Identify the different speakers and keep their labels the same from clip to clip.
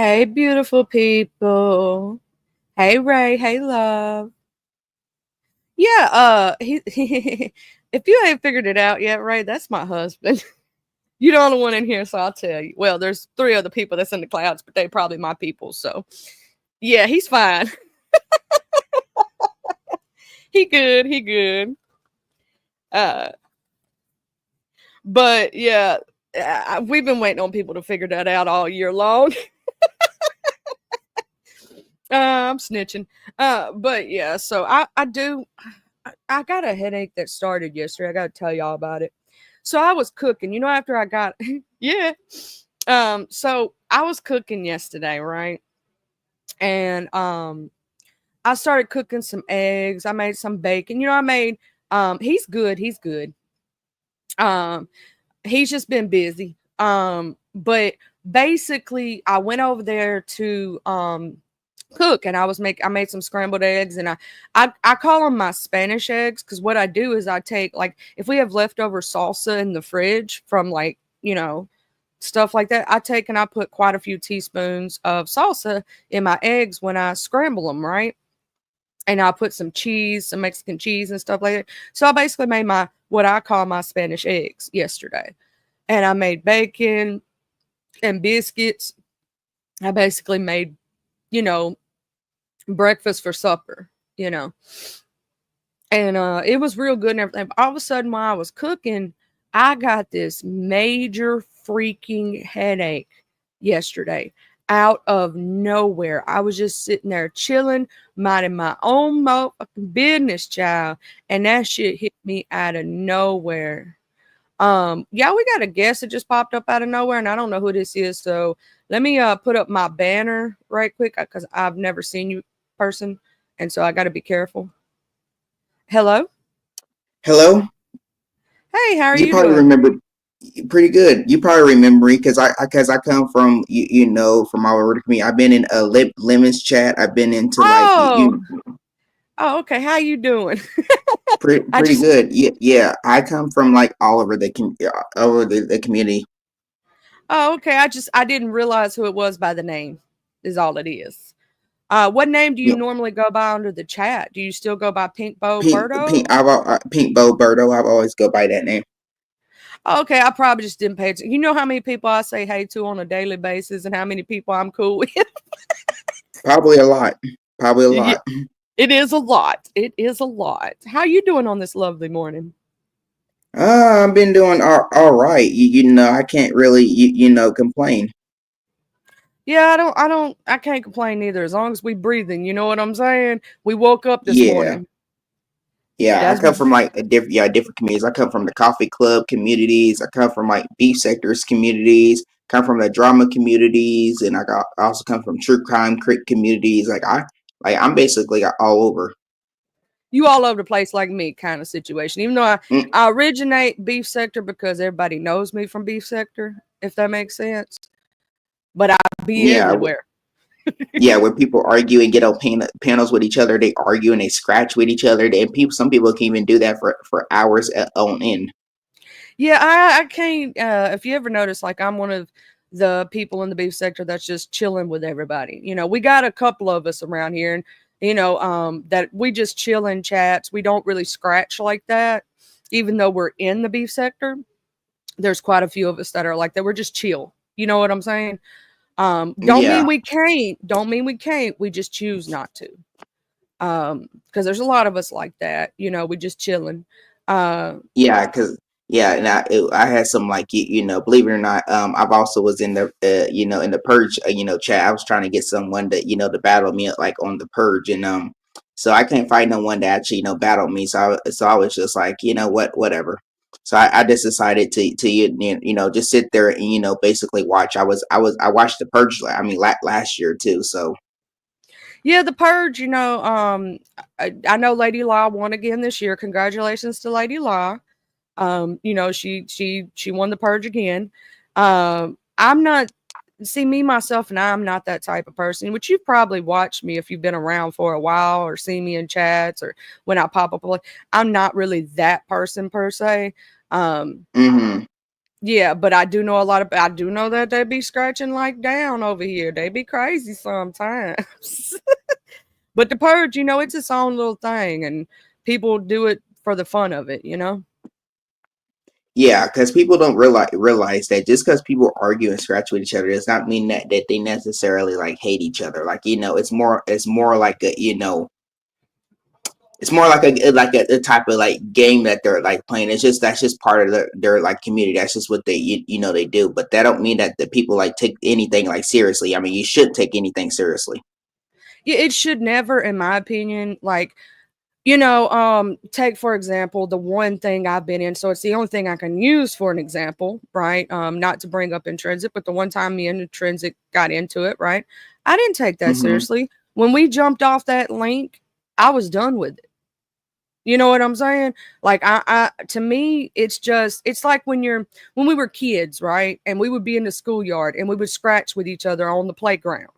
Speaker 1: Hey, beautiful people. Hey, Ray. Hey, love. Yeah, if you ain't figured it out yet, Ray, that's my husband. You're the only one in here, so I'll tell you. Well, there's three other people that's in the clouds, but they probably my people. So, yeah, he's fine. He good. He good. Uh, but yeah, we've been waiting on people to figure that out all year long. I'm snitching. But yeah, so I do. I got a headache that started yesterday. I got to tell y'all about it. So I was cooking, after I got yeah. So I was cooking yesterday, right? And I started cooking some eggs. I made some bacon. I made he's good. He's good. Um he's just been busy. But basically I went over there to cook, and I made some scrambled eggs, and I call them my Spanish eggs, because what I do is I take, like, if we have leftover salsa in the fridge from, like, stuff like that, I take and I put quite a few teaspoons of salsa in my eggs when I scramble them, right? And I put some cheese, some Mexican cheese and stuff like that. So I basically made my what I call my Spanish eggs yesterday. And I made bacon and biscuits. I basically made, you know, breakfast for supper, you know. And it was real good and everything. But all of a sudden, while I was cooking, I got this major freaking headache yesterday out of nowhere. I was just sitting there chilling, minding my own motherfucking business, child, and that shit hit me out of nowhere. Yeah, we got a guest that just popped up out of nowhere, and I don't know who this is. So let me put up my banner right quick, because I've never seen you person, and so I got to be careful. Hello.
Speaker 2: Hello?
Speaker 1: Hey, how are
Speaker 2: You
Speaker 1: you
Speaker 2: probably
Speaker 1: doing?
Speaker 2: remember pretty good. You probably remember me because I come from from all over the community. I've been in a lemons chat. I've been into like
Speaker 1: Oh, oh, okay. How you doing? I
Speaker 2: pretty
Speaker 1: just,
Speaker 2: good. Yeah. I come from like all over the community.
Speaker 1: oh, okay. I didn't realize who it was by the name. Is all it is. What name do you
Speaker 2: You know,
Speaker 1: normally go by under the chat? Do you still go by Pink Bow Birdo?
Speaker 2: Pink Bo Birdo. I've always go by that name.
Speaker 1: Okay, I probably just didn't pay attention. You know how many people I say hey to on a daily basis, and how many people I'm cool with?
Speaker 2: Probably a lot. Probably a
Speaker 1: Yeah,
Speaker 2: lot.
Speaker 1: it is a lot. It is a lot. How you doing on this lovely morning?
Speaker 2: I've been doing all right. I can't really complain.
Speaker 1: Yeah, I can't complain either, as long as we breathing. You know what I'm saying? We woke up this
Speaker 2: Yeah.
Speaker 1: morning.
Speaker 2: Yeah, I
Speaker 1: That's
Speaker 2: come from like different communities. I come from the coffee club communities. I come from like beef sectors communities. Come from the drama communities, and I also come from true crime communities. I'm basically all over.
Speaker 1: you all over the place like me kind of situation. Even though
Speaker 2: Mm,
Speaker 1: I originate beef sector because everybody knows me from beef sector, if that makes sense. But I be
Speaker 2: yeah,
Speaker 1: everywhere.
Speaker 2: yeah. When people argue and get on panels with each other, they argue and they scratch with each other. And some people can even do that for hours on end.
Speaker 1: Yeah, I can't. If you ever notice, like, I'm one of the people in the beef sector that's just chilling with everybody. We got a couple of us around here, and that we just chill in chats. We don't really scratch like that, even though we're in the beef sector. There's quite a few of us that are like that. We're just chill. You know what I'm saying? Don't mean
Speaker 2: Yeah,
Speaker 1: we can't. Don't mean we can't. We just choose not to. Because there's a lot of us like that. We just chilling. Uh,
Speaker 2: yeah, because yeah, and I had some like believe it or not, I've also was in the in the purge chat. I was trying to get someone to to battle me like on the purge, and so I couldn't find no one to actually battle me. So I was just like whatever. So I just decided to just sit there and basically watch. I watched the purge. I mean last year too. So
Speaker 1: Yeah, the purge, I know Lady Law won again this year. Congratulations to Lady Law. She won the purge again. I'm not see me myself and I'm not that type of person, which you've probably watched me if you've been around for a while or seen me in chats or when I pop up. I'm not really that person per se. Um,
Speaker 2: hmm
Speaker 1: Yeah, but I do know a lot of I do know that they be scratching like down over here. They be crazy sometimes. But the purge, it's its own little thing and people do it for the fun of it, you know?
Speaker 2: Yeah, because people don't realize that just because people argue and scratch with each other does not mean that they necessarily like hate each other. Like, it's more like a type of like game that they're like playing. That's just part of their like community. That's just what they do. But that don't mean that the people like take anything like seriously. I mean, you shouldn't take anything seriously.
Speaker 1: Yeah, it should never, in my opinion, like, take for example the one thing I've been in. So it's the only thing I can use for an example, right? Not to bring up Intrinsic, but the one time me and Intrinsic got into it, right? I didn't take that
Speaker 2: Hmm.
Speaker 1: seriously. When we jumped off that link, I was done with it. You know what I'm saying? Like I to me, it's like when we were kids, right? And we would be in the schoolyard and we would scratch with each other on the playground,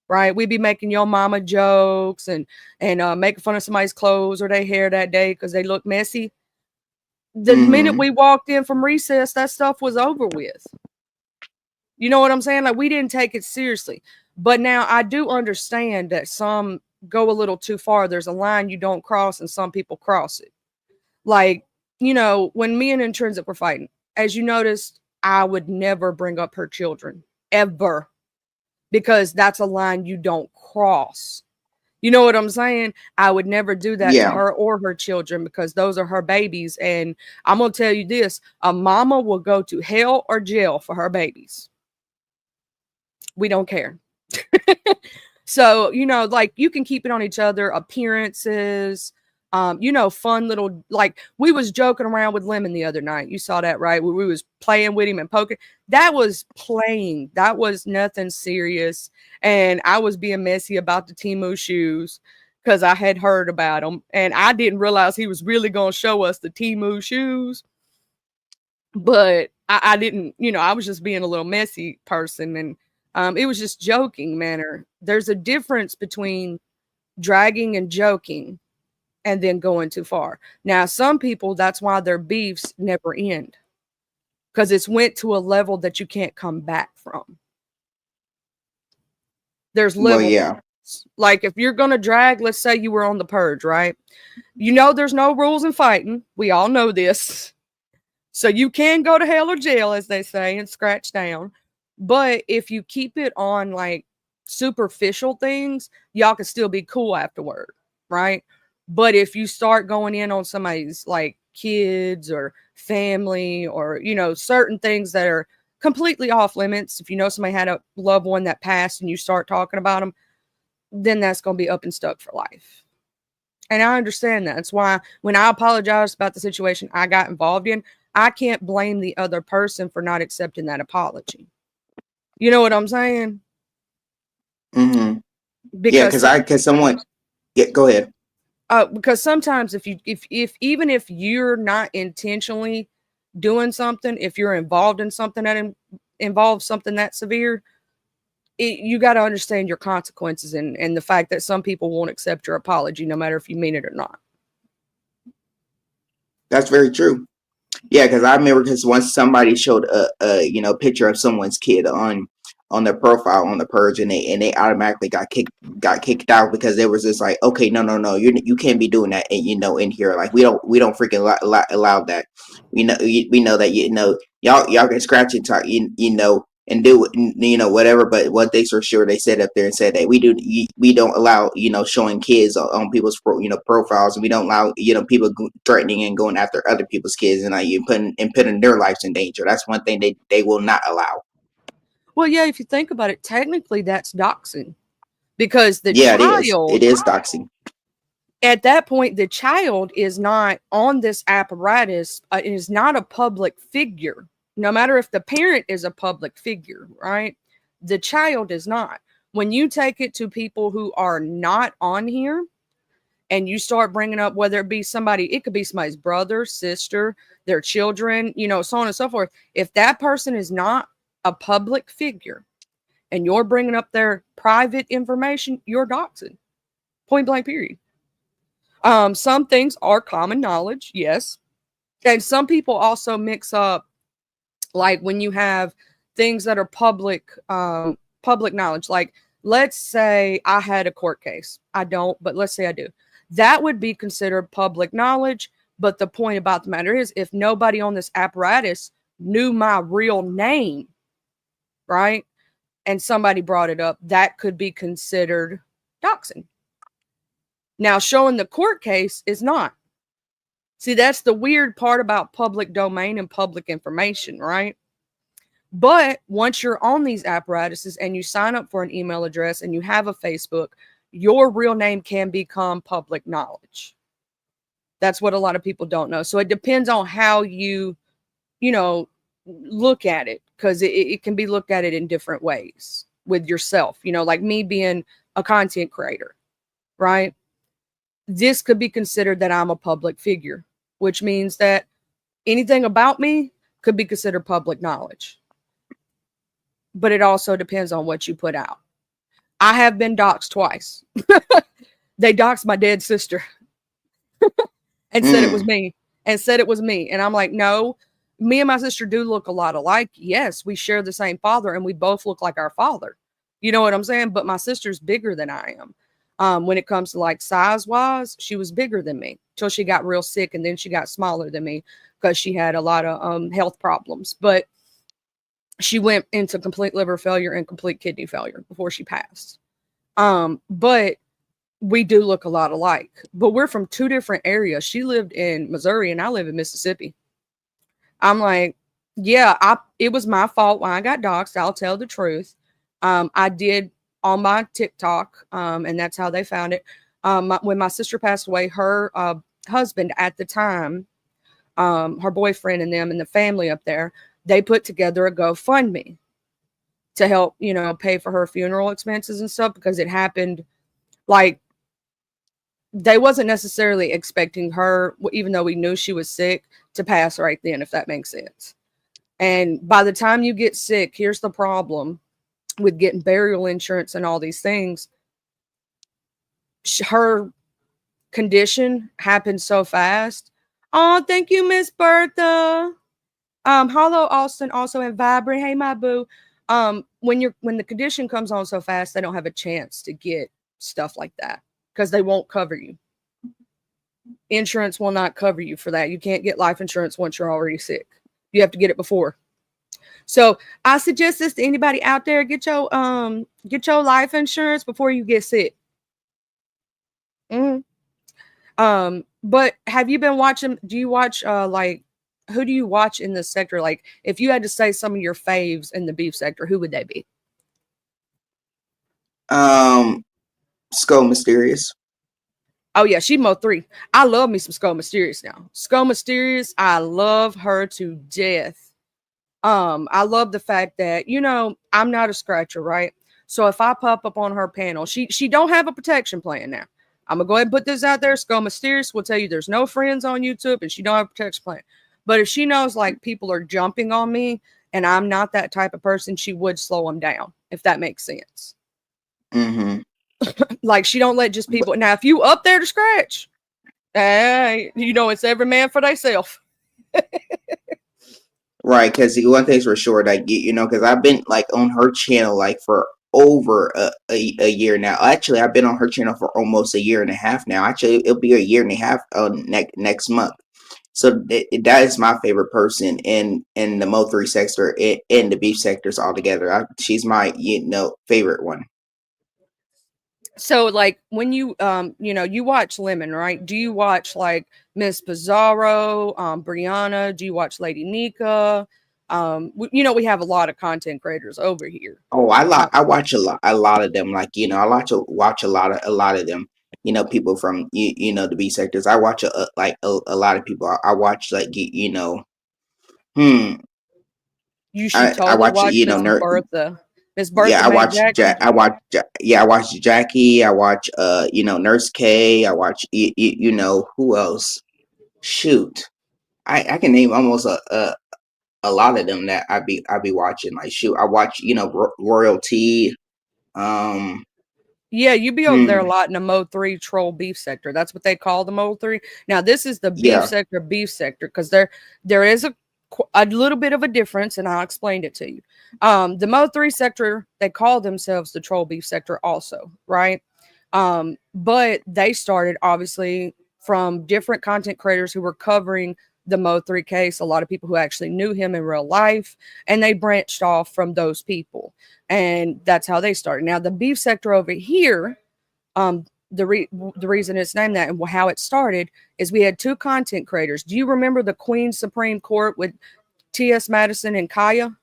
Speaker 1: right? We'd be making your mama jokes and making fun of somebody's clothes or their hair that day because they look messy. The minute
Speaker 2: Hmm.
Speaker 1: we walked in from recess, that stuff was over with. You know what I'm saying? Like we didn't take it seriously. But now I do understand that some go a little too far. There's a line you don't cross, and some people cross it. Like, when me and Intrinsic were fighting, as you noticed, I would never bring up her children ever because that's a line you don't cross. You know what I'm saying? I would never do that to
Speaker 2: Yeah.
Speaker 1: her or her children because those are her babies. And I'm going to tell you this, a mama will go to hell or jail for her babies. We don't care. So, like you can keep it on each other, appearances, fun little like we was joking around with Lemon the other night. You saw that, right? Where we was playing with him and poking. That was playing. That was nothing serious. And I was being messy about the Timu shoes because I had heard about them. And I didn't realize he was really gonna show us the Timu shoes. But I didn't, I was just being a little messy person and it was just joking manner. There's a difference between dragging and joking and then going too far. Now, some people, that's why their beefs never end because it's went to a level that you can't come back from. There's
Speaker 2: Well,
Speaker 1: levels.
Speaker 2: yeah.
Speaker 1: Like if you're going to drag, let's say you were on the purge, right? There's no rules in fighting. We all know this. So you can go to hell or jail, as they say, and scratch down. But if you keep it on like superficial things, y'all can still be cool afterward, right? But if you start going in on somebody's like kids or family or, certain things that are completely off limits, if you know somebody had a loved one that passed and you start talking about them, then that's going to be up and stuck for life. And I understand that. That's why when I apologized about the situation I got involved in, I can't blame the other person for not accepting that apology. You know what I'm saying?
Speaker 2: Hmm. Yeah,
Speaker 1: Because
Speaker 2: because someone. Yeah, go ahead.
Speaker 1: because sometimes if even if you're not intentionally doing something, if you're involved in something that involves something that severe, you got to understand your consequences and the fact that some people won't accept your apology no matter if you mean it or not.
Speaker 2: That's very true. Yeah, because I remember because once somebody showed a picture of someone's kid on their profile on the purge, and they automatically got kicked out because they was just like, okay, no, you can't be doing that, in here. Like we don't freaking allow that. We know that y'all can scratch and talk, and do whatever. But one thing's for sure, they said up there and said that we don't allow showing kids on people's profiles, and we don't allow people threatening and going after other people's kids, and you putting their lives in danger. That's one thing they will not allow.
Speaker 1: Well, yeah, if you think about it, technically that's doxing because the
Speaker 2: Yeah, it is. It
Speaker 1: child
Speaker 2: is doxing.
Speaker 1: at that point, the child is not on this apparatus, is not a public figure. No matter if the parent is a public figure, right? The child is not. When you take it to people who are not on here and you start bringing up whether it be somebody, it could be somebody's brother, sister, their children, so on and so forth. If that person is not a public figure and you're bringing up their private information, you're doxing. Point blank, period. Some things are common knowledge, yes. And some people also mix up Like when you have things that are public knowledge, like let's say I had a court case. I don't, but let's say I do. That would be considered public knowledge. But the point about the matter is, if nobody on this apparatus knew my real name, right, and somebody brought it up, that could be considered doxing. Now, showing the court case is not. See, that's the weird part about public domain and public information, right? But once you're on these apparatuses and you sign up for an email address and you have a Facebook, your real name can become public knowledge. That's what a lot of people don't know. So it depends on how you look at it, because it can be looked at it in different ways with yourself. Like me being a content creator, right? This could be considered that I'm a public figure, which means that anything about me could be considered public knowledge. But it also depends on what you put out. I have been doxxed twice. They doxed my dead sister and said it was me. And I'm like, no, me and my sister do look a lot alike. Yes, we share the same father and we both look like our father. You know what I'm saying? But my sister's bigger than I am. When it comes to like size wise, she was bigger than me till she got real sick. And then she got smaller than me because she had a lot of health problems. But she went into complete liver failure and complete kidney failure before she passed. But we do look a lot alike, but we're from two different areas. She lived in Missouri and I live in Mississippi. I'm like, yeah, it was my fault when I got doxxed. I'll tell the truth. I did on my TikTok, and that's how they found it. When my sister passed away, her husband at the time, her boyfriend and them and the family up there, they put together a GoFundMe to help, pay for her funeral expenses and stuff, because it happened like they wasn't necessarily expecting her, even though we knew she was sick, to pass right then, if that makes sense. And by the time you get sick, here's the problem with getting burial insurance and all these things. Her condition happened so fast. Oh, thank you, Miss Bertha. Hello, Austin, also in Vibrant. Hey, my boo. When the condition comes on so fast, they don't have a chance to get stuff like that because they won't cover you. Insurance will not cover you for that. You can't get life insurance once you're already sick. You have to get it before. So I suggest this to anybody out there: get your life insurance before you get sick. But have you been watching? Do you watch like, who do you watch in this sector? Like, if you had to say some of your faves in the beef sector, who would they be?
Speaker 2: Skull Mysterious.
Speaker 1: Oh yeah, she Mo3. I love me some Skull Mysterious now. Skull Mysterious, I love her to death. I love the fact that, I'm not a scratcher, right? So if I pop up on her panel, she don't have a protection plan now. I'm gonna go ahead and put this out there. Skull Mysterious will tell you there's no friends on YouTube and she don't have a protection plan. But if she knows like people are jumping on me and I'm not that type of person, she would slow them down, if that makes sense.
Speaker 2: Mm-hmm.
Speaker 1: Like, she don't let just people. Now, if you up there to scratch, it's every man for theyself.
Speaker 2: Right, because one thing's for sure, like, because I've been like on her channel like for over a year now. Actually, I've been on her channel for almost a year and a half now. Actually, it'll be a year and a half next month. So that is my favorite person in the Mo3 sector and the beef sectors altogether. She's my favorite one.
Speaker 1: So like when you you watch Lemon, right? Do you watch like Miss Pizarro, Brianna? Do you watch Lady Nika? We have a lot of content creators over here.
Speaker 2: Oh, I watch a lot of them. Like, I like to watch a lot of them. People from the B sectors. I watch a lot of people. I watch like
Speaker 1: You should totally
Speaker 2: I watch
Speaker 1: watch Miss Bertha. Miss Bertha.
Speaker 2: Yeah, I watch I watch Jackie. I watch Nurse K. I watch who else? Shoot, I can name almost a lot of them that I be watching. Like, shoot, I watch Royalty.
Speaker 1: Yeah, you be over there a lot in the Mo3 troll beef sector. That's what they call the Mo3. Now, this is the beef sector because there is a little bit of a difference, and I'll explain it to you. The Mo3 sector, they call themselves the troll beef sector also, right? But they started obviously from different content creators who were covering the Mo3 case, a lot of people who actually knew him in real life, and they branched off from those people. And that's how they started. Now, the beef sector over here, the reason it's named that and how it started is we had two content creators. Do you remember the Queen Supreme Court with T.S. Madison and Kaya?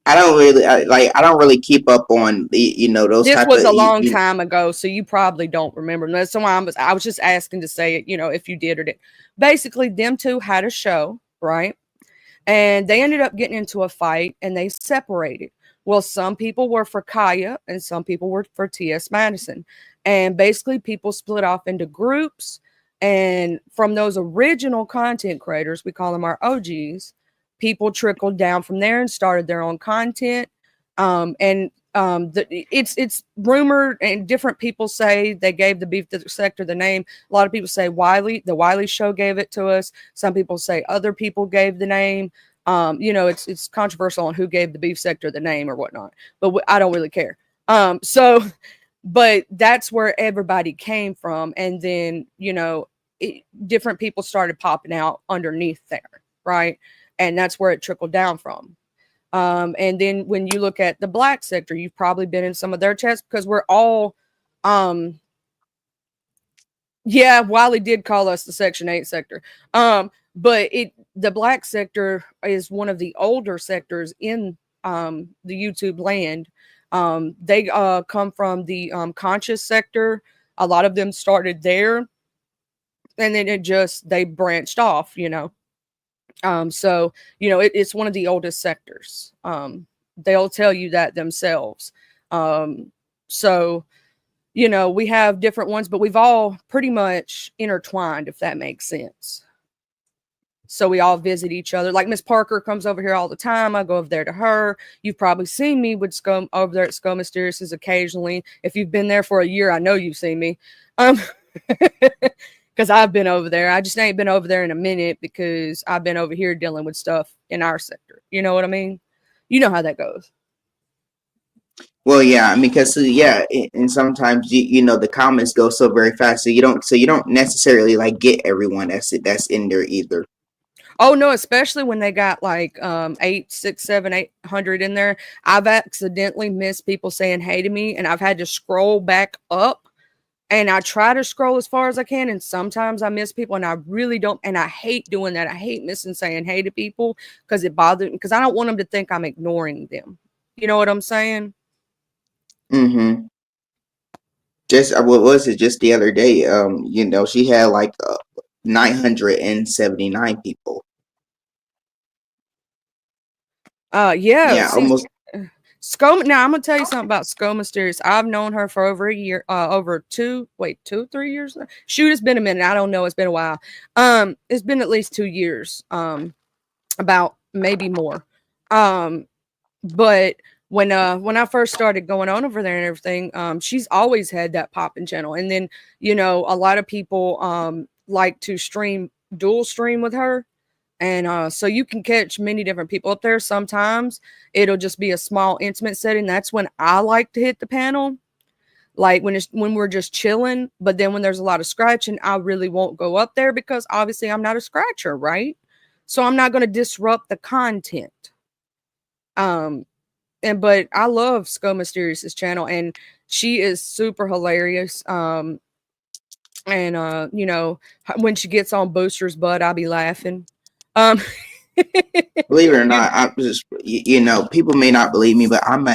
Speaker 2: I don't really I don't really keep up on those
Speaker 1: This
Speaker 2: type
Speaker 1: was
Speaker 2: of
Speaker 1: a long time ago, so you probably don't remember. That's why I was just asking to say it, if you did or didn't. Basically, them two had a show, right? And they ended up getting into a fight and they separated. Well, some people were for Kaya and some people were for T.S. Madison. And basically, people split off into groups. And from those original content creators, we call them our OGs, people trickled down from there and started their own content. It's rumored, and different people say they gave the beef sector the name. A lot of people say the Wiley Show gave it to us. Some people say other people gave the name. It's controversial on who gave the beef sector the name or whatnot, but I don't really care. But that's where everybody came from, and then different people started popping out underneath there, right? And that's where it trickled down from. And then when you look at the black sector, you've probably been in some of their chats because we're all, yeah, Wiley did call us the Section 8 sector. But the black sector is one of the older sectors in the YouTube land. They come from the conscious sector. A lot of them started there, and then they branched off, So, it's one of the oldest sectors. They'll tell you that themselves. So, we have different ones, but we've all pretty much intertwined, if that makes sense. So we all visit each other. Like Miss Parker comes over here all the time. I go over there to her. You've probably seen me with Scum over there at Scum Mysterious occasionally. If you've been there for a year, I know you've seen me. Because I've been over there. I just ain't been over there in a minute because I've been over here dealing with stuff in our sector. You know what I mean? You know how that goes.
Speaker 2: Well, yeah, I mean, because and sometimes the comments go so very fast, so you don't necessarily like get everyone that's in there either.
Speaker 1: Oh no, especially when they got like 8, 6, 7, 800 in there. I've accidentally missed people saying hey to me, and I've had to scroll back up. And I try to scroll as far as I can, and sometimes I miss people, and I really don't. And I hate doing that. I hate missing saying hey to people because it bothers me, because I don't want them to think I'm ignoring them. You know what I'm saying?
Speaker 2: Mm-hmm. Just what was it? Just the other day, she had like 979 people.
Speaker 1: Yeah. See,
Speaker 2: almost.
Speaker 1: Now I'm gonna tell you something about Scum Mysterious. I've known her for over a year, over 3 years. Shoot, it's been a minute. I don't know. It's been a while. It's been at least 2 years. About maybe more. But when I first started going on over there and everything, she's always had that popping channel. And then, a lot of people like to dual stream with her. And so you can catch many different people up there. Sometimes it'll just be a small intimate setting. That's when I like to hit the panel. Like when we're just chilling, but then when there's a lot of scratching, I really won't go up there because obviously I'm not a scratcher, right? So I'm not going to disrupt the content. But I love Scum Mysterious's channel, and she is super hilarious. And when she gets on Booster's butt, I'll be laughing.
Speaker 2: Believe it or not, I'm just people may not believe me, but I'm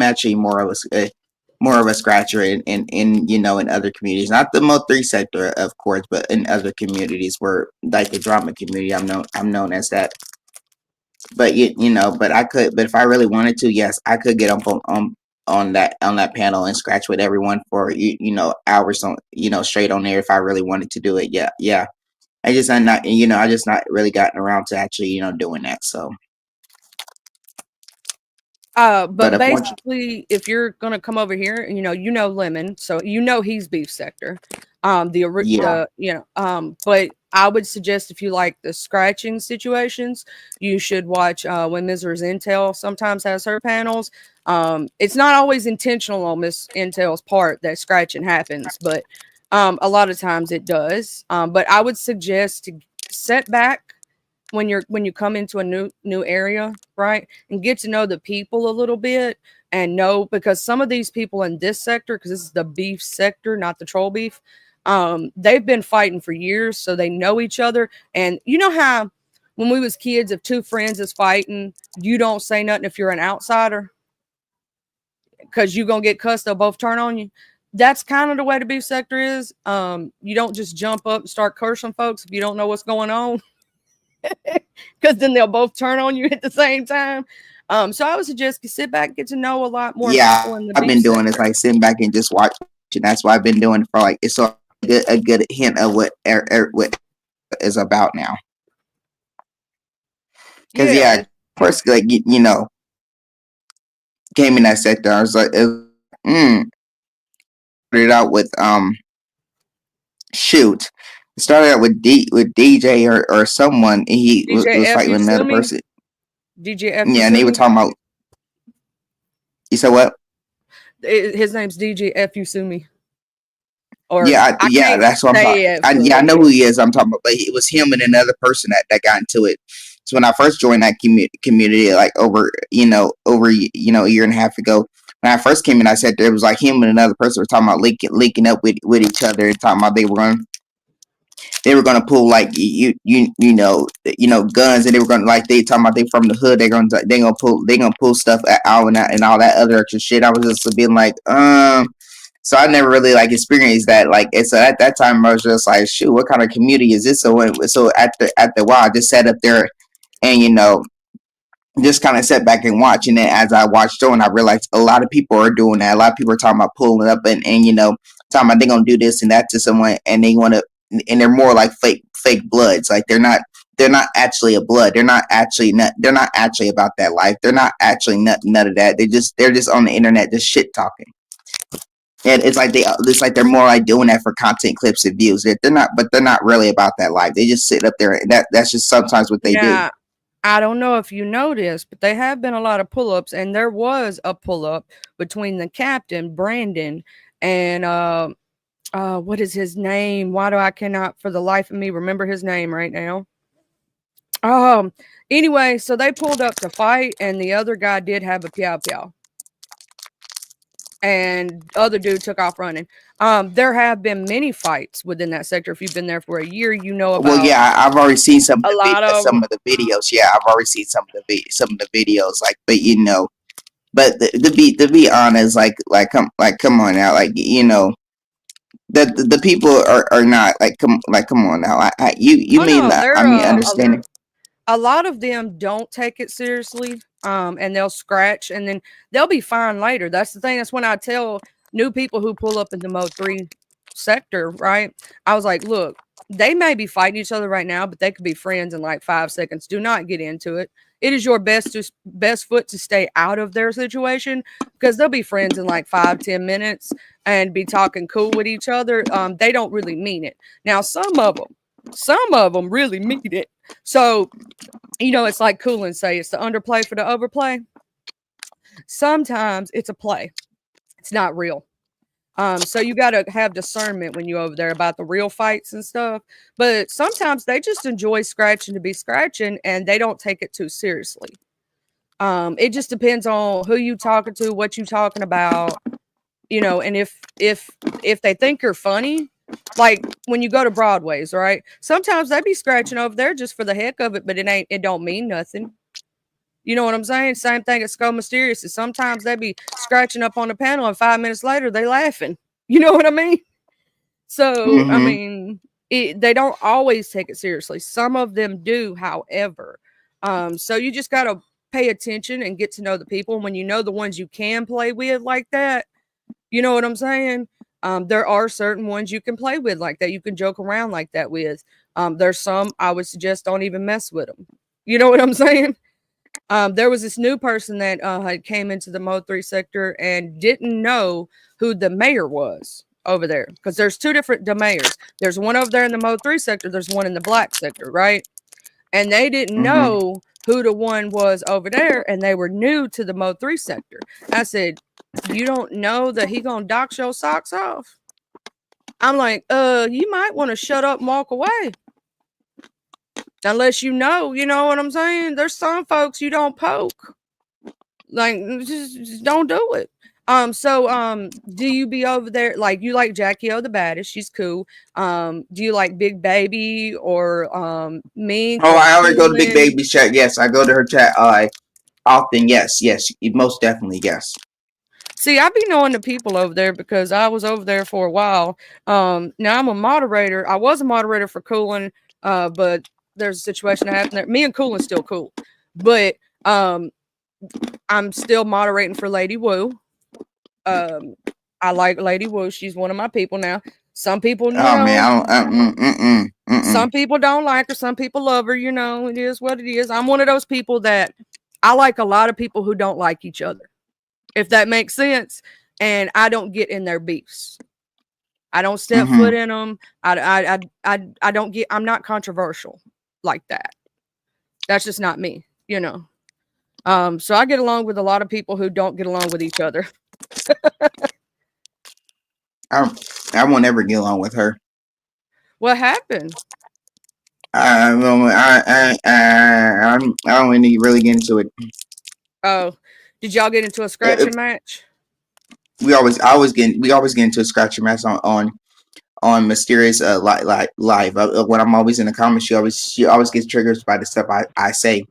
Speaker 2: actually more of a scratcher in other communities, not the Mo3 sector, of course, but in other communities where like the drama community, I'm known as that. But but if I really wanted to, yes, I could get up on that panel and scratch with everyone for hours on straight on there if I really wanted to do it. Yeah. I just not really gotten around to actually doing that. So.
Speaker 1: But basically, if you're gonna come over here, Lemon, so he's beef sector. But I would suggest if you like the scratching situations, you should watch when Mrs. Intel sometimes has her panels. It's not always intentional on Miss Intel's part that scratching happens, but a lot of times it does. But I would suggest to set back when you come into a new area, right, and get to know the people a little bit, and know, because some of these people in this sector, because this is the beef sector, not the troll beef, they've been fighting for years, so they know each other. And you know how when we was kids, if two friends is fighting, you don't say nothing if you're an outsider, because you're gonna get cussed, they'll both turn on you. That's kind of the way the beef sector is. You don't just jump up and start cursing folks if you don't know what's going on, because then they'll both turn on you at the same time. So I would suggest you sit back, get to know a lot more people in the
Speaker 2: I've
Speaker 1: beef
Speaker 2: been doing
Speaker 1: sector.
Speaker 2: is like sitting back and just watching. That's what I've been doing for like it's a good hint of what is about now. Because
Speaker 1: Yeah,
Speaker 2: first like you know came in that sector, I was like, started out with shoot. It started out with DJ or someone. And he
Speaker 1: DJ
Speaker 2: was
Speaker 1: F
Speaker 2: fighting with another
Speaker 1: Usumi,
Speaker 2: person.
Speaker 1: DJ F
Speaker 2: Yeah, and they were
Speaker 1: Usumi.
Speaker 2: talking about. You said what?
Speaker 1: His name's DJ F Usumi, or
Speaker 2: Yeah,
Speaker 1: I
Speaker 2: yeah,
Speaker 1: can't
Speaker 2: that's what I'm talking.
Speaker 1: say it
Speaker 2: Yeah, I
Speaker 1: fully.
Speaker 2: know who he is. I'm talking about, but it was him and another person that got into it. So when I first joined that community, like over a year and a half ago, when I first came in, I said there was like him and another person were talking about linking up with each other and talking about they were gonna pull like guns, and they were gonna like they talking about they from the hood, they gonna pull stuff out and all that other extra shit. I was just being like so I never really like experienced that. Like so at that time I was just like, shoot, what kind of community is this? So at the while I just sat up there and just kind of sat back and watch. And then as I watched on, I realized a lot of people are doing that. A lot of people are talking about pulling up and talking about they're gonna do this and that to someone, and they want to, and they're more like fake bloods. Like they're not actually a blood. They're not actually about that life. They're not actually none of that. They're just on the internet just shit talking. And it's like they're more like doing that for content clips and views. They're not really about that life. They just sit up there and that's just sometimes what they do.
Speaker 1: Now, I don't know if you noticed, but there have been a lot of pull-ups, and there was a pull-up between the captain, Brandon, and what is his name? Why do I cannot for the life of me remember his name right now? Anyway, so they pulled up to fight, and the other guy did have a piao piao, and other dude took off running. There have been many fights within that sector. If you've been there for a year, you know about.
Speaker 2: Well, yeah, I've already seen some
Speaker 1: a lot of
Speaker 2: some of the videos. Yeah, I've already seen some of the videos. Like, but but to be honest, come on now, like the people are not like come on now. You
Speaker 1: oh
Speaker 2: mean
Speaker 1: no,
Speaker 2: that?
Speaker 1: they're
Speaker 2: I mean understanding.
Speaker 1: a lot of them don't take it seriously, and they'll scratch, and then they'll be fine later. That's the thing. That's when I tell new people who pull up in the Mode 3 sector, right? I was like, look, they may be fighting each other right now, but they could be friends in like 5 seconds. Do not get into it. It is your best foot to stay out of their situation, because they'll be friends in like 5-10 minutes and be talking cool with each other. They don't really mean it. Now, some of them really mean it. So, it's like cool and say it's the underplay for the overplay. Sometimes it's a play. It's not real. So you got to have discernment when you're over there about the real fights and stuff. But sometimes they just enjoy scratching to be scratching, and they don't take it too seriously. It just depends on who you talking to, what you talking about, and if they think you're funny, like when you go to Broadway's, right? Sometimes they be scratching over there just for the heck of it, but it don't mean nothing. You know what I'm saying? Same thing at Skull Mysterious. Sometimes they be scratching up on the panel, and 5 minutes later they laughing. You know what I mean? So I
Speaker 2: Mm-hmm.
Speaker 1: mean, they don't always take it seriously. Some of them do, however. So you just gotta pay attention and get to know the people. When you know the ones you can play with like that, you know what I'm saying? There are certain ones you can play with like that. You can joke around like that with. There's some I would suggest don't even mess with them. You know what I'm saying? There was this new person that had came into the Mode 3 sector and didn't know who the mayor was. over there because there's two different mayors. There's one over there in the Mo 3 sector. There's one in the black sector, right? And they didn't
Speaker 2: Mm-hmm.
Speaker 1: know who the one was over there, and they were new to the Mo 3 sector. I said, you don't know that he gonna dox your socks off? I'm like, you might want to shut up and walk away. Unless you know what I'm saying? There's some folks you don't poke. Like, just don't do it. Do you be over there? Like, you like Jackie O the baddest? She's cool. Do you like Big Baby or Mink
Speaker 2: Oh,
Speaker 1: or
Speaker 2: I always go to Big
Speaker 1: Coolin?
Speaker 2: Baby's chat. Yes, I go to her chat often. Yes, yes, most definitely. Yes.
Speaker 1: See, I be knowing the people over there because I was over there for a while. Now I'm a moderator. I was a moderator for Coolin, but there's a situation that happened there. Me and Coolin's still cool, but I'm still moderating for Lady Wu. I like Lady Wu. She's one of my people now. Some people,
Speaker 2: Oh man, I don't.
Speaker 1: some people don't like her. Some people love her. It is what it is. I'm one of those people that I like a lot of people who don't like each other, if that makes sense. And I don't get in their beefs. I don't step foot in them. I don't get. I'm not controversial like that. That's just not me. So I get along with a lot of people who don't get along with each other.
Speaker 2: I won't ever get along with her.
Speaker 1: What happened?
Speaker 2: I don't really get into it.
Speaker 1: Oh, did y'all get into a scratching match?
Speaker 2: We always get into a scratching match on Mysterious live. When I'm always in the comments, she always gets triggered by the stuff I say.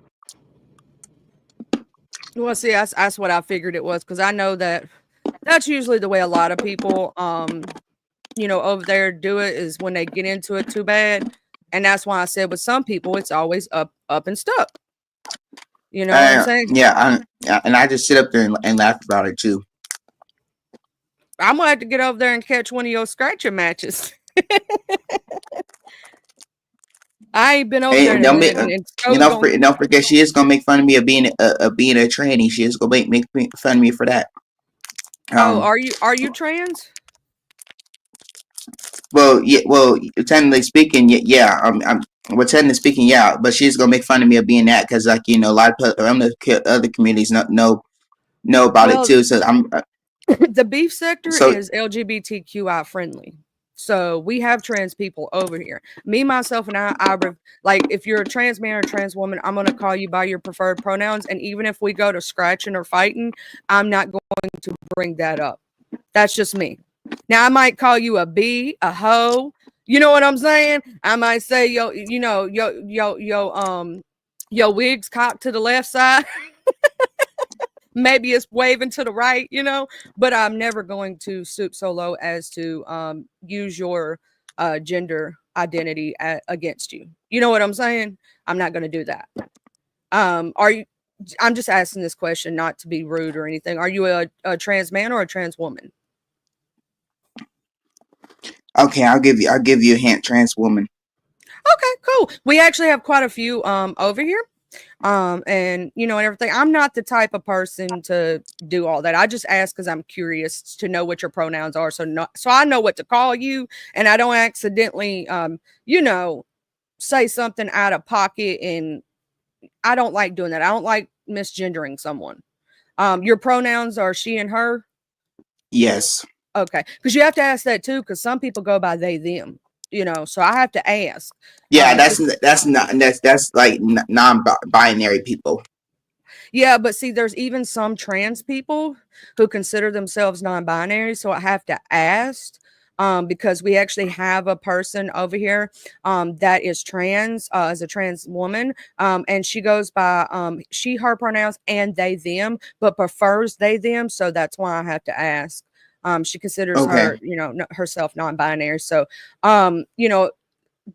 Speaker 1: Well, see, that's what I figured it was, because I know that's usually the way a lot of people over there do it, is when they get into it too bad. And that's why I said with some people it's always up and stuck. You know what I'm saying?
Speaker 2: Yeah, and I just sit up there and laugh about it too.
Speaker 1: I'm gonna have to get over there and catch one of your scratching matches. I ain't been over there.
Speaker 2: Don't forget, she is gonna make fun of me of being a tranny. She is gonna make fun of me for that.
Speaker 1: Are you trans?
Speaker 2: Well, yeah. Well, technically speaking, yeah. Technically speaking, yeah. But she's gonna make fun of me of being that because, like, a lot of other communities know about it too. So I'm.
Speaker 1: The beef sector is LGBTQI friendly. So we have trans people over here. Me, myself, and I like, if you're a trans man or a trans woman, I'm going to call you by your preferred pronouns. And even if we go to scratching or fighting, I'm not going to bring that up. That's just me. Now, I might call you a B, a hoe. You know what I'm saying? I might say, yo wig's cocked to the left side. Maybe it's waving to the right, but I'm never going to stoop so low as to use your gender identity against you. You know what I'm saying? I'm not going to do that. I'm just asking this question not to be rude or anything. Are you a trans man or a trans woman?
Speaker 2: Okay, I'll give you a hint. Trans woman.
Speaker 1: Okay, cool. We actually have quite a few over here. And and everything. I'm not the type of person to do all that. I just ask because I'm curious to know what your pronouns are, so I know what to call you, and I don't accidentally say something out of pocket. And I don't like doing that. I don't like misgendering someone. Your pronouns are she and her?
Speaker 2: Yes.
Speaker 1: Okay, because you have to ask that too, because some people go by they them. So I have to ask.
Speaker 2: Yeah, that's like non-binary people.
Speaker 1: Yeah, but see, there's even some trans people who consider themselves non-binary, so I have to ask, because we actually have a person over here that is trans, as a trans woman, and she goes by she, her pronouns, and they, them, but prefers they, them, so that's why I have to ask. She considers herself non-binary, so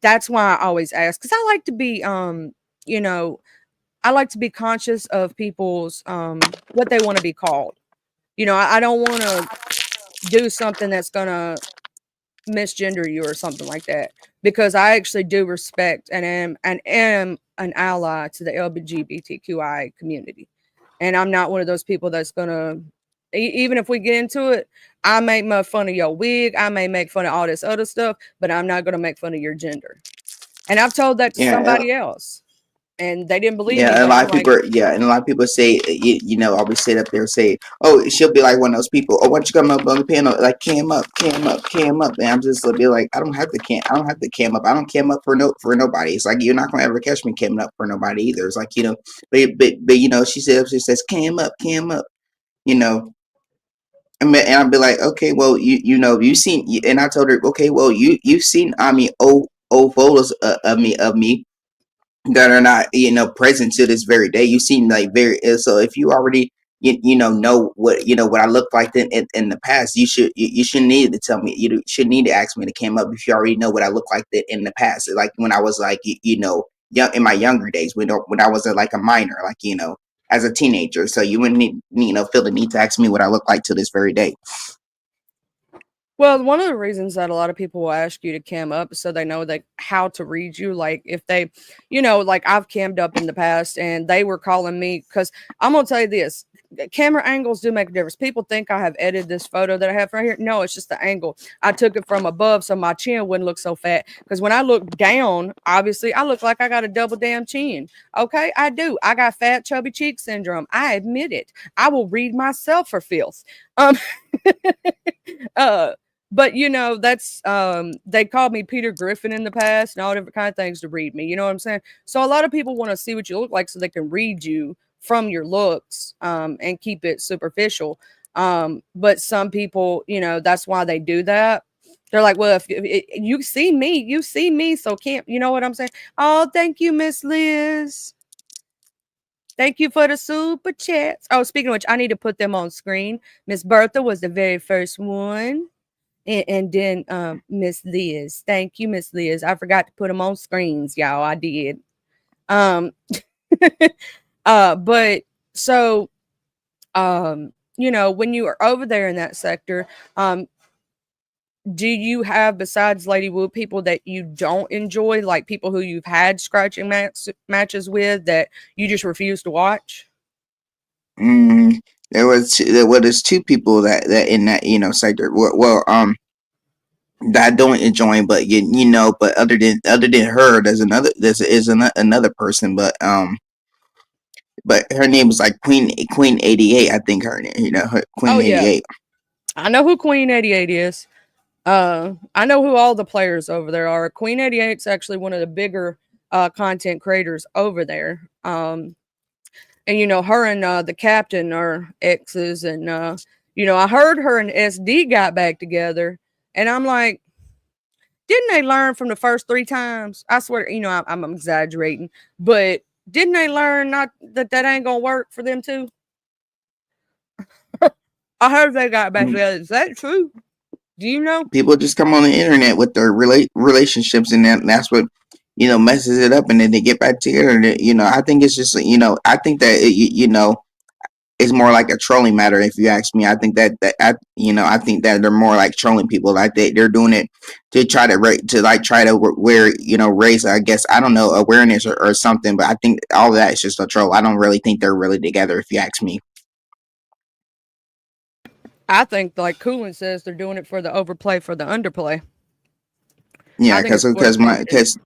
Speaker 1: that's why I always ask, because I like to be I like to be conscious of people's what they want to be called. I don't want to do something that's gonna misgender you or something like that, because I actually do respect and am an ally to the LGBTQI community, and I'm not one of those people that's gonna Even if we get into it, I may make fun of your wig, I may make fun of all this other stuff, but I'm not gonna make fun of your gender. And I've told that to
Speaker 2: Yeah,
Speaker 1: somebody else, and they didn't believe
Speaker 2: yeah,
Speaker 1: me,
Speaker 2: and a
Speaker 1: but
Speaker 2: lot
Speaker 1: I'm
Speaker 2: of
Speaker 1: like,
Speaker 2: people, yeah, and a lot of people say, always sit up there and say, "Oh, she'll be like one of those people. Oh, why don't you come up on the panel? Like cam up, cam up, cam up." And I'm just be like, I don't have to cam up. I don't cam up for nobody. It's like you're not gonna ever catch me camming up for nobody either. It's like but she says cam up, cam up, you know. And I'll be like, okay, well, you seen, and I told her, okay, well, you've seen, I mean, old photos of me that are not present to this very day. You seem like very so if you already know what I look like in the past, you shouldn't need to tell me. You shouldn't need to ask me to come up if you already know what I look like in the past, like when I was like young in my younger days, when I was like a minor, like as a teenager. So you wouldn't need feel the need to ask me what I look like to this very day.
Speaker 1: well, one of the reasons that a lot of people will ask you to cam up is so they know like how to read you. Like if they, like I've cammed up in the past and they were calling me because I'm gonna tell you this. Camera angles do make a difference. People think I have edited this photo that I have right here. No, it's just the angle. I took it from above so my chin wouldn't look so fat. Because when I look down, obviously I look like I got a double damn chin. Okay, I do. I got fat, chubby cheek syndrome. I admit it. I will read myself for filth. Um, uh, but that's they called me Peter Griffin in the past and all different kind of things to read me. You know what I'm saying? So a lot of people want to see what you look like so they can read you from your looks and keep it superficial. But some people, that's why they do that. They're like, well, if you see me, you see me, so can't you know what I'm saying? Oh, thank you, Miss Liz. Thank you for the super chats. Oh, speaking of which, I need to put them on screen. Miss Bertha was the very first one. And then Miss Liz. Thank you, Miss Liz. I forgot to put them on screens, y'all. I did. Um but so when you are over there in that sector, do you have besides Lady Wu people that you don't enjoy, like people who you've had scratching matches with that you just refuse to watch?
Speaker 2: Mm, there's two people that in that sector. That I don't enjoy, but but other than her, another person, but her name is like Queen 88. I think her name,
Speaker 1: Oh
Speaker 2: Queen
Speaker 1: yeah.
Speaker 2: 88.
Speaker 1: I know who Queen 88 is. I know who all the players over there are. Queen 88 is actually one of the bigger content creators over there. And her and the captain are exes, and I heard her and SD got back together, and I'm like, didn't they learn from the first 3 times? I swear, I'm exaggerating, but didn't they learn not that ain't gonna work for them too? I heard they got back
Speaker 2: Mm.
Speaker 1: together. Is that true? Do you know?
Speaker 2: People just come on the internet with their relationships, and that's what messes it up, and then they get back together. And I think it's just I think that it's more like a trolling matter, if you ask me. I think I think that they're more like trolling people, like they're doing it to try to try to where raise, I guess, I don't know, awareness or something. But I think all of that is just a troll. I don't really think they're really together, if you ask me.
Speaker 1: I think, like Coolin says, they're doing it for the overplay, for the underplay. I
Speaker 2: Yeah,
Speaker 1: think
Speaker 2: because
Speaker 1: it's for attention.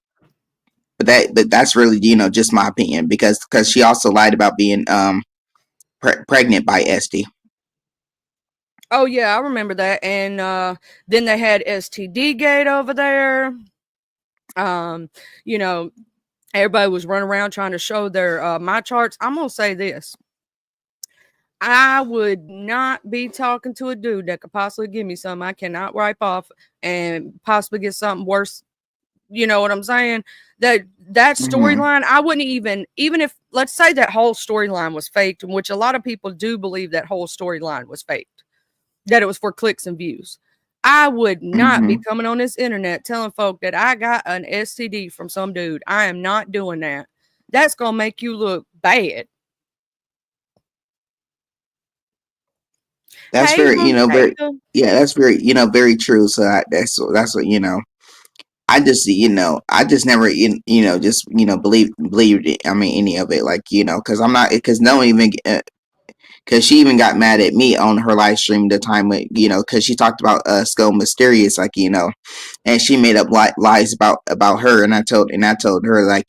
Speaker 2: but that's really just my opinion, because she also lied about being pregnant by SD.
Speaker 1: Oh yeah, I remember that. And then they had STD Gate over there. Um, you know, everybody was running around trying to show their my charts. I'm gonna say this. I would not be talking to a dude that could possibly give me something I cannot wipe off and possibly get something worse. You know what I'm saying? That
Speaker 2: Hmm.
Speaker 1: storyline, I wouldn't even if, let's say, that whole storyline was faked, which a lot of people do believe that whole storyline was faked, that it was for clicks and views. I would not be
Speaker 2: Hmm.
Speaker 1: coming on this internet telling folk that I got an STD from some dude. I am not doing that. That's gonna make you look bad.
Speaker 2: That's
Speaker 1: Hey,
Speaker 2: very, very,
Speaker 1: Montana.
Speaker 2: yeah, that's very, very true. So that's what I just, I just never, just, believed it. I mean, any of it, like, because I'm not, because no one even, because she even got mad at me on her live stream the time when, because she talked about Skull Mysterious, like, and she made up lies about her, and I told her, like,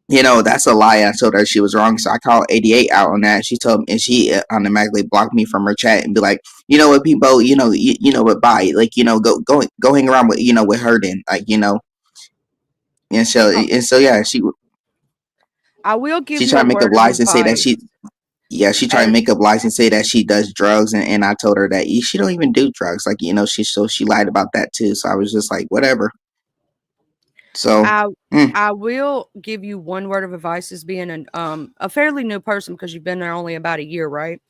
Speaker 2: that's a lie. I told her she was wrong, so I called 88 out on that. She told me, and she automatically blocked me from her chat and be like, you know what, people, you know what, bye, like, go hang around with, with her then, like, and so yeah,
Speaker 1: I will give
Speaker 2: she
Speaker 1: you
Speaker 2: tried
Speaker 1: a
Speaker 2: to make up
Speaker 1: word of
Speaker 2: lies and say that
Speaker 1: advice.
Speaker 2: she tried to
Speaker 1: As
Speaker 2: make up lies and say that she does drugs, and I told her that she don't even do drugs, like, she lied about that too. So I was just like, whatever. So,
Speaker 1: I
Speaker 2: mm,
Speaker 1: I will give you one word of advice as being a fairly new person because you've been there only about a year, right?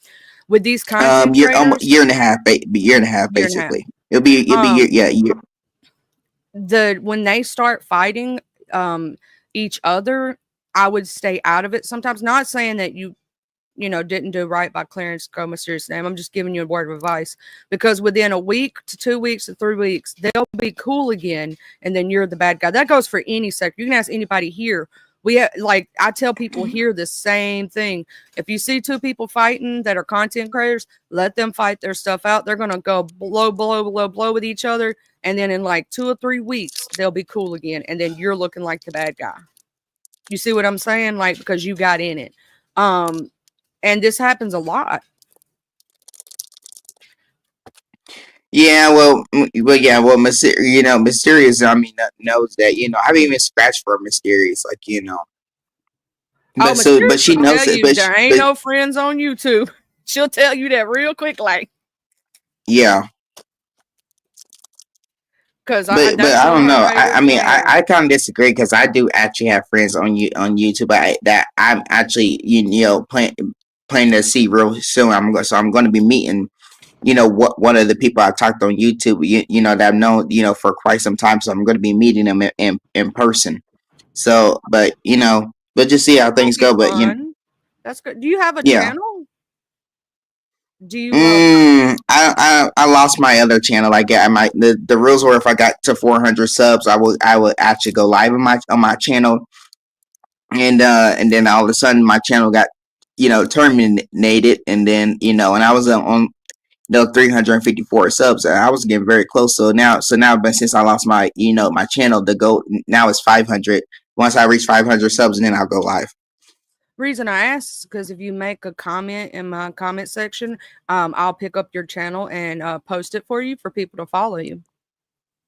Speaker 1: With these content creators,
Speaker 2: year and a half, year and a half,
Speaker 1: year and a half.
Speaker 2: basically. It'll be year,
Speaker 1: Um,
Speaker 2: yeah, year.
Speaker 1: when they start fighting each other, I would stay out of it sometimes. Not saying that you didn't do right by Clarence Go Mysterious name. I'm just giving you a word of advice because within a week to 2 weeks to 3 weeks, they'll be cool again, and then you're the bad guy. That goes for any sector. You can ask anybody here. Like I tell people here the same thing. If you see two people fighting that are content creators, let them fight their stuff out. They're gonna go blow with each other, and then in like 2 or 3 weeks, they'll be cool again, and then you're looking like the bad guy. You see what I'm saying? Like because you got in it. Um, and this happens a lot.
Speaker 2: Yeah, well, Mysterious. I mean, knows that. I've even scratched for Mysterious, like,
Speaker 1: Oh,
Speaker 2: but
Speaker 1: Mysterious
Speaker 2: she
Speaker 1: will
Speaker 2: knows
Speaker 1: tell
Speaker 2: it.
Speaker 1: you there ain't
Speaker 2: But
Speaker 1: no friends on YouTube. She'll tell you that real quick, like,
Speaker 2: yeah,
Speaker 1: because
Speaker 2: but
Speaker 1: that's
Speaker 2: I
Speaker 1: one of
Speaker 2: don't
Speaker 1: her
Speaker 2: know. I
Speaker 1: favorite
Speaker 2: mean,
Speaker 1: channels.
Speaker 2: I kind of disagree because I do actually have friends on YouTube, that I'm actually planning to see real soon. I'm going to be meeting, what one of the people I talked on YouTube, that I've known, for quite some time. So I'm going to be meeting them in person. So, but just see how
Speaker 1: That'll
Speaker 2: things
Speaker 1: be
Speaker 2: go. But
Speaker 1: fun. That's good. Do you have a
Speaker 2: yeah.
Speaker 1: channel? Do you
Speaker 2: I lost my other channel. Like, the rules were if I got to 400 subs, I would actually go live on my channel, and then all of a sudden my channel got terminated, and then and I was on 354 subs, and I was getting very close. So now, but since I lost my channel, the goal now is 500. Once I reach 500 subs, and then I'll go live.
Speaker 1: reason I ask because if you make a comment in my comment section, I'll pick up your channel and post it for you for people to follow you.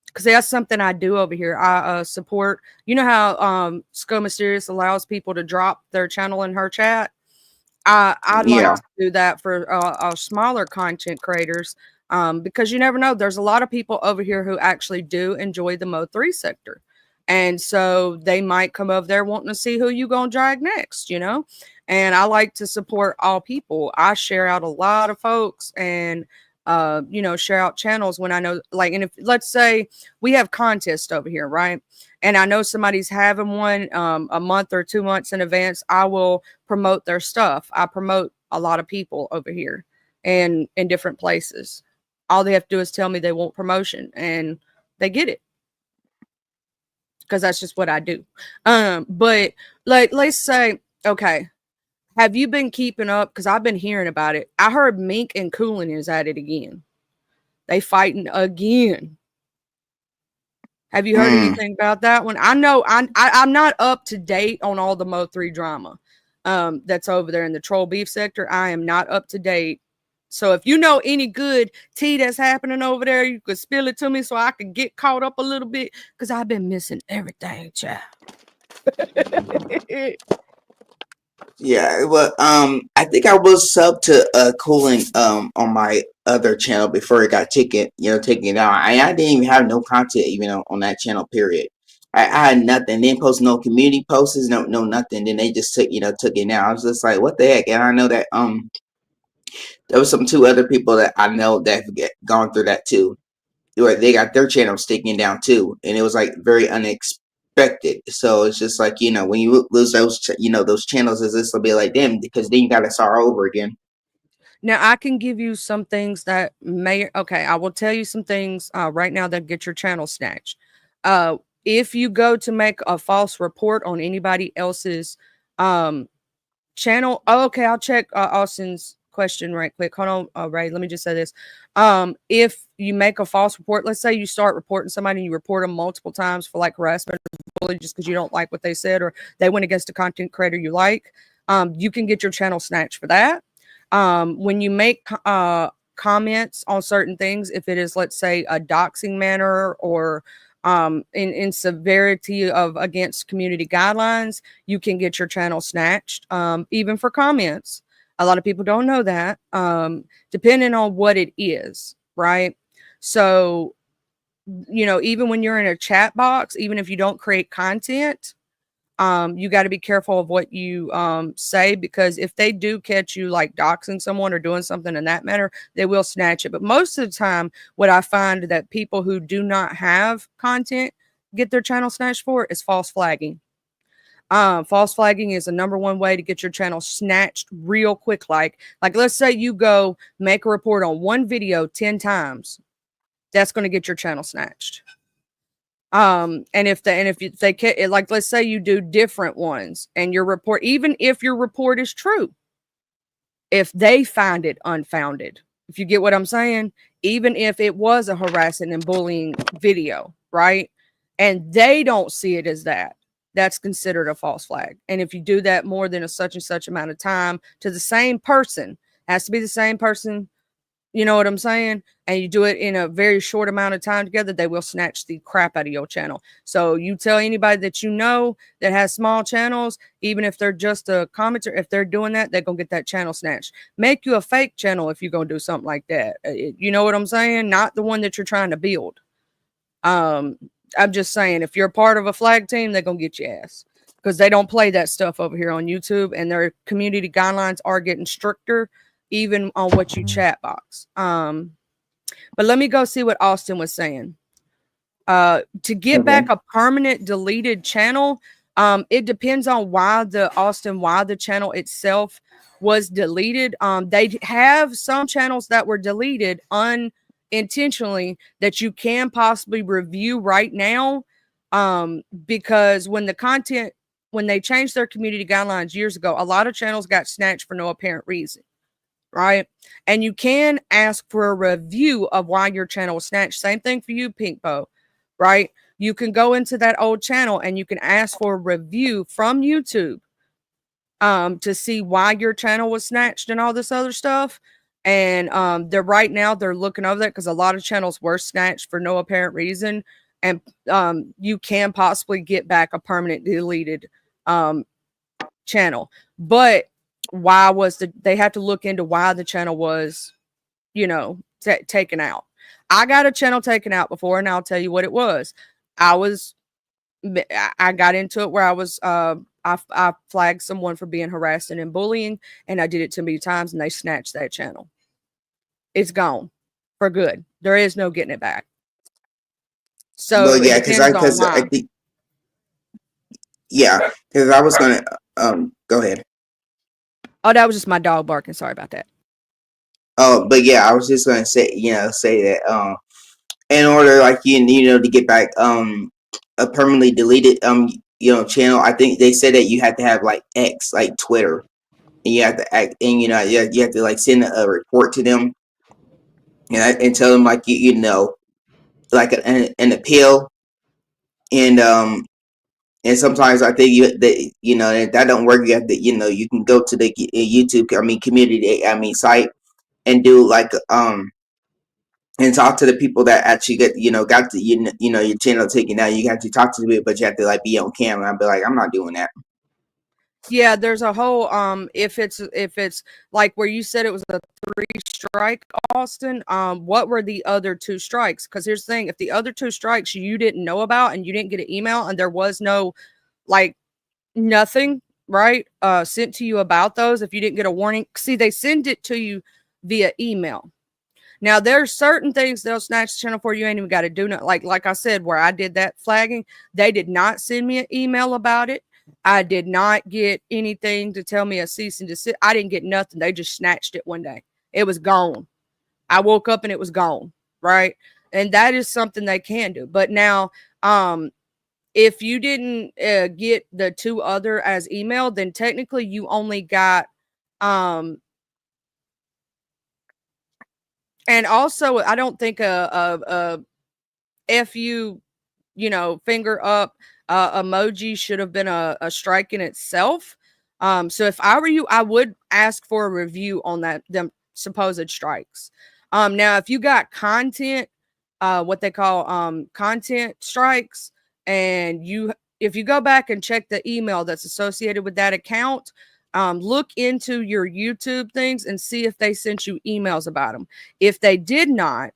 Speaker 1: Because that's something I do over here. I support. You know how Sko Mysterious allows people to drop their channel in her chat. I'd like
Speaker 2: Yeah.
Speaker 1: to do that for smaller content creators because you never know. There's a lot of people over here who actually do enjoy the Mo3 sector. And so they might come over there wanting to see who you going to drag next. And I like to support all people. I share out a lot of folks and, share out channels when I know, like, and if let's say we have contests over here, right? And I know somebody's having one a month or 2 months in advance, I will promote their stuff. I promote a lot of people over here and in different places. All they have to do is tell me they want promotion and they get it because that's just what I do. But like, let's say, okay, have you been keeping up? Because I've been hearing about it. I heard Mink and Coolin is at it again. They fighting again. Have you heard
Speaker 2: Mm.
Speaker 1: anything about that one? I know I'm not up to date on all the Mo3 drama that's over there in the troll beef sector. I am not up to date. So if you know any good tea that's happening over there, you could spill it to me so I could get caught up a little bit because I've been missing everything, child.
Speaker 2: Yeah, well, I think I was sub to Cooling on my other channel before it got taken down. I didn't even have no content even on that channel. Period. I had nothing. Didn't post no community posts, no nothing. Then they just took it down. I was just like, what the heck? And I know that there was some two other people that I know that have gone through that too, where they got their channels taken down too, and it was like very unexpected. So it's just like when you lose those channels, is this will be like them because then you got to start over again.
Speaker 1: Now I can give you some things that may okay, I will tell you some things right now that get your channel snatched. If you go to make a false report on anybody else's um channel. Oh, okay, I'll check Austin's question right quick. Hold on, Ray. Let me just say this. If you make a false report, let's say you start reporting somebody and you report them multiple times for like harassment or bullying just because you don't like what they said or they went against a content creator you like, you can get your channel snatched for that. When you make comments on certain things, if it is, let's say, a doxing manner or in severity of against community guidelines, you can get your channel snatched, even for comments. A lot of people don't know that, depending on what it is, right? So, even when you're in a chat box, even if you don't create content, you got to be careful of what you say, because if they do catch you like doxing someone or doing something in that manner, they will snatch it. But most of the time, what I find that people who do not have content get their channel snatched for is false flagging. False flagging is the number one way to get your channel snatched real quick. Like let's say you go make a report on one video 10 times, that's going to get your channel snatched. And if they like, let's say you do different ones and your report, even if your report is true, if they find it unfounded, if you get what I'm saying, even if it was a harassing and bullying video, right? And they don't see it as that, that's considered a false flag. And if you do that more than a such and such amount of time to the same person, has to be the same person, you know what I'm saying? And you do it in a very short amount of time together, they will snatch the crap out of your channel. So you tell anybody that you know that has small channels, even if they're just a commenter, if they're doing that, they're going to get that channel snatched. Make you a fake channel if you're going to do something like that. You know what I'm saying? Not the one that you're trying to build. I'm just saying, if you're a part of a flag team, they're going to get your ass, because they don't play that stuff over here on YouTube, and their community guidelines are getting stricter even on what you chat box. But let me go see what Austin was saying. To get back a permanent deleted channel, it depends on why the channel itself was deleted. They have some channels that were deleted unintentionally that you can possibly review right now, because when they changed their community guidelines years ago, a lot of channels got snatched for no apparent reason. Right. And you can ask for a review of why your channel was snatched. Same thing for you, Pinkpo. Right. You can go into that old channel and you can ask for a review from YouTube to see why your channel was snatched and all this other stuff. And they're looking over that, because a lot of channels were snatched for no apparent reason. And you can possibly get back a permanent deleted channel. But they have to look into why the channel was, taken out. I got a channel taken out before, and I'll tell you what it was. I got into it where I was, I flagged someone for being harassing and bullying, and I did it too many times, and they snatched that channel. It's gone for good. There is no getting it back. So
Speaker 2: well, yeah, because I think, yeah, because I was gonna go ahead.
Speaker 1: Oh, that was just my dog barking. Sorry about that.
Speaker 2: Oh, but yeah, I was just gonna say that in order, like, to get back a permanently deleted channel, I think they said that you have to have like X, like Twitter, and you have to act, and you have to like send a report to them, and tell them like like an appeal, and sometimes I think if that don't work, you have to you can go to the YouTube community site and do like and talk to the people that actually got your channel taken down. You have to talk to the people, but you have to like be on camera. I'd be like, I'm not doing that.
Speaker 1: Yeah, there's a whole if it's like where you said it was a 3-strike, Austin, what were the other 2 strikes? Because here's the thing, if the other 2 strikes you didn't know about and you didn't get an email and there was no like nothing, right, sent to you about those, if you didn't get a warning, see, they send it to you via email. Now there's certain things they'll snatch the channel for, you ain't even got to do nothing. Like I said, where I did that flagging, they did not send me an email about it. I did not get anything to tell me a cease and desist. I didn't get nothing. They just snatched it one day. It was gone. I woke up and it was gone. Right. And that is something they can do. But now, if you didn't get the 2 other as email, then technically you only got um and also I don't think a FU, finger up emoji should have been a strike in itself. So if I were you, I would ask for a review on them supposed strikes. Now if you got content, what they call content strikes, and if you go back and check the email that's associated with that account, look into your YouTube things and see if they sent you emails about them. If they did not,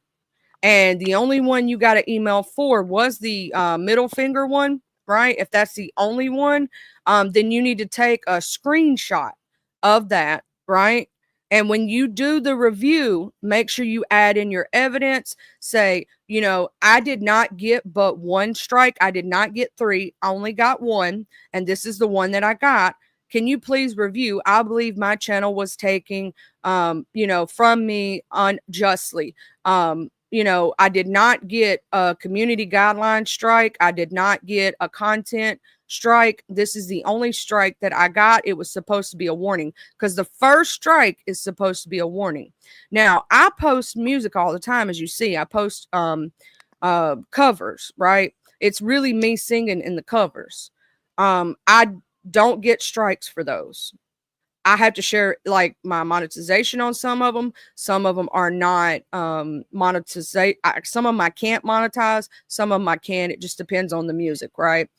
Speaker 1: and the only one you got an email for was the middle finger one, right? If that's the only one, then you need to take a screenshot of that, right? And when you do the review, make sure you add in your evidence. Say, I did not get but 1 strike. I did not get 3. I only got 1. And this is the one that I got. Can you please review? I believe my channel was taking, from me unjustly. I did not get a community guideline strike. I did not get a content strike. This is the only strike that I got. It was supposed to be a warning because the first strike is supposed to be a warning. Now, I post music all the time, as you see. I post covers, right? It's really me singing in the covers. I don't get strikes for those. I have to share like my monetization on some of them. Some of them are not monetization. Some of them I can't monetize. Some of them I can. It just depends on the music, right?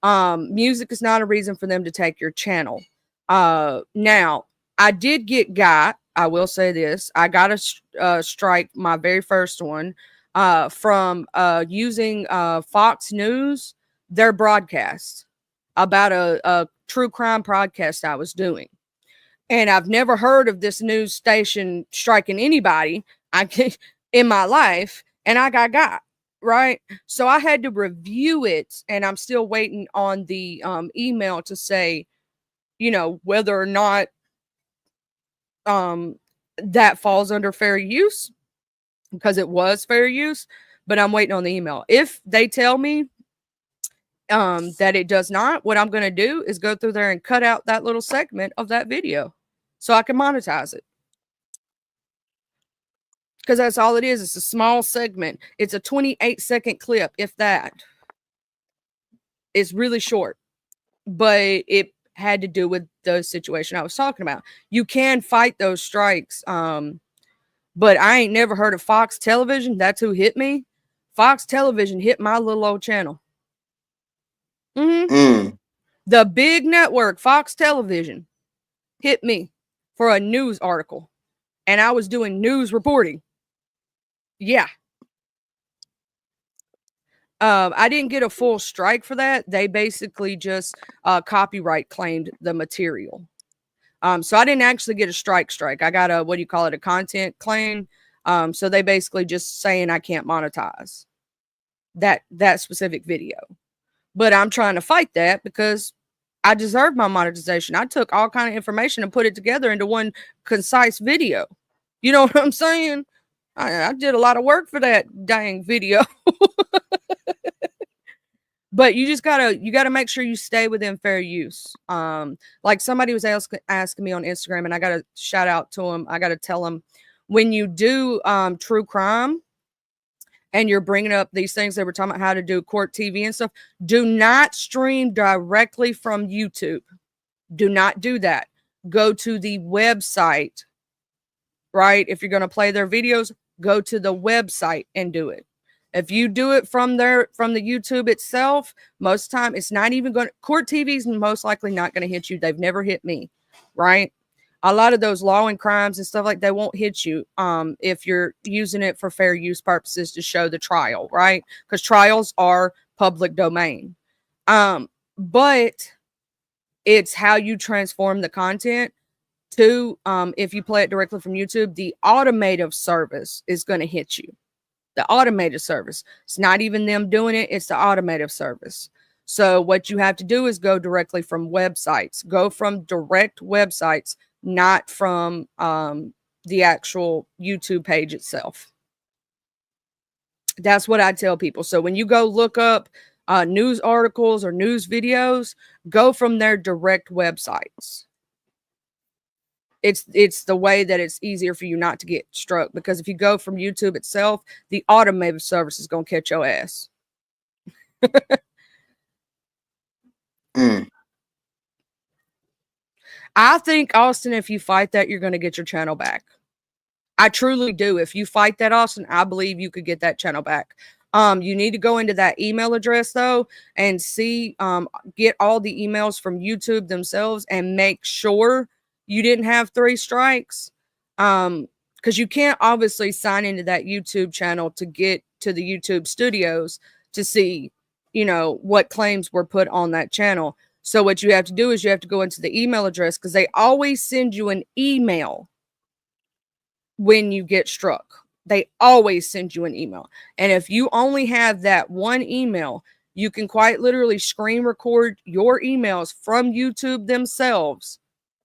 Speaker 1: Music is not a reason for them to take your channel. Now, I did got. I will say this. I got a strike, my very first one, from using Fox News, their broadcast about a true crime podcast I was doing. And I've never heard of this news station striking anybody in my life, and I got right. So I had to review it, and I'm still waiting on the email to say, whether or not that falls under fair use, because it was fair use. But I'm waiting on the email. If they tell me that it does not, what I'm going to do is go through there and cut out that little segment of that video so I can monetize it. Because that's all it is. It's a small segment. It's a 28-second clip, if that. It's really short. But it had to do with the situation I was talking about. You can fight those strikes. But I ain't never heard of Fox Television. That's who hit me. Fox Television hit my little old channel. The big network, Fox Television, hit me for a news article. And I was doing news reporting. Yeah. I didn't get a full strike for that. They basically just copyright claimed the material. So I didn't actually get a strike. I got a content claim. So they basically just saying I can't monetize that specific video. But I'm trying to fight that because I deserve my monetization. I took all kind of information and put it together into one concise video. You know what I'm saying? I did a lot of work for that dang video. But you just gotta make sure you stay within fair use. Like somebody was asking me on Instagram, and I gotta shout out to them. I gotta tell them, when you do true crime and you're bringing up these things they were talking about how to do court TV and stuff, do not stream directly from YouTube. Do not do that. Go to the website, right? If you're going to play their videos, go to the website and do it. If you do it from the YouTube itself, most time it's not even going to, court TV is most likely not going to hit you. They've never hit me, right? A lot of those law and crimes and stuff like that won't hit you if you're using it for fair use purposes to show the trial, right? Because trials are public domain. But it's how you transform the content to, if you play it directly from YouTube, the automated service is going to hit you. The automated service. It's not even them doing it. It's the automated service. So what you have to do is go directly from websites. Go from direct websites, not from the actual YouTube page itself. That's what I tell people. So when you go look up news articles or news videos, go from their direct websites. It's the way that it's easier for you not to get struck, because if you go from YouTube itself, the automated service is gonna catch your ass. I think, Austin, if you fight that, you're gonna get your channel back. I truly do. If you fight that, Austin, I believe you could get that channel back. You need to go into that email address though and see, get all the emails from YouTube themselves and make sure you didn't have 3 strikes. Because you can't obviously sign into that YouTube channel to get to the YouTube studios to see, what claims were put on that channel. So what you have to do is you have to go into the email address, because they always send you an email when you get struck. They always send you an email. And if you only have that one email, you can quite literally screen record your emails from YouTube themselves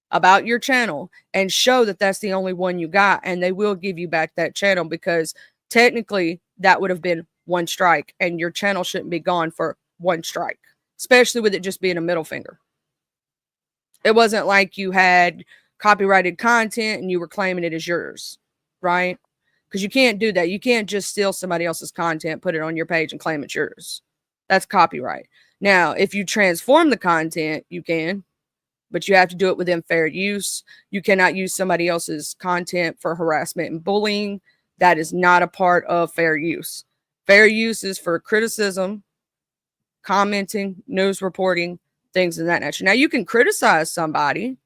Speaker 1: about your channel and show that that's the only one you got, and they will give you back that channel, because technically that would have been 1 strike, and your channel shouldn't be gone for 1 strike, especially with it just being a middle finger. It wasn't like you had copyrighted content and you were claiming it as yours, right? Because you can't do that. You can't just steal somebody else's content, put it on your page, and claim it's yours. That's copyright. Now, if you transform the content, you can, but you have to do it within fair use. You cannot use somebody else's content for harassment and bullying. That is not a part of fair use. Fair use is for criticism, commenting, news reporting, things of that nature. Now, you can criticize somebody,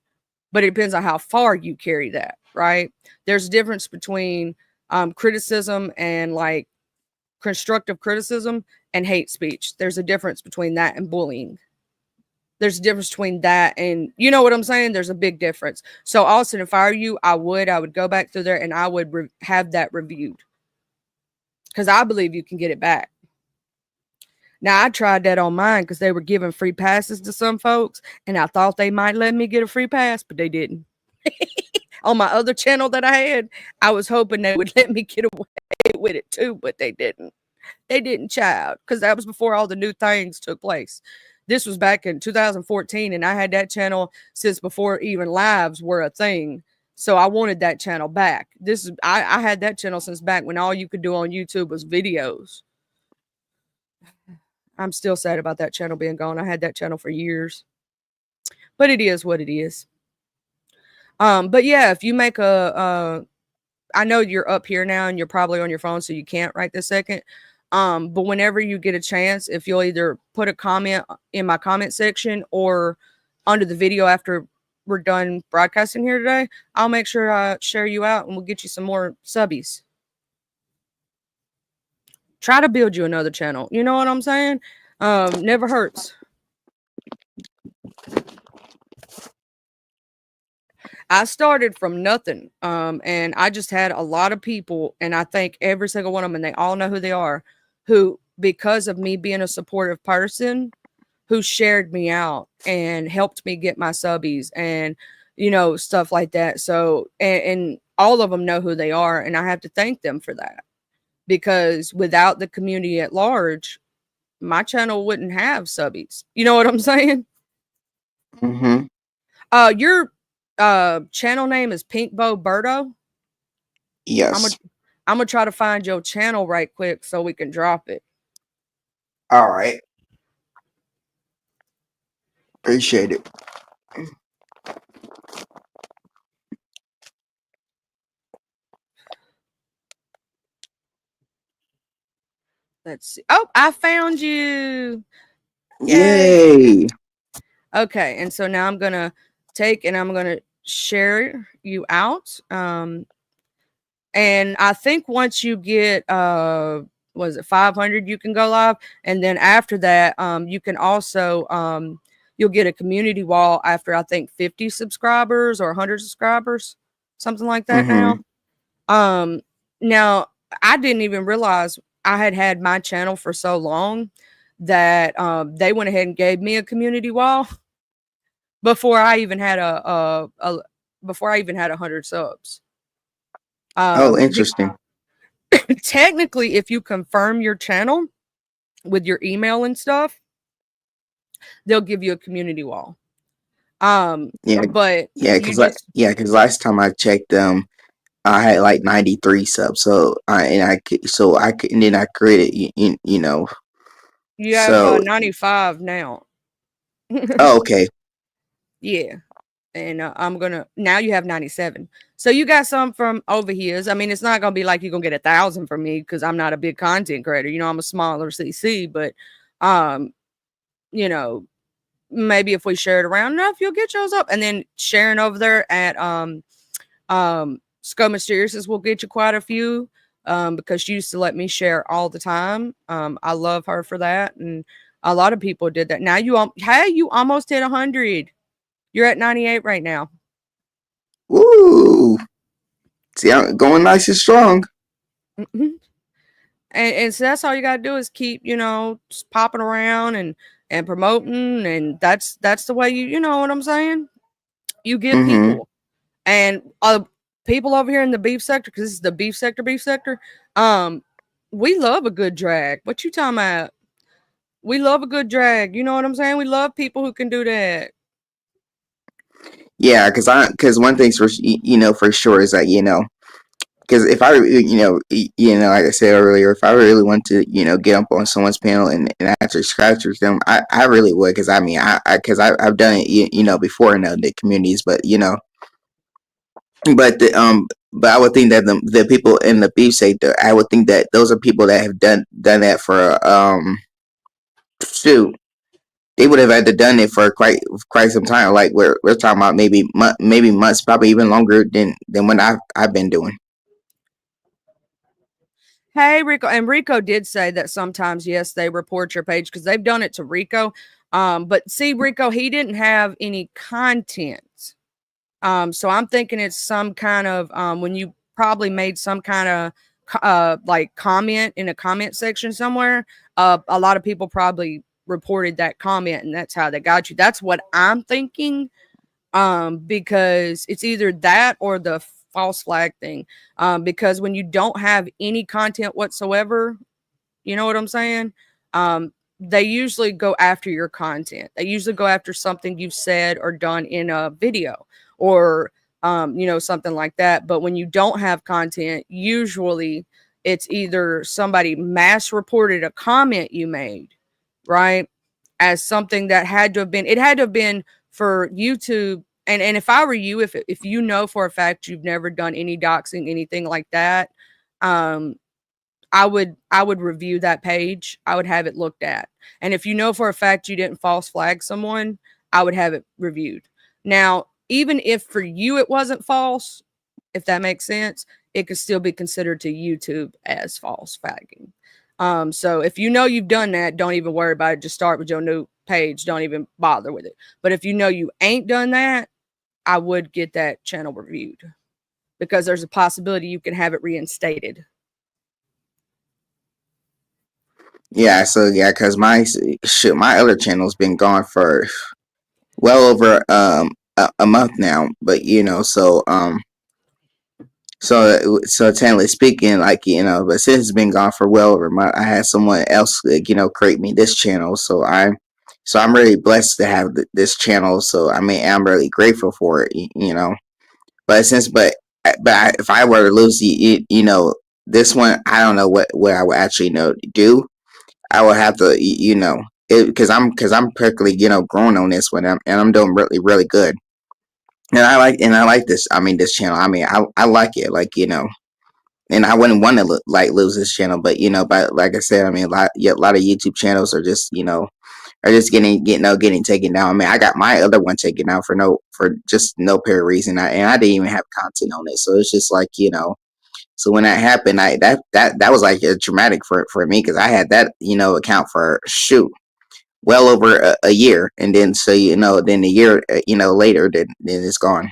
Speaker 1: but it depends on how far you carry that, right? There's a difference between criticism and like constructive criticism and hate speech. There's a difference between that and bullying. There's a difference between that and, you know what I'm saying? There's a big difference. So, Austin, if I were you, I would go back through there and I would have that reviewed, because I believe you can get it back. Now, I tried that on mine because they were giving free passes to some folks, and I thought they might let me get a free pass, but they didn't. On my other channel that I had, I was hoping they would let me get away with it too, but they didn't. They didn't, child, because that was before all the new things took place. This was back in 2014, and I had that channel since before even lives were a thing. So I wanted that channel back. I had that channel since back when all you could do on YouTube was videos. I'm still sad about that channel being gone. I had that channel for years, but it is what it is. But yeah, if you make I know you're up here now and you're probably on your phone, so you can't right this second. But whenever you get a chance, if you'll either put a comment in my comment section or under the video after we're done broadcasting here today, I'll make sure I share you out and we'll get you some more subbies. Try to build you another channel. You know what I'm saying? Never hurts. I started from nothing. And I just had a lot of people, and I think every single one of them, and they all know who they are, who, because of me being a supportive person, who shared me out and helped me get my subbies and, stuff like that. So, and all of them know who they are. And I have to thank them for that, because without the community at large, my channel wouldn't have subbies. You know what I'm saying?
Speaker 2: Mm-hmm.
Speaker 1: Your channel name is Pinkbo Berto?
Speaker 2: Yes.
Speaker 1: I'm gonna try to find your channel right quick so we can drop it.
Speaker 2: All right. Appreciate it.
Speaker 1: Let's see. Oh, I found you.
Speaker 2: Yay.
Speaker 1: Okay, and so now I'm gonna take and I'm gonna share you out. And I think once you get was it 500, you can go live, and then after that, you can also you'll get a community wall after I think 50 subscribers or 100 subscribers, something like that. Now I didn't even realize I had my channel for so long that they went ahead and gave me a community wall before I even had before I even had 100 subs.
Speaker 2: Oh, interesting.
Speaker 1: Technically, if you confirm your channel, with your email and stuff, they'll give you a community wall.
Speaker 2: Yeah,
Speaker 1: But
Speaker 2: yeah,
Speaker 1: you
Speaker 2: because like
Speaker 1: just
Speaker 2: yeah, because last time I checked I had like 93 subs. So and then I created
Speaker 1: you have
Speaker 2: so
Speaker 1: 95 now.
Speaker 2: oh, okay.
Speaker 1: Yeah. And I'm gonna now you have 97. So you got some from over here. I mean, it's not gonna be like you're gonna get 1,000 from me because I'm not a big content creator. I'm a smaller CC, but um, you know, maybe if we share it around enough, you'll get yours up. And then sharing over there at Skull Mysterious will get you quite a few. Because she used to let me share all the time. I love her for that, and a lot of people did that. Now you almost hit 100. You're at 98 right now.
Speaker 2: Woo! See, I'm going nice and strong.
Speaker 1: Mhm. And so that's all you gotta do is keep, just popping around and promoting, and that's the way you know what I'm saying? You get
Speaker 2: Mm-hmm.
Speaker 1: people. And people over here in the beef sector, because this is the beef sector, we love a good drag. What you talking about? We love a good drag. You know what I'm saying? We love people who can do that.
Speaker 2: Yeah, because one thing's for for sure is that because if I like I said earlier, if I really want to get up on someone's panel and actually scratch with them, I really would because I mean I've done it before in the communities, but but I would think that the people in the beef sector, I would think that those are people that have done that for shoot, they would have had to done it for quite some time. Like we're talking about maybe months, probably even longer than when I've been doing.
Speaker 1: Hey, Rico. And Rico did say that sometimes, yes, they report your page because they've done it to Rico. But see, Rico, he didn't have any content. So I'm thinking it's some kind of when you probably made some kind of like comment in a comment section somewhere. A lot of people probably reported that comment, and that's how they got you. That's what I'm thinking. Because it's either that or the false flag thing. Because when you don't have any content whatsoever, you know what I'm saying? They usually go after your content. They usually go after something you've said or done in a video or something like that. But when you don't have content, usually it's either somebody mass reported a comment you made, right? As something that had to have been, it had to have been for YouTube. And if I were you, if you know for a fact you've never done any doxing, anything like that, um, I would review that page. I would have it looked at. And if you know for a fact you didn't false flag someone, I would have it reviewed. Now, even if for you it wasn't false, if that makes sense, it could still be considered to YouTube as false flagging. So if you know you've done that, don't even worry about it. Just start with your new page. Don't even bother with it. But if you know you ain't done that, I would get that channel reviewed because there's a possibility you can have it reinstated.
Speaker 2: Yeah, so yeah, because my other channel's been gone for well over a month now, but so technically speaking, like but since it's been gone for well over a month, I had someone else create me this channel, so I'm really blessed to have this channel. So I mean, I'm really grateful for it, But if I were to lose this one, I don't know what I would actually do. I would have to because I'm perfectly growing on this one, and I'm doing really really good. And I like this. I mean, this channel. I mean, I like it. Like and I wouldn't want to like lose this channel, but but like I said, I mean, a lot of YouTube channels are just are just getting taken down. I mean, I got my other one taken down for just no apparent reason, and I didn't even have content on it. So it's just like So when that happened, that was like a traumatic for me because I had that account for shoot well over a year, and then so then a year later, then it's gone.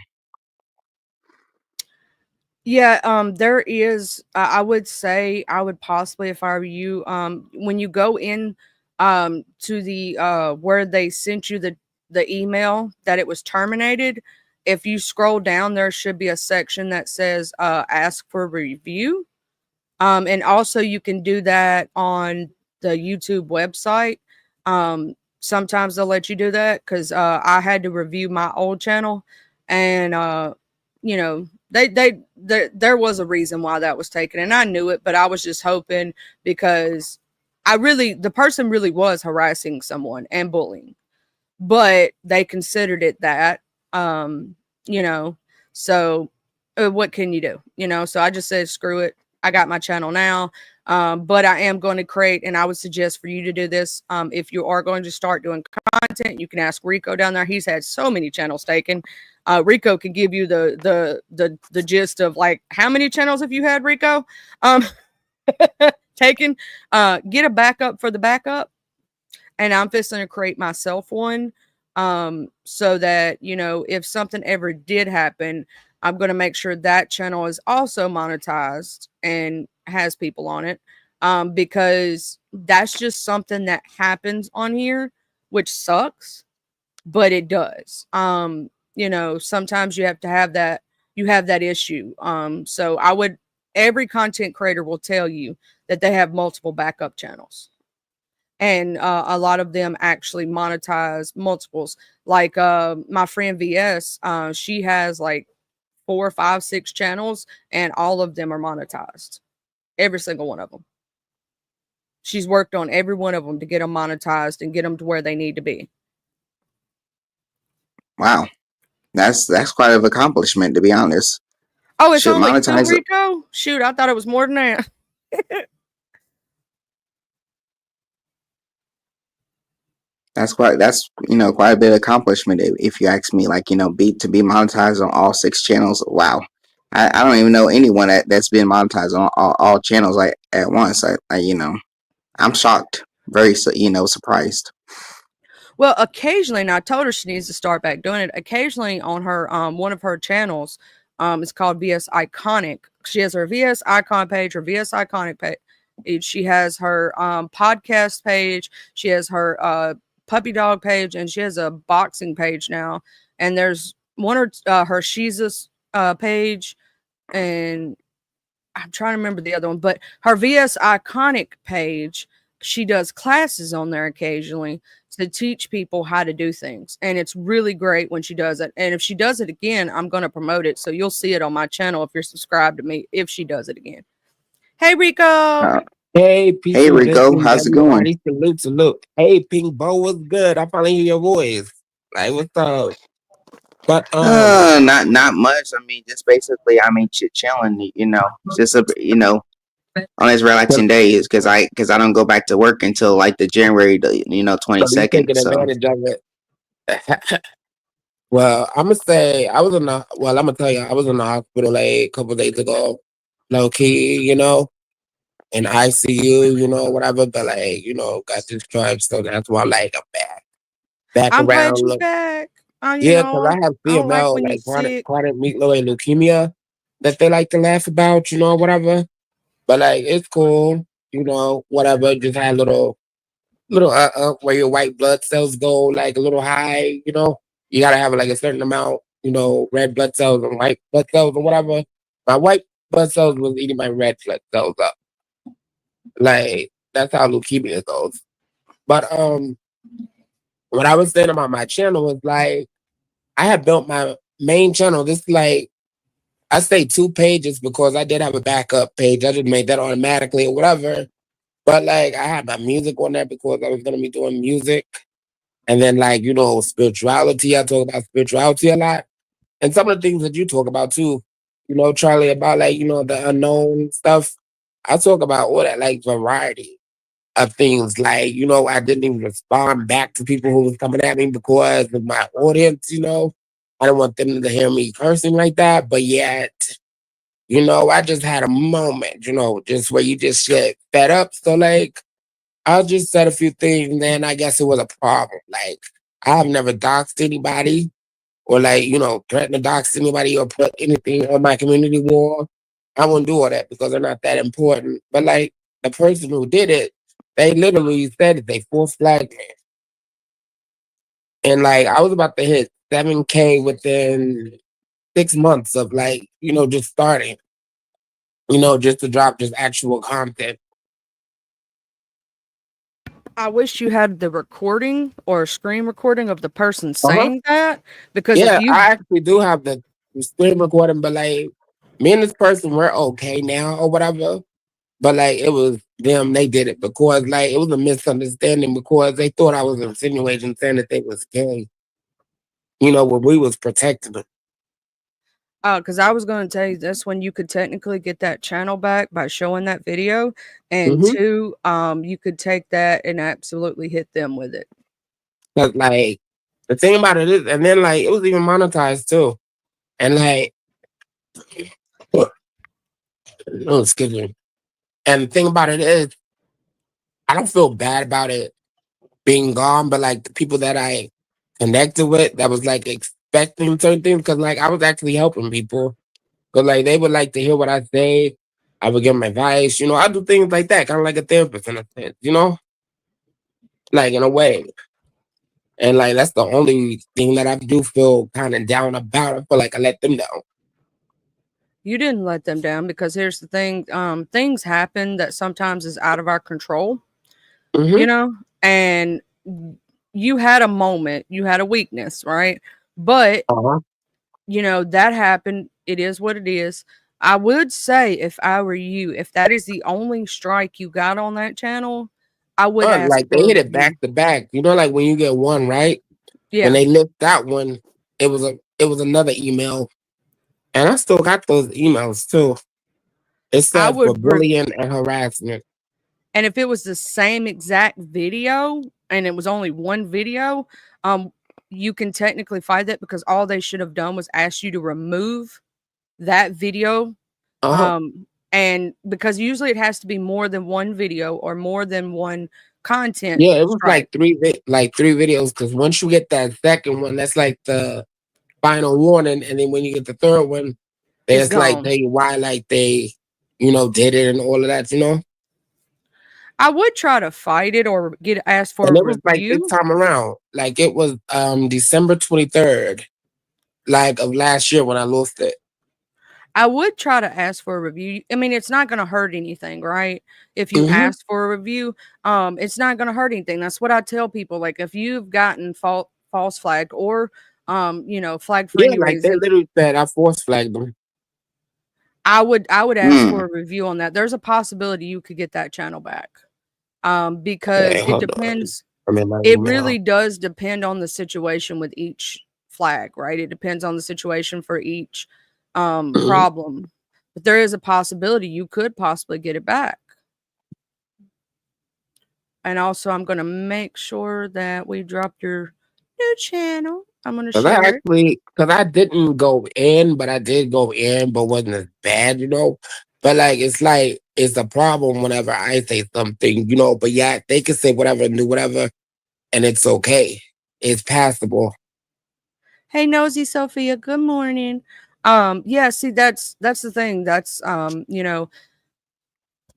Speaker 1: Yeah, there is. I would say I would possibly, if I were you, when you go in, to the where they sent you the email that it was terminated. If you scroll down, there should be a section that says "ask for review," and also you can do that on the YouTube website. Sometimes they'll let you do that because I had to review my old channel, and you know there was a reason why that was taken, and I knew it, but I was just hoping because the person really was harassing someone and bullying, but they considered it that, um, you know, so what can you do? So I just said, screw it. I got my channel now. But I am going to create, and I would suggest for you to do this. If you are going to start doing content, you can ask Rico down there. He's had so many channels taken. Rico can give you the gist of like how many channels have you had, Rico? Taken. Get a backup for the backup, and I'm just going to create myself one, so that if something ever did happen, I'm going to make sure that channel is also monetized and has people on it, because that's just something that happens on here, which sucks, but it does. Sometimes you have to have that, you have that issue. So every content creator will tell you that they have multiple backup channels, and a lot of them actually monetize multiples. Like my friend VS, she has like 4, 5, 6 channels, and all of them are monetized. Every single one of them. She's worked on every one of them to get them monetized and get them to where they need to be.
Speaker 2: Wow, that's quite an accomplishment, to be honest.
Speaker 1: Oh, it's only 2, Rico? Shoot, I thought it was more than that.
Speaker 2: That's quite a bit of accomplishment, if you ask me. Like, to be monetized on all 6 channels. Wow, I don't even know anyone that's been monetized on all channels like at once. I'm shocked, very surprised.
Speaker 1: Well, occasionally, and I told her she needs to start back doing it. Occasionally on her one of her channels, it's called VS Iconic. She has her VS Icon page, her VS Iconic page. She has her podcast page. She has her puppy dog page, and she has a boxing page now. And there's one or her Jesus page, and I'm trying to remember the other one, but her VS Iconic page, she does classes on there occasionally to teach people how to do things. And it's really great when she does it. And if she does it again, I'm going to promote it. So you'll see it on my channel if you're subscribed to me, if she does it again. Hey, Rico.
Speaker 3: Hey, peace
Speaker 2: Hey,
Speaker 3: and
Speaker 2: Rico,
Speaker 3: blessings,
Speaker 2: how's it going?
Speaker 3: everybody. Salute. Hey, Pink Bo, what's good? I finally hear your voice. Like, what's up? But
Speaker 2: not much. I mean, just basically, chilling. Just on his relaxing days, because I don't go back to work until like the January,
Speaker 3: so you
Speaker 2: 22nd.
Speaker 3: taking
Speaker 2: So
Speaker 3: advantage of it. Well, I'm gonna say I'm gonna tell you, I was in the hospital like a couple days ago, low key, in ICU, whatever. But like, got discharged, so that's why like I'm back
Speaker 1: I'm glad
Speaker 3: around.
Speaker 1: you're back.
Speaker 3: Yeah, because I have
Speaker 1: I don't like
Speaker 3: CML,
Speaker 1: when you're
Speaker 3: like
Speaker 1: sick.
Speaker 3: chronic myeloid leukemia, that they like to laugh about, whatever. But like, it's cool, whatever. Just had little where your white blood cells go like a little high. You gotta have like a certain amount, red blood cells and white blood cells or whatever. My white blood cells was eating my red blood cells up. Like that's how leukemia goes. But what I was saying about my channel was like I have built my main channel. This like I say 2 pages because I did have a backup page. I just made that automatically or whatever. But like I had my music on there because I was gonna be doing music. And then like, spirituality. I talk about spirituality a lot. And some of the things that you talk about too, Charlie, about like, the unknown stuff. I talk about all that like variety of things. Like, I didn't even respond back to people who was coming at me because of my audience, I don't want them to hear me cursing like that. But yet, I just had a moment, just where you just get fed up. So like I just said a few things, and then I guess it was a problem. Like I've never doxed anybody or like, threatened to dox anybody or put anything on my community wall. I won't do all that because they're not that important. But like the person who did it, they literally said that they forced flagged me. And like I was about to hit 7K within 6 months of like, just starting, just to drop just actual content.
Speaker 1: I wish you had the recording or screen recording of the person
Speaker 3: Uh-huh.
Speaker 1: saying that, because if
Speaker 3: Yeah,
Speaker 1: you
Speaker 3: I actually do have the screen recording, but like me and this person we're okay now or whatever. But like it was them, they did it because like it was a misunderstanding because they thought I was insinuating saying that they was gay. You know, when we was protecting them.
Speaker 1: because I was going to tell you this, when you could technically get that channel back by showing that video, and
Speaker 3: Mm-hmm.
Speaker 1: two, you could take that and absolutely hit them with it.
Speaker 3: Cause like the thing about it is, and then like it was even monetized too. And like oh excuse me. And the thing about it is I don't feel bad about it being gone, but like the people that I connected with that was like expecting certain things because like I was actually helping people. Cause like they would like to hear what I say. I would give them advice, you know, I do things like that, kind of like a therapist in a sense, you know? Like in a way. And like that's the only thing that I do feel kind of down about. I feel like I let them down.
Speaker 1: You didn't let them down, because here's the thing, things happen that sometimes is out of our control,
Speaker 3: Mm-hmm.
Speaker 1: you know, and you had a moment, you had a weakness, right? But
Speaker 3: Uh-huh.
Speaker 1: you know, that happened. It is what it is. I would say, if I were you, if that is the only strike you got on that channel, I would ask
Speaker 3: Like they
Speaker 1: for a
Speaker 3: hit it
Speaker 1: review.
Speaker 3: back to back. You know, like when you get one, right? When
Speaker 1: Yeah,
Speaker 3: they lift that one, it was another email. And I still got those emails too. It
Speaker 1: I
Speaker 3: said for
Speaker 1: would.
Speaker 3: bullying and harassment.
Speaker 1: And if it was the same exact video and it was only one video, um, you can technically fight that, because all they should have done was ask you to remove that video.
Speaker 3: Uh-huh.
Speaker 1: And because usually it has to be more than one video or more than one content
Speaker 3: Yeah, it was
Speaker 1: strike
Speaker 3: like three videos because once you get that second one, that's like the final warning, and then when you get the third one,
Speaker 1: is
Speaker 3: there's like
Speaker 1: gone.
Speaker 3: they why like they did it and all of that, you know.
Speaker 1: I would try to fight it or get asked for a
Speaker 3: And it was like this
Speaker 1: review.
Speaker 3: time around, like it was December 23rd, like of last year when I lost it.
Speaker 1: I would try to ask for a review. I mean, it's not going to hurt anything, right? If you
Speaker 3: Mm-hmm.
Speaker 1: ask for a review, it's not going to hurt anything. That's what I tell people. Like, if you've gotten false flagged or, you know, flagged for
Speaker 3: Yeah,
Speaker 1: any
Speaker 3: like they
Speaker 1: reason,
Speaker 3: literally said I force flagged them.
Speaker 1: I would ask
Speaker 2: Mm.
Speaker 1: for a review on that. There's a possibility you could get that channel back.
Speaker 3: Hey,
Speaker 1: Because it
Speaker 3: hold on.
Speaker 1: depends.
Speaker 3: I mean my
Speaker 1: It
Speaker 3: email.
Speaker 1: really does depend on the situation with each flag, right? It depends on the situation for each
Speaker 3: Mhm.
Speaker 1: problem. But there is a possibility you could possibly get it back. And also, I'm going to make sure that we drop your new channel. I'm going to share it.
Speaker 3: Cause I didn't go in, but I did go in, but wasn't as bad, you know. But like it's a problem whenever I say something, you know. But yeah, they can say whatever and do whatever, and it's okay. It's passable.
Speaker 1: Hey, Nosy Sophia, good morning. Yeah, see, that's the thing. That's you know,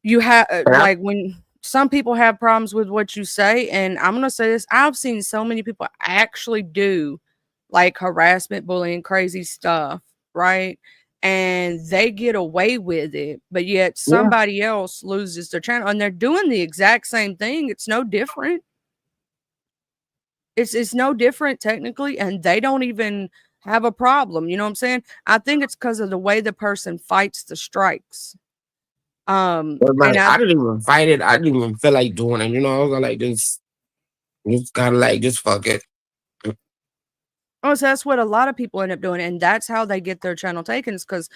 Speaker 1: you have
Speaker 3: Yeah.
Speaker 1: like, when some people have problems with what you say, and I'm gonna say this, I've seen so many people actually do like harassment, bullying, crazy stuff, right? And they get away with it, but yet
Speaker 3: Yeah.
Speaker 1: somebody else loses their channel, and they're doing the exact same thing. It's no different. It's no different technically, and they don't even have a problem. You know what I'm saying? I think it's because of the way the person fights the strikes.
Speaker 3: But
Speaker 1: And
Speaker 3: like I didn't even fight it. I didn't even feel like doing it. You know, I was like just kind of like just fuck it.
Speaker 1: Oh, so that's what a lot of people end up doing, and that's how they get their channel taken, is because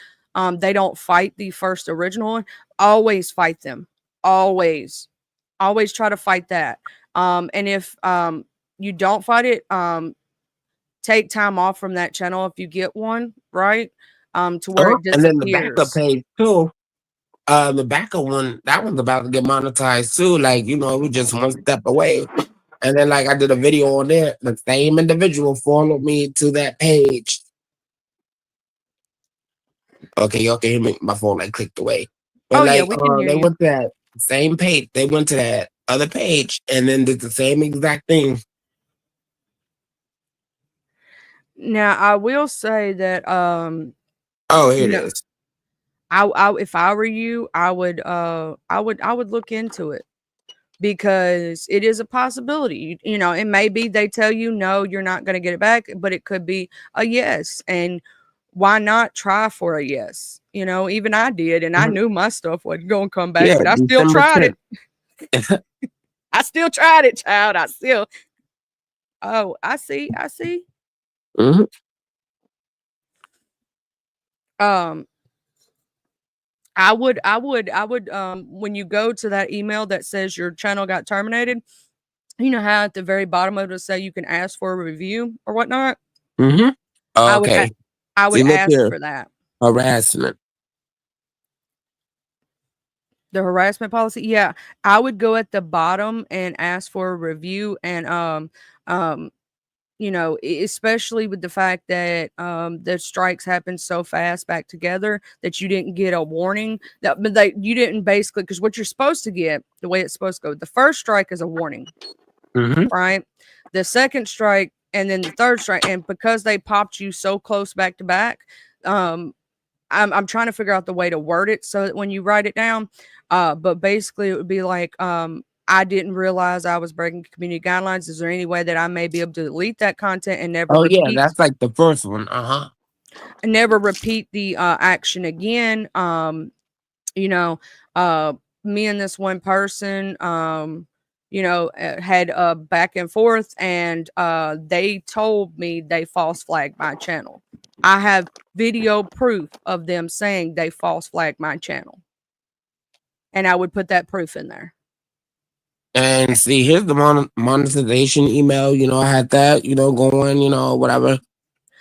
Speaker 1: they don't fight the first original one. Always fight them. Always. Always try to fight that. And if you don't fight it, take time off from that channel if you get one, right? To where it
Speaker 3: And then the backup
Speaker 1: disappears.
Speaker 3: page too. The backup one, that one's about to get monetized too. Like, you know, we just one step away. And then like I did a video on there. The same individual followed me to that page. Okay, y'all can hear me. My phone like clicked away. But
Speaker 1: Oh yeah,
Speaker 3: like
Speaker 1: we can hear
Speaker 3: they
Speaker 1: you.
Speaker 3: went to that same page. They went to that other page and then did the same exact thing.
Speaker 1: Now I will say that
Speaker 3: Oh, here
Speaker 1: you
Speaker 3: it
Speaker 1: know,
Speaker 3: is.
Speaker 1: I if I were you, I would look into it. because it is a possibility. You know, it may be they tell you no, you're not going to get it back, but it could be a yes. And why not try for a yes? You know, even I did, and I
Speaker 3: Mhm.
Speaker 1: knew my stuff wasn't going to come back,
Speaker 3: Yeah,
Speaker 1: but I still
Speaker 3: December
Speaker 1: tried it.
Speaker 3: 10th.
Speaker 1: I still tried it, child. I still. Oh, I see. I see.
Speaker 3: Mhm.
Speaker 1: Um, I would, when you go to that email that says your channel got terminated, you know how at the very bottom of it say you can ask for a review or whatnot?
Speaker 3: Mhm.
Speaker 1: I would,
Speaker 3: Okay.
Speaker 1: I would
Speaker 3: See, look
Speaker 1: ask
Speaker 3: here.
Speaker 1: for that.
Speaker 3: Harassment.
Speaker 1: The harassment policy, yeah, I would go at the bottom and ask for a review, and um, you know, especially with the fact that the strikes happened so fast back together that you didn't get a warning. That but they you didn't basically, because what you're supposed to get, the way it's supposed to go, the first strike is a warning,
Speaker 3: Mhm.
Speaker 1: right? The second strike and then the third strike, and because they popped you so close back to back, um, I'm trying to figure out the way to word it so that when you write it down, but basically it would be like, I didn't realize I was breaking community guidelines. Is there any way that I may be able to delete that content and
Speaker 3: Oh yeah, that's like the first one.
Speaker 1: never repeat the action again? You know, me and this one person, you know, had a back and forth, and they told me they false flagged my channel. I have video proof of them saying they false flagged my channel, and I would put that proof in there.
Speaker 3: And see, here's the monetization email. You know, I had that. You know, going. You know, whatever.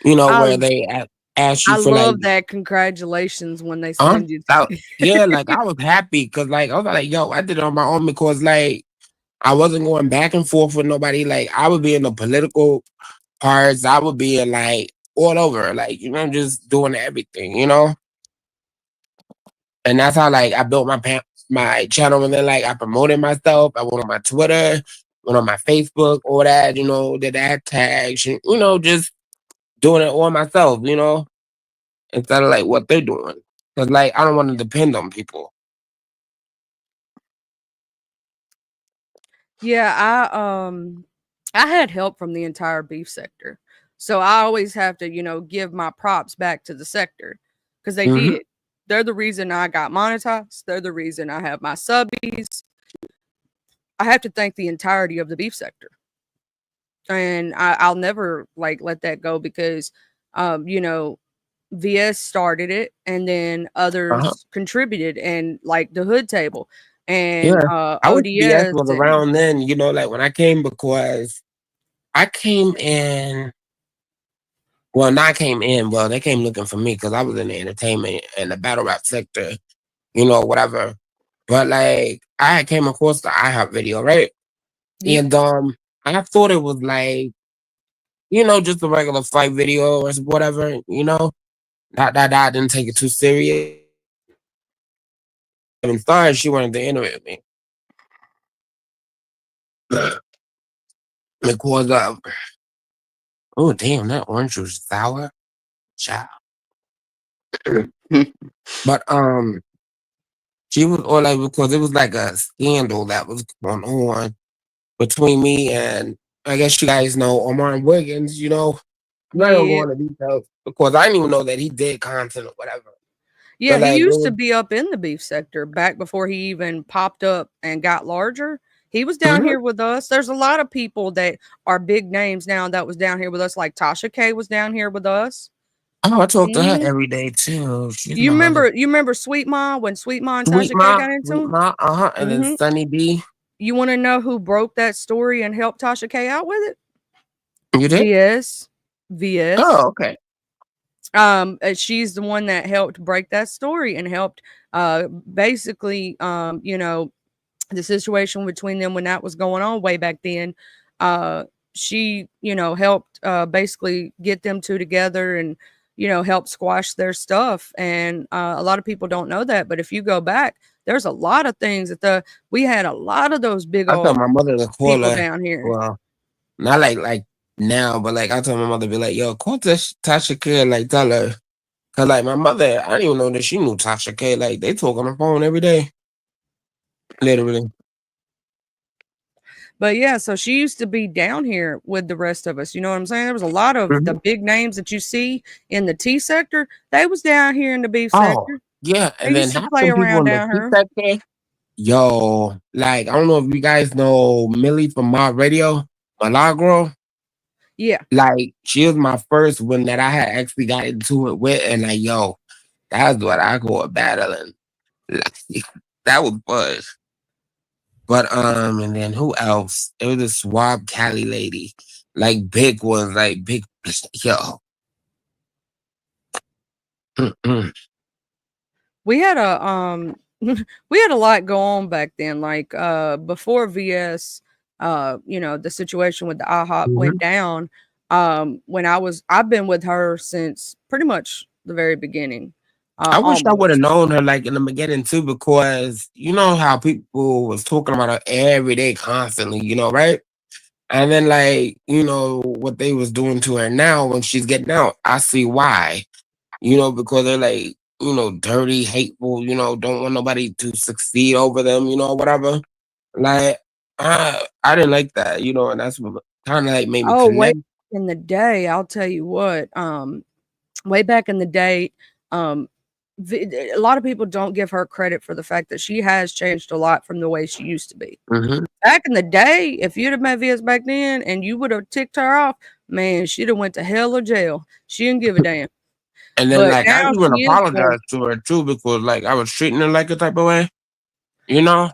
Speaker 3: You know,
Speaker 1: I
Speaker 3: where they ask you
Speaker 1: I
Speaker 3: for like,
Speaker 1: love that congratulations when they send you.
Speaker 3: yeah, like I was happy because like I was like, yo, I did it on my own because like I wasn't going back and forth with nobody. Like I would be in the political parts. I would be in like all over, like you know, just doing everything. You know, and that's how like I built my channel, and then like I promoted myself. I went on my Twitter, went on my Facebook, all that. You know, did ad tags. You know, just doing it all myself. You know, instead of like what they're doing. Cause like I don't want to depend on people.
Speaker 1: Yeah, I had help from the entire beef sector. So I always have to, you know, give my props back to the sector because they
Speaker 3: Hmm.
Speaker 1: did. They're the reason I got monetized. They're the reason I have my subbies. I have to thank the entirety of the beef sector. And I'll never like let that go because you know, VS started it and then
Speaker 3: Uh-huh.
Speaker 1: others contributed, and like the hood table and
Speaker 3: Yeah. I wish BS
Speaker 1: ODS
Speaker 3: was
Speaker 1: and
Speaker 3: around then, you know, like when I came because I came in, well, not came in, well, they came looking for me because I was in the entertainment and the battle rap sector, you know, whatever. But like I had came across the iHeart video, right?
Speaker 1: yeah.
Speaker 3: And I thought it was like, you know, just a regular fight video or whatever, you know. Not that I didn't take it too serious. And started, she wanted to interview me. Because oh damn, that orange was sour. Child. But she was or like because it was like a scandal that was going on between me and I guess you guys know Omar Wiggins, you know. I'm not gonna go
Speaker 1: Yeah.
Speaker 3: into details because I didn't even know that he did content or whatever.
Speaker 1: Yeah,
Speaker 3: But
Speaker 1: he
Speaker 3: like it
Speaker 1: used to
Speaker 3: was
Speaker 1: be up in the beef sector back before he even popped up and got larger. He was down
Speaker 3: mhm.
Speaker 1: here with us. There's a lot of people that are big names now that was down here with us, like Tasha K was down here with us.
Speaker 3: Oh, I talk to her
Speaker 1: Mhm.
Speaker 3: every day too. She's my mother.
Speaker 1: You remember Sweet Ma when Sweet Ma and
Speaker 3: Sweet
Speaker 1: Tasha K
Speaker 3: Ma,
Speaker 1: got into
Speaker 3: Sweet
Speaker 1: him?
Speaker 3: Ma, and then
Speaker 1: Mhm.
Speaker 3: Sunny B.
Speaker 1: You wanna know who broke that story and helped Tasha K out with it?
Speaker 3: You did?
Speaker 1: VS. VS.
Speaker 3: Oh, okay.
Speaker 1: She's the one that helped break that story and helped basically you know, the situation between them when that was going on way back then. Uh, she, you know, helped basically get them two together and, you know, help squash their stuff. And a lot of people don't know that. But if you go back, there's a lot of things that we had a lot of those big
Speaker 3: I told
Speaker 1: old
Speaker 3: my mother to call
Speaker 1: people
Speaker 3: her.
Speaker 1: down here.
Speaker 3: Well, not like now, but like I told my mother, be like, yo, call Tasha K, like tell her. Cause like my mother, I didn't even know that she knew Tasha K. Like they talk on the phone every day. Literally.
Speaker 1: But yeah, so she used to be down here with the rest of us. You know what I'm saying? There was a lot of the
Speaker 3: Mhm.
Speaker 1: big names that you see in the T sector. They was down here in the beef
Speaker 3: Oh,
Speaker 1: sector.
Speaker 3: yeah,
Speaker 1: They
Speaker 3: and then
Speaker 1: used to
Speaker 3: have
Speaker 1: play
Speaker 3: some people
Speaker 1: around
Speaker 3: in the
Speaker 1: down
Speaker 3: C
Speaker 1: here.
Speaker 3: sector. Yo, like I don't know if you guys know Millie from Mob Radio, Milagro.
Speaker 1: Yeah.
Speaker 3: Like she was my first one that I had actually got into it with, and like yo, that's what I call battling. Like, that was fun. But and then who else? It was a Swab Cali lady, like big ones, like big yo. Mm-mm.
Speaker 1: We had a we had a lot go on back then. Like before VS, you know, the situation with the IHOP went
Speaker 3: Mhm.
Speaker 1: down. When I've been with her since pretty much the very beginning.
Speaker 3: I wish I would have
Speaker 1: Almost.
Speaker 3: known her like in the beginning too, because you know how people was talking about her every day, constantly, right? And then like what they was doing to her now when she's getting out, I see why. Because they're like dirty, hateful. Don't want nobody to succeed over them. Whatever. Like I didn't like that. And that's what kind of like made me
Speaker 1: Oh, way
Speaker 3: connect.
Speaker 1: back in the day, I'll tell you what. Way back in the day, um, a lot of people don't give her credit for the fact that she has changed a lot from the way she used to be.
Speaker 3: Hmm.
Speaker 1: Back in the day, if you'd have met VS back then and you would have ticked her off, man, she'd have went to hell or jail. She didn't give a damn.
Speaker 3: And then
Speaker 1: But
Speaker 3: like I
Speaker 1: now
Speaker 3: even
Speaker 1: she is gorgeous.
Speaker 3: apologized to her too because like I was treating her like a type of way. You know,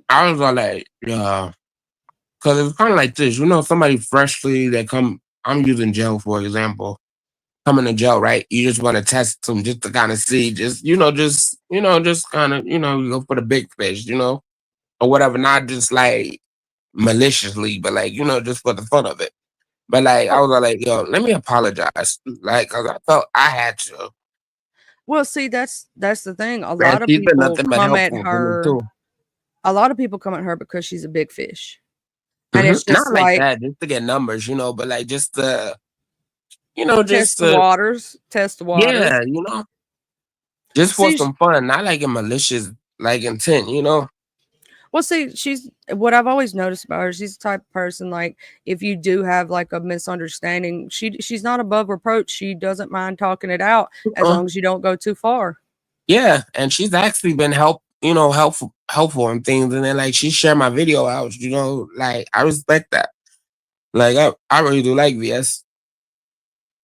Speaker 3: I was all like, yeah, because it was kind of like this. Somebody freshly that come. I'm using jail for example. Coming to jail, right? You just want to test them just to kind of see, just kind of, you go for the big fish, or whatever, not just like maliciously, but like, just for the fun of it. But like, I
Speaker 1: Oh,
Speaker 3: was like, yo, let me apologize, like, cause I felt I had to.
Speaker 1: well, see, that's the thing. A
Speaker 3: Man,
Speaker 1: lot of
Speaker 3: she's been
Speaker 1: people
Speaker 3: nothing but
Speaker 1: come at
Speaker 3: helpful to me
Speaker 1: her.
Speaker 3: too.
Speaker 1: A lot of people come at her because she's a big fish, and it's just
Speaker 3: Not like
Speaker 1: like
Speaker 3: that, just to get numbers, but like just to,
Speaker 1: test
Speaker 3: just
Speaker 1: the waters, test the waters.
Speaker 3: yeah, just for
Speaker 1: See,
Speaker 3: some fun, not like a malicious like intent.
Speaker 1: well, see, she's what I've always noticed about her. She's the type of person like if you do have like a misunderstanding, she's not above reproach. She doesn't mind talking it out as
Speaker 3: Uh,
Speaker 1: long as you don't go too far.
Speaker 3: Yeah, and she's actually been helpful and things. And then like she shared my video out, like I respect that. Like I really do like VS.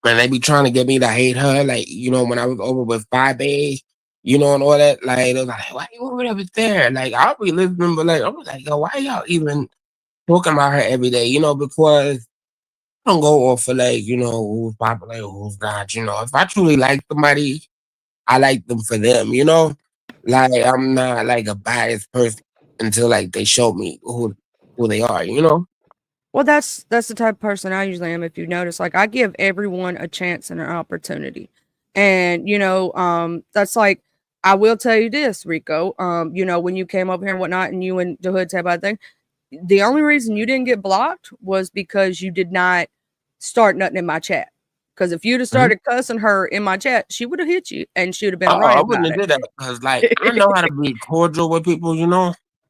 Speaker 3: And they be trying to get me to hate her, like, when I was over with 5A, and all that, like they was like, why you over there? Like I'll be listening, but like I was like, yo, why y'all even talking about her every day? Because I don't go off for like, who's popular, who's not, If I truly like somebody, I like them for them. Like I'm not like a biased person until like they show me who they are.
Speaker 1: Well, that's the type of person I usually am. If you notice, like I give everyone a chance and an opportunity, and that's like I will tell you this, Rico. When you came over here and whatnot, and you and the hood said about thing, the only reason you didn't get blocked was because you did not start nothing in my chat. Because if you'd have
Speaker 3: Mhm.
Speaker 1: started cussing her in my chat, she would have hit you and she would have been
Speaker 3: Oh,
Speaker 1: right
Speaker 3: I
Speaker 1: about
Speaker 3: wouldn't have did that because like I know how to
Speaker 1: it.
Speaker 3: be cordial with people.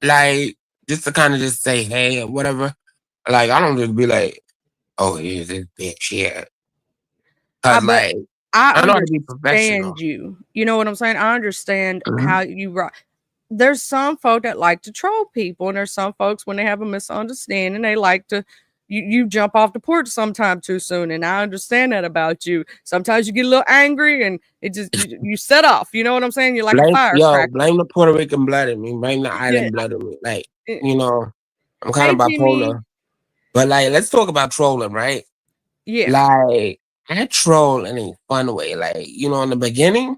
Speaker 3: Like just to kind of just say hey or whatever. Like I don't just be like, oh, here's this bitch here. Cause
Speaker 1: But
Speaker 3: like
Speaker 1: I
Speaker 3: I know how to be professional.
Speaker 1: understand you. You know what I'm saying? I understand
Speaker 3: Mhm.
Speaker 1: how you there's some folk that like to troll people, and there's some folks when they have a misunderstanding, they like to you jump off the porch sometime too soon, and I understand that about you. Sometimes you get a little angry, and it just you set off. You know what I'm saying? You're like a firecracker.
Speaker 3: Blame the Puerto Rican blood in me, blame the
Speaker 1: Yeah.
Speaker 3: island blood in me. Like,
Speaker 1: eh,
Speaker 3: I'm kind
Speaker 1: Hey,
Speaker 3: of
Speaker 1: Jimmy.
Speaker 3: bipolar. But like let's talk about trolling, right?
Speaker 1: Yeah.
Speaker 3: Like I troll in a fun way. Like, in the beginning,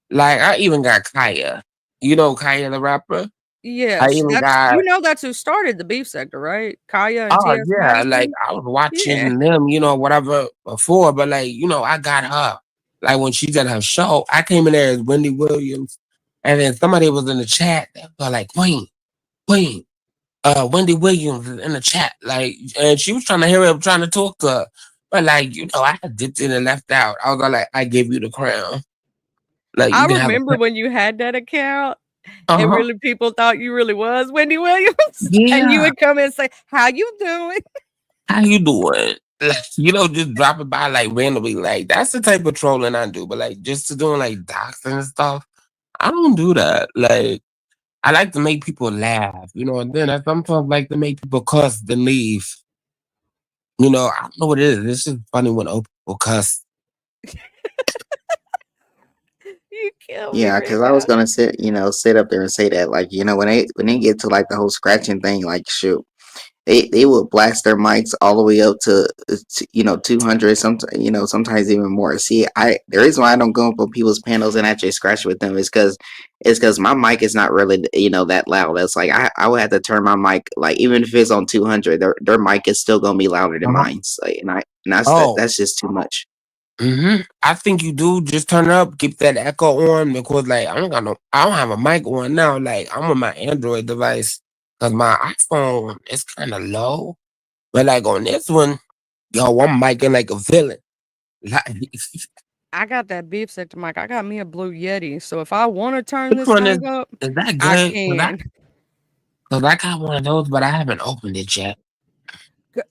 Speaker 3: like I even got Kaya. Kaya the rapper? I
Speaker 1: Yes.
Speaker 3: even got
Speaker 1: That's who started the beef sector, right? Kaya and
Speaker 3: oh
Speaker 1: T.S.
Speaker 3: yeah, like
Speaker 1: Madison.
Speaker 3: I was
Speaker 1: Yeah.
Speaker 3: watching them, whatever before, but like, I got her. Like when she's at her show, I came in there as Wendy Williams, and then somebody was in the chat that was like, Queen, Wendy Williams is in the chat. Like, and she was trying to hear him trying to talk to her. But like, I dipped in and left out. I was like, I give you the crown. Like
Speaker 1: I
Speaker 3: you can have
Speaker 1: remember
Speaker 3: a
Speaker 1: when you had that account. and
Speaker 3: Uh-huh.
Speaker 1: really people thought you really was Wendy Williams, and you
Speaker 3: Yeah.
Speaker 1: would come in and say, "How you doing?"
Speaker 3: How you doing? Like, just drop it by like randomly. Like that's the type of trolling I do. But like just to doing like doxing and stuff, I don't do that. Like I like to make people laugh, and then I sometimes like to make people cuss then leave. I don't know what it is. It's just funny when old people cuss.
Speaker 1: You kill me
Speaker 2: Yeah,
Speaker 1: right
Speaker 2: because I was
Speaker 1: now.
Speaker 2: gonna sit up there and say that, like, when they get to like the whole scratching thing, like, shoot, they will blast their mics all the way up to 200, sometimes even more. See, the reason why I don't go up on people's panels and actually scratch with them is because my mic is not really that loud. That's like I would have to turn my mic, like, even if it's on 200, their mic is still gonna be louder than
Speaker 3: Uh-huh.
Speaker 2: mine. Like, and
Speaker 3: Oh,
Speaker 2: that's just too much.
Speaker 3: I think you do just turn it up, keep that echo on because like I don't have a mic on now. Like I'm on my Android device because my iPhone is kind of low, but like on this one, yo, I'm micing like a villain. Like,
Speaker 1: I got that beef set to mic. I got me a Blue Yeti, so if I want to turn
Speaker 3: which
Speaker 1: this
Speaker 3: one
Speaker 1: thing up,
Speaker 3: is that
Speaker 1: I
Speaker 3: good?
Speaker 1: can.
Speaker 3: Cause I got one of those, but I haven't opened it yet.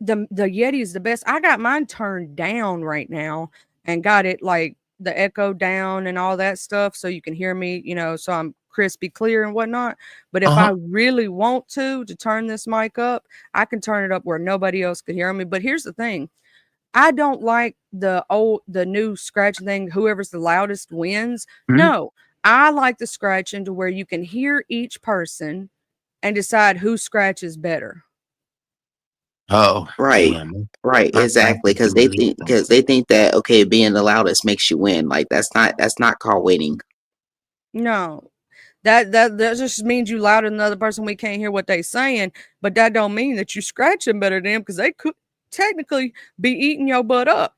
Speaker 1: The Yeti is the best. I got mine turned down right now and got it like the echo down and all that stuff so you can hear me, so I'm crispy clear and whatnot. But if I
Speaker 3: Uh-huh.
Speaker 1: really want to turn this mic up, I can turn it up where nobody else could hear me. But here's the thing. I don't like the new scratching thing, whoever's the loudest wins.
Speaker 3: Mhm.
Speaker 1: No, I like the scratching to where you can hear each person and decide who scratches better.
Speaker 3: Oh,
Speaker 2: Right.
Speaker 3: damn.
Speaker 2: Right,
Speaker 3: My
Speaker 2: exactly.
Speaker 3: practice
Speaker 2: Because
Speaker 3: is really
Speaker 2: they think that, okay, being the loudest makes you win. Like, that's not called winning.
Speaker 1: No. That just means you louder than the other person. We can't hear what they saying, but that don't mean that you scratching better than them because they could technically be eating your butt up.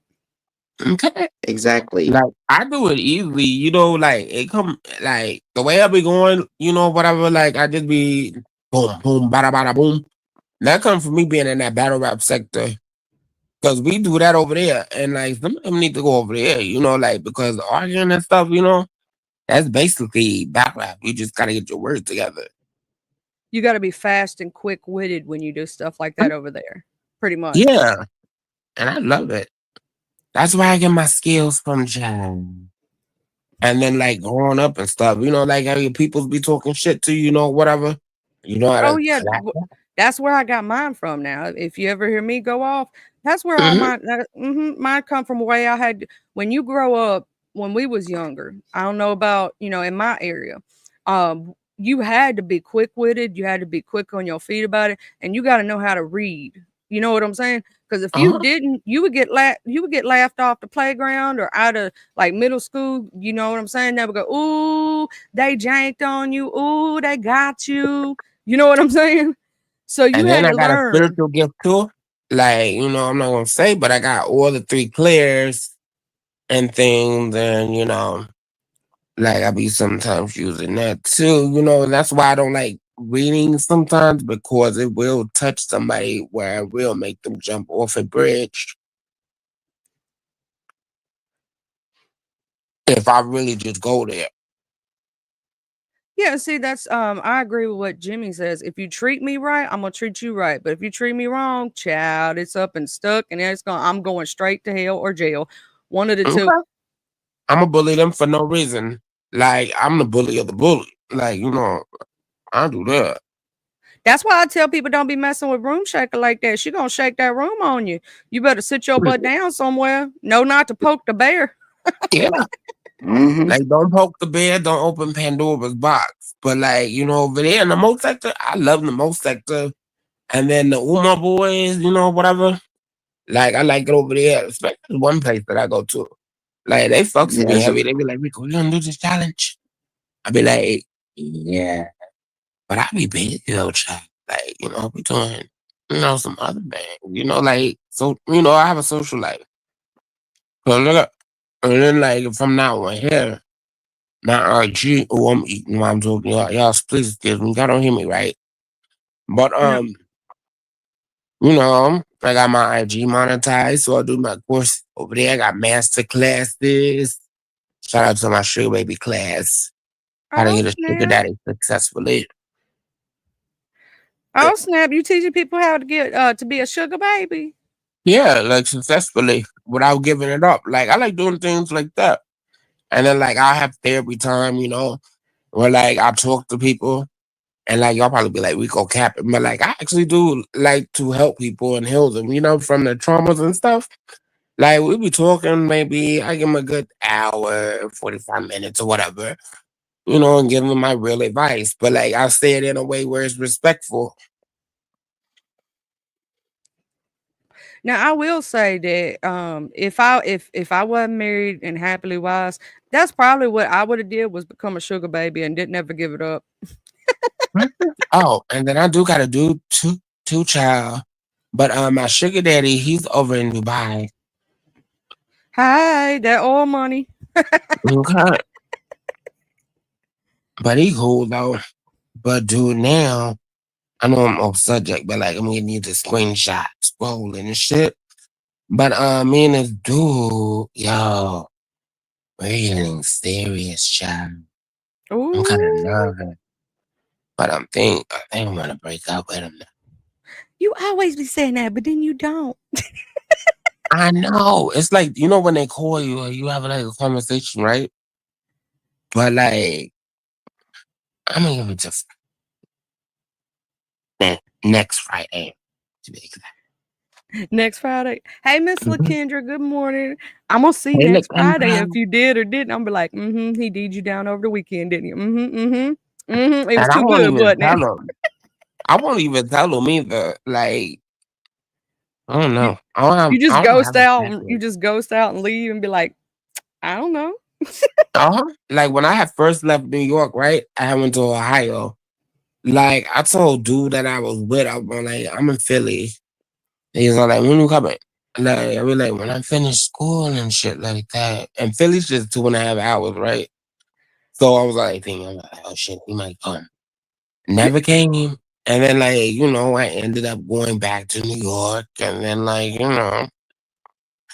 Speaker 3: okay.
Speaker 2: Exactly.
Speaker 3: Like I do it easily, like it come like the way I be going, whatever, like I just be boom, boom, bada bada boom. That comes from me being in that battle rap sector. Cause we do that over there. And like some of them need to go over there, like because arguing and stuff, that's basically battle rap. You just gotta get your words together.
Speaker 1: You got to be fast and quick witted when you do stuff like that over there. Pretty much.
Speaker 3: Yeah. And I love it. That's why I get my skills from Jam. And then like growing up and stuff, like how your people be talking shit to you, whatever. You know how
Speaker 1: Oh
Speaker 3: to
Speaker 1: yeah,
Speaker 3: clap.
Speaker 1: that's where I got mine from. Now, if you ever hear me go off, that's where all
Speaker 3: Mhm.
Speaker 1: mine come from. Way I had when you grow up when we was younger. I don't know about in my area. You had to be quick witted. You had to be quick on your feet about it, and you got to know how to read. You know what I'm saying? Because if you
Speaker 3: Uh-huh.
Speaker 1: didn't, you would get laughed off the playground or out of like middle school. You know what I'm saying? They would go, "Ooh, they janked on you. Ooh, they got you." You know what I'm saying? So you
Speaker 3: And then
Speaker 1: had
Speaker 3: I
Speaker 1: to
Speaker 3: got a
Speaker 1: learn.
Speaker 3: spiritual gift too. Like, I'm not gonna say, but I got all the three clears and things, and like I be sometimes using that too, and that's why I don't like reading sometimes because it will touch somebody where it will make them jump off a bridge if I really just go there.
Speaker 1: Yeah, see, that's I agree with what Jimmy says. If you treat me right, I'm gonna treat you right. But if you treat me wrong, child, it's up and stuck, and I'm going straight to hell or jail. One of the two.
Speaker 3: Okay. I'm gonna bully them for no reason. Like I'm the bully of the bully. Like, I do that.
Speaker 1: That's why I tell people don't be messing with Room Shaker like that. She gonna shake that room on you. You better sit your butt down somewhere. No, not to poke the bear.
Speaker 3: Yeah.
Speaker 2: Hmm.
Speaker 3: Like, don't poke the bear, don't open Pandora's box. But like, over there in the most sector, I love the most sector. And then the Uma boys, whatever. Like, I like it over there, especially one place that I go to. Like, they fucks with me
Speaker 2: Yes.
Speaker 3: heavy. They be like, Rico, you gonna do this challenge? I be like, yeah. But I be busy though, child. Like, we doing, some other things. Like, so, I have a social life. So look up. And then, like, from now on here, my IG, oh, I'm eating while I'm talking. Y'all, please excuse me. Y'all don't hear me right. But
Speaker 1: No.
Speaker 3: I got my IG monetized, so I do my course over there. I got master classes. Shout out to my sugar baby class. how to
Speaker 1: Oh
Speaker 3: get a sugar
Speaker 1: snap!
Speaker 3: daddy successfully.
Speaker 1: Oh snap! You teaching people how to get to be a sugar baby?
Speaker 3: Yeah, like successfully without giving it up. Like I like doing things like that. And then like I have therapy time, where like I talk to people and like y'all probably be like, we go capping. But like I actually do like to help people and heal them, from their traumas and stuff. Like we be talking, maybe I give them a good hour, 45 minutes or whatever, and give them my real advice. But like I say it in a way where it's respectful.
Speaker 1: Now I will say that if I wasn't married and happily wise, that's probably what I would have did was become a sugar baby and didn't ever give it up.
Speaker 3: Oh, and then I do gotta do two child. But my sugar daddy, he's over in Dubai.
Speaker 1: Hi, that oil money.
Speaker 3: Okay. But he cool though. But dude, now I know I'm off subject, but like I'm gonna need the screenshot scrolling and shit. But me and this dude, yo, we're getting serious, child. I'm kind of
Speaker 1: Ooh,
Speaker 3: nervous, but I think I'm gonna break up with him now.
Speaker 1: you always be saying that, but then you don't.
Speaker 3: I know. It's like, when they call you or you have like a conversation, right? But like, I'm gonna give it to next Friday, to be exact.
Speaker 1: Next Friday. Hey, Miss
Speaker 3: Mhm.
Speaker 1: LaKendra, good morning. I'm gonna see
Speaker 3: Hey, look,
Speaker 1: next Friday if you did or didn't. I'm be like, he did you down over the weekend, didn't you? It was
Speaker 3: and I
Speaker 1: too
Speaker 3: won't
Speaker 1: good,
Speaker 3: even
Speaker 1: wasn't it?
Speaker 3: tell him. I won't even tell him either. Like, I don't
Speaker 1: You
Speaker 3: know.
Speaker 1: you just
Speaker 3: I don't
Speaker 1: ghost
Speaker 3: have a
Speaker 1: out and you
Speaker 3: checklist.
Speaker 1: just ghost out and leave and be like, I don't know.
Speaker 3: Like when I had first left New York, right? I went to Ohio. Like I told dude that I was with, I'm in Philly. He's all like, when you coming? Like I be like, when I finish school and shit like that. And Philly's just 2.5 hours, right? So I was like thinking, I'm like, oh shit, he might come. Never came. And then like, I ended up going back to New York and then like,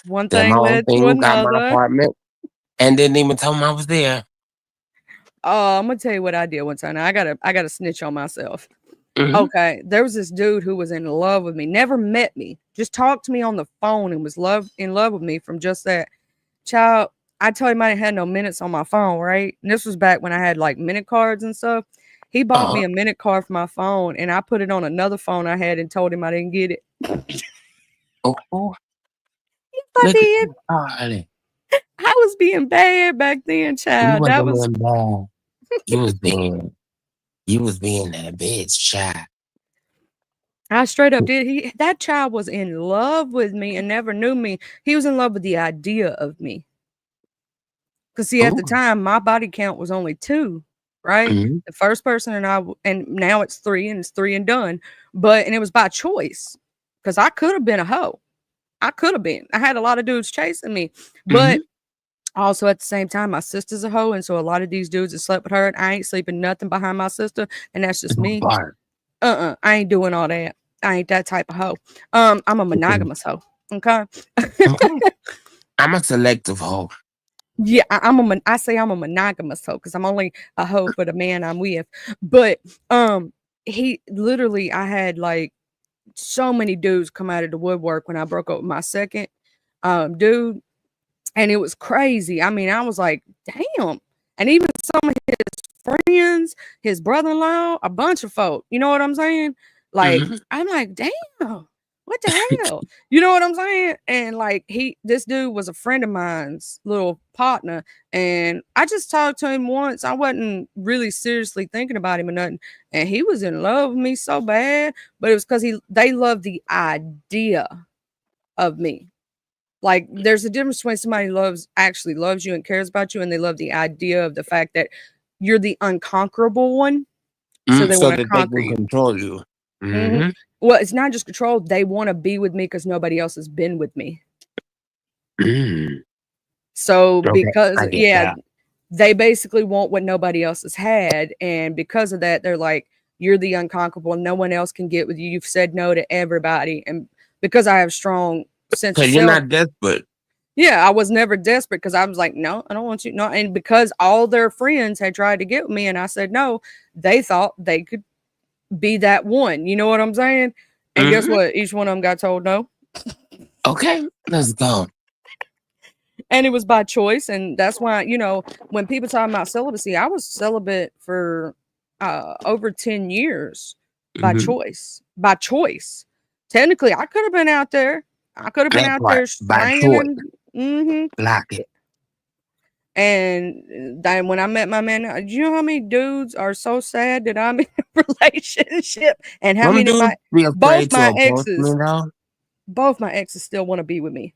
Speaker 1: One
Speaker 3: did my
Speaker 1: thing
Speaker 3: own
Speaker 1: led to
Speaker 3: thing, got my
Speaker 1: another.
Speaker 3: apartment, and didn't even tell him I was there.
Speaker 1: Oh, I'm gonna tell you what I did one time. Now, I gotta snitch on myself.
Speaker 3: Hmm.
Speaker 1: Okay, there was this dude who was in love with me, never met me, just talked to me on the phone and was in love with me from just that. Child, I told him I didn't have no minutes on my phone, right? And this was back when I had like minute cards and stuff. He bought
Speaker 3: Uh-huh.
Speaker 1: me a minute card for my phone and I put it on another phone I had and told him I didn't get it.
Speaker 3: Oh,
Speaker 1: Yes, I
Speaker 3: look at
Speaker 1: did.
Speaker 3: you, darling.
Speaker 1: I was being bad back then,
Speaker 3: You
Speaker 1: child. That
Speaker 3: wasn't
Speaker 1: was
Speaker 3: being bad. You was being, you was being that bitch, child.
Speaker 1: I straight up did. That child was in love with me and never knew me. He was in love with the idea of me. Cause see, at the
Speaker 3: Ooh.
Speaker 1: time, my body count was only 2, right?
Speaker 3: Mm-hmm.
Speaker 1: The first person and now it's 3 and it's 3 and done. And it was by choice. Cause I could have been a hoe. I could have been. I had a lot of dudes chasing me.
Speaker 3: Mm-hmm.
Speaker 1: But also at the same time, my sister's a hoe. And so a lot of these dudes that slept with her, and I ain't sleeping nothing behind my sister. And that's just me.
Speaker 3: Bar.
Speaker 1: I ain't doing all that. I ain't that type of hoe. I'm a
Speaker 3: Okay.
Speaker 1: monogamous hoe. Okay.
Speaker 3: Okay. I'm a selective hoe.
Speaker 1: Yeah, I say I'm a monogamous hoe because I'm only a hoe for the man I'm with. But he literally I had like so many dudes come out of the woodwork when I broke up with my second dude, and it was crazy. I mean, I was like, damn. And even some of his friends, his brother-in-law, a bunch of folk. You know what I'm saying? Like,
Speaker 3: Mm-hmm.
Speaker 1: I'm like, damn, what the hell? You know what I'm saying? And like this dude was a friend of mine's little partner. And I just talked to him once. I wasn't really seriously thinking about him or nothing. And he was in love with me so bad, but it was because they loved the idea of me. Like there's a difference between somebody actually loves you and cares about you, and they love the idea of the fact that you're the unconquerable one. So they
Speaker 3: So
Speaker 1: want to
Speaker 3: that they
Speaker 1: conquer
Speaker 3: can
Speaker 1: you.
Speaker 3: control you.
Speaker 1: Hmm.
Speaker 3: Mm-hmm.
Speaker 1: Well, it's not just control. They want to be with me because nobody else has been with me.
Speaker 3: Mm.
Speaker 1: So
Speaker 3: Okay,
Speaker 1: because
Speaker 3: I get
Speaker 1: yeah,
Speaker 3: that.
Speaker 1: they basically want what nobody else has had, and because of that, they're like, "You're the unconquerable. No one else can get with you. You've said no to everybody." And because I have strong sense of
Speaker 3: Cause you're
Speaker 1: self,
Speaker 3: not desperate.
Speaker 1: Yeah, I was never desperate because I was like, no, I don't want you. No, and because all their friends had tried to get with me and I said no, they thought they could be that one. You know what I'm saying? And guess
Speaker 3: Mhm.
Speaker 1: what? Each one of them got told no.
Speaker 3: Okay, let's go.
Speaker 1: And it was by choice. And that's why, when people talk about celibacy, I was celibate for over 10 years by
Speaker 3: Mhm.
Speaker 1: choice. By choice. Technically, I could have been out there. I could have been
Speaker 3: That
Speaker 1: out
Speaker 3: part
Speaker 1: there
Speaker 3: by
Speaker 1: slanging
Speaker 3: choice.
Speaker 1: and
Speaker 3: Lock it.
Speaker 1: And then when I met my man, do you know how many dudes are so sad that I'm in a relationship, and how
Speaker 3: Some
Speaker 1: many of
Speaker 3: dudes
Speaker 1: my
Speaker 3: be
Speaker 1: both
Speaker 3: afraid to
Speaker 1: my
Speaker 3: approach me
Speaker 1: exes,
Speaker 3: though.
Speaker 1: both my exes still want to be with me,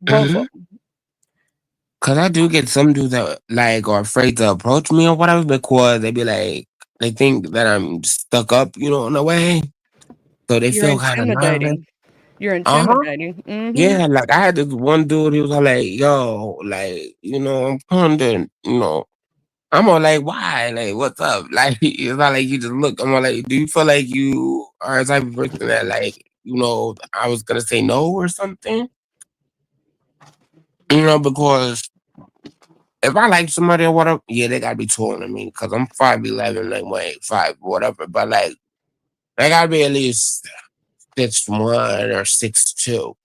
Speaker 1: both
Speaker 3: Mhm.
Speaker 1: of them.
Speaker 3: Cause I do get some dudes that like are afraid to approach me or whatever because they be like they think that I'm stuck up, in a way. So they
Speaker 1: You're
Speaker 3: feel kind of nervous.
Speaker 1: intimidating. You're
Speaker 3: Uh-huh.
Speaker 1: intimidating.
Speaker 3: Yeah, like I had this one dude, he was all like, yo, like, I'm kind I'm all like, why? Like, what's up? Like, it's not like you just look. I'm all like, do you feel like you are the type of person that, like, I was gonna say no or something? Because if I like somebody or whatever, yeah, they gotta be taller than me because I'm 5'11", like, wait, 5, whatever. But, like, they gotta be at least 6'1" or 6'2",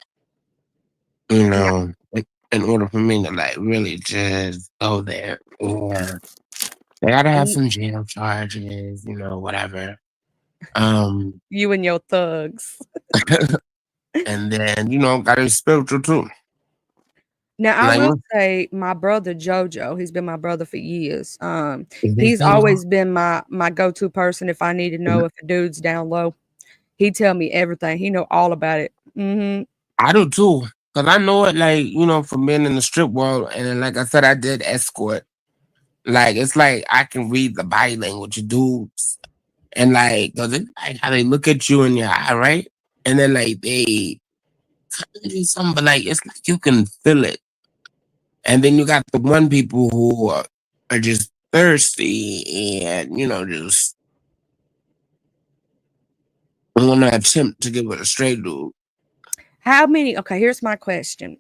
Speaker 1: Yeah,
Speaker 3: in order for me to, like, really just go there. Yeah. They gotta have
Speaker 1: and
Speaker 3: some jail charges, whatever. Um,
Speaker 1: you and your thugs.
Speaker 3: and then, gotta be spiritual too.
Speaker 1: Now I
Speaker 3: Like,
Speaker 1: will say, my brother Jojo, he's been my brother for years.
Speaker 3: is they
Speaker 1: He's
Speaker 3: single?
Speaker 1: always been my go-to person if I need to know if a dude's down low. He tell me everything. He know all about it.
Speaker 3: I do too. Cause I know it, like, from being in the strip world. And then, like I said, I did escort. Like, it's like I can read the body language of dudes. And, like, cause it's like how they look at you in your eye, right? And then, like, they do something, but, like, it's like you can feel it. And then you got the one people who are just thirsty and, just want to attempt to get with a straight dude.
Speaker 1: How many? Okay, here's my question.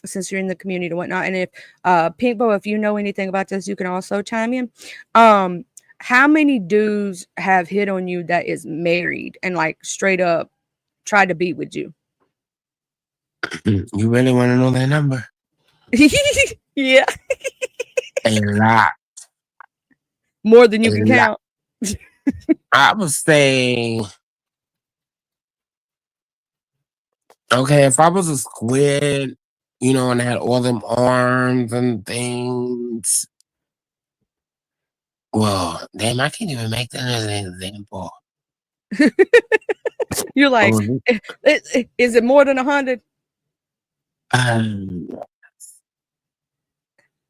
Speaker 1: Since you're in the community and whatnot, and if Pinkbo, if you know anything about this, you can also chime in. Um, how many dudes have hit on you that is married and like straight up tried to be with you?
Speaker 3: You really want to know that number?
Speaker 1: Yeah,
Speaker 3: A lot.
Speaker 1: more than
Speaker 3: A
Speaker 1: you can
Speaker 3: lot.
Speaker 1: count.
Speaker 3: I would say, okay, if I was a squid, and I had all them arms and things, well, damn, I can't even make that as an example.
Speaker 1: You're like,
Speaker 3: Oh,
Speaker 1: is it more than 100?
Speaker 3: um,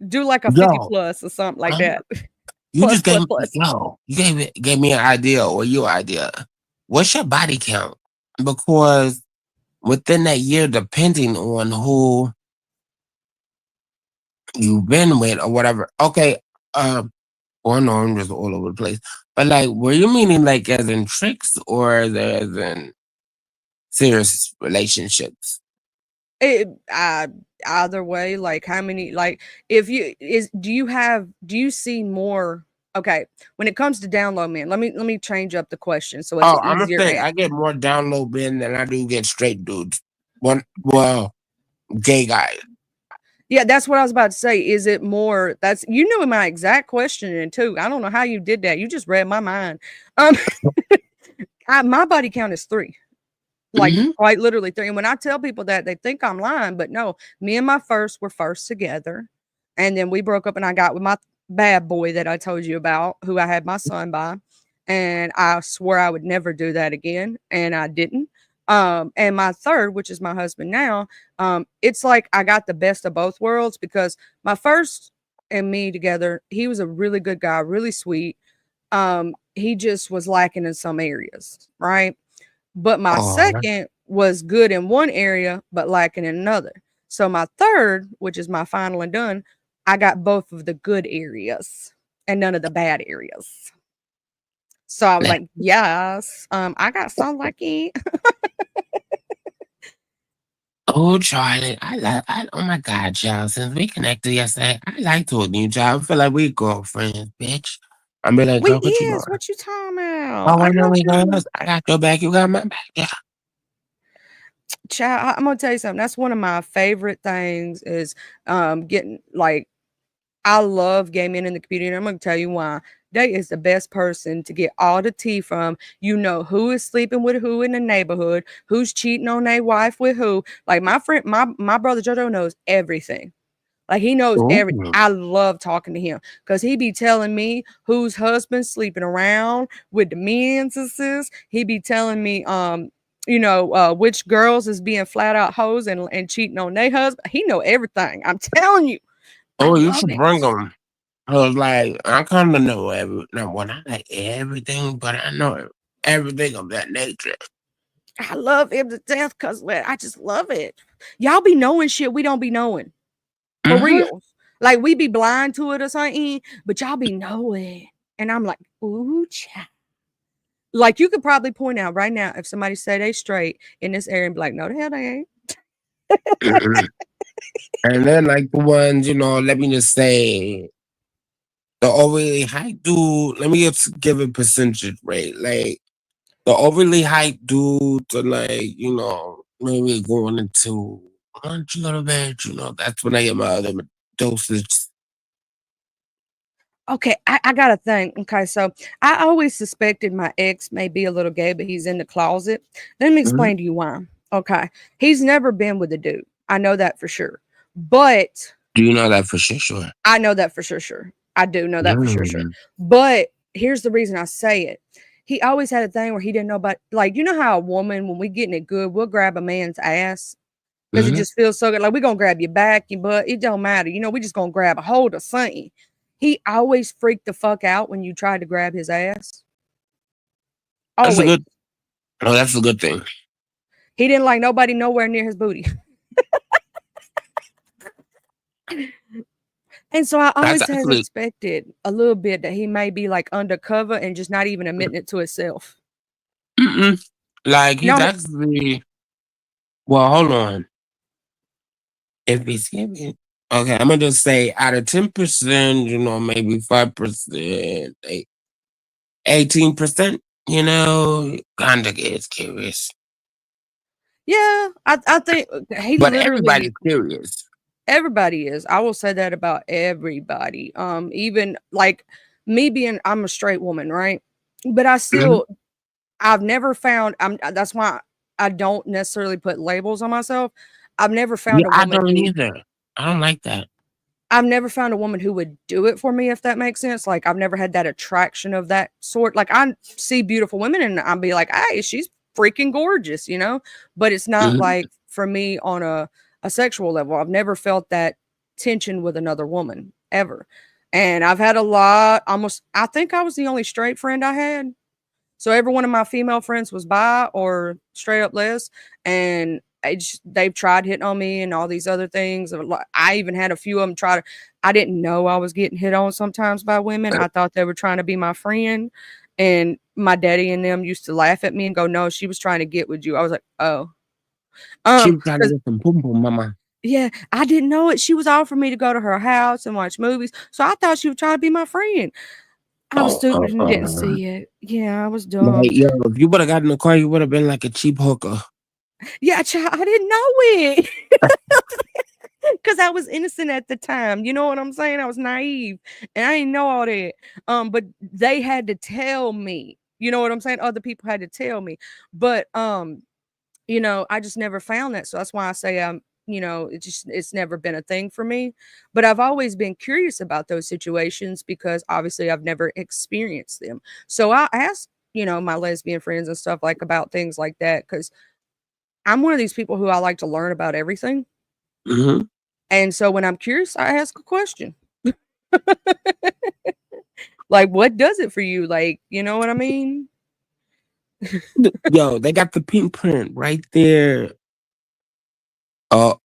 Speaker 1: Do like a 50
Speaker 3: yo,
Speaker 1: plus or something like
Speaker 3: um,
Speaker 1: that.
Speaker 3: you
Speaker 1: Plus,
Speaker 3: just gave
Speaker 1: plus,
Speaker 3: me,
Speaker 1: plus.
Speaker 3: gave me an idea or your idea. What's your body count? Because within that year, depending on who you've been with or whatever. Okay, or no, I'm just all over the place. But like, were you meaning like as in tricks or as in serious relationships?
Speaker 1: It, either way, like how many, like if you is do you see more? Okay, when it comes to down low men, let me change up the question so it's
Speaker 3: Oh,
Speaker 1: an
Speaker 3: I'm gonna
Speaker 1: easier
Speaker 3: say
Speaker 1: answer.
Speaker 3: I get more down low men than I do get straight dudes. Well, gay guys.
Speaker 1: Yeah, that's what I was about to say. Is it more? That's you knew my exact question in too. I don't know how you did that. You just read my mind. Um, my body count is 3. Like
Speaker 3: Mm-hmm.
Speaker 1: quite literally 3. And when I tell people that, they think I'm lying, but no, me and my first were first together. And then we broke up and I got with my bad boy that I told you about, who I had my son by. And I swore I would never do that again. And I didn't. And my third, which is my husband now, it's like I got the best of both worlds because my first and me together, he was a really good guy, really sweet. He just was lacking in some areas, right? But my
Speaker 3: Oh,
Speaker 1: second was good in one area, but lacking in another. So my third, which is my final and done, I got both of the good areas and none of the bad areas. So I was
Speaker 3: that-
Speaker 1: like, yes, I got so lucky.
Speaker 3: Oh, Charlie, oh my God, y'all. Since we connected yesterday, I like talking to you, y'all. I feel like we girlfriends, bitch. I'm be like,
Speaker 1: We
Speaker 3: girl, what you
Speaker 1: is.
Speaker 3: doing?
Speaker 1: What you talking about?
Speaker 3: Oh,
Speaker 1: I
Speaker 3: I know
Speaker 1: know
Speaker 3: we
Speaker 1: you.
Speaker 3: girls. I got your back, you got my back. Yeah.
Speaker 1: Child, I'm gonna tell you something. That's one of my favorite things is getting like I love gay men in the community. And I'm gonna tell you why. They is the best person to get all the tea from. You know who is sleeping with who in the neighborhood, who's cheating on their wife with who. Like my friend, my brother Jojo knows everything. Like he knows
Speaker 3: Oh,
Speaker 1: every. I love talking to him because he be telling me whose husband's sleeping around with the men's sis. He be telling me, which girls is being flat out hoes and cheating on their husband. He know everything. I'm telling you, I
Speaker 3: oh, you
Speaker 1: love
Speaker 3: should
Speaker 1: it.
Speaker 3: bring them. I was like, I kind of know I like everything, but I know everything of that nature.
Speaker 1: I love him to death because I just love it. Y'all be knowing shit we don't be knowing. For
Speaker 3: Mm-hmm.
Speaker 1: real. Like we be blind to it or something, but y'all be knowing. And I'm like, ooh, child. Like you could probably point out right now if somebody say they straight in this area and be like, no, the hell they ain't.
Speaker 3: Mm-hmm. And then like the ones, let me just say the overly hyped dude, let me just give a percentage rate. Like the overly hyped dudes are like, maybe going into lunch a little bit, that's when I get my other dosage.
Speaker 1: Okay, I got a thing. Okay, so I always suspected my ex may be a little gay, but he's in the closet. Let me
Speaker 3: Mhm.
Speaker 1: explain to you why. Okay, he's never been with a dude. I know that for sure. But
Speaker 3: Do you know that for sure?
Speaker 1: I know that for sure. I do know that for sure.
Speaker 3: Mm.
Speaker 1: But here's the reason I say it. He always had a thing where he didn't know about, like, you know how a woman, when we getting it good, we'll grab a man's ass because it
Speaker 3: Mhm.
Speaker 1: just feels so good. Like, we're going to grab your back, your butt. It don't matter. We just going to grab a hold of something. He always freaked the fuck out when you tried to grab his ass.
Speaker 3: That's a
Speaker 1: Always.
Speaker 3: good. No, that's a good thing.
Speaker 1: He didn't like nobody nowhere near his booty. And so I
Speaker 3: That's
Speaker 1: always had
Speaker 3: actually
Speaker 1: suspected a little bit that he may be like undercover and just not even admitting it to himself.
Speaker 3: mm-mm. Like he's
Speaker 1: No,
Speaker 3: actually. Well, hold on. If he's giving, okay, I'm gonna just say out of 10%, maybe 5%, 18%, kinda gets curious.
Speaker 1: yeah, I think he
Speaker 3: But
Speaker 1: literally
Speaker 3: everybody's curious.
Speaker 1: everybody is. I will say that about everybody. Even like me being I'm a straight woman, right? But
Speaker 3: Mhm.
Speaker 1: I've never found that's why I don't necessarily put labels on myself. I've never
Speaker 3: Yeah,
Speaker 1: found a
Speaker 3: I
Speaker 1: woman
Speaker 3: don't
Speaker 1: who
Speaker 3: either. I don't like that.
Speaker 1: I've never found a woman who would do it for me, if that makes sense. Like I've never had that attraction of that sort. Like I see beautiful women and I'll be like, hey, she's freaking gorgeous, But it's not
Speaker 3: Mhm.
Speaker 1: like for me on a sexual level. I've never felt that tension with another woman ever. And I've had a lot, almost I think I was the only straight friend I had. So every one of my female friends was bi or straight up les, and they've tried hitting on me and all these other things. I even had a few of them try to. I didn't know I was getting hit on sometimes by women. I thought they were trying to be my friend, and my daddy and them used to laugh at me and go, "No, she was trying to get with you." I was like, "Oh,
Speaker 3: She was trying to
Speaker 1: 'cause
Speaker 3: get some pum pum, mama.
Speaker 1: yeah, I didn't know it. She was offering me to go to her house and watch movies, so I thought she was trying to be my friend." I was
Speaker 3: Oh,
Speaker 1: stupid and didn't see it. Yeah, I was
Speaker 3: like,
Speaker 1: dumb.
Speaker 3: yo, if you would have gotten in the car, you would have been like a cheap hooker.
Speaker 1: Yeah, I didn't know it because I was innocent at the time. You know what I'm saying? I was naive and I didn't know all that. But they had to tell me. You know what I'm saying? Other people had to tell me. But I just never found that. So that's why I say it's never been a thing for me. But I've always been curious about those situations because obviously I've never experienced them. So I asked, my lesbian friends and stuff like about things like that because I'm one of these people who I like to learn about everything.
Speaker 3: Mhm.
Speaker 1: And so when I'm curious, I ask a question. Like, what does it for you? Like, you know what I mean?
Speaker 3: Yo, they got the pink print right there. Oh,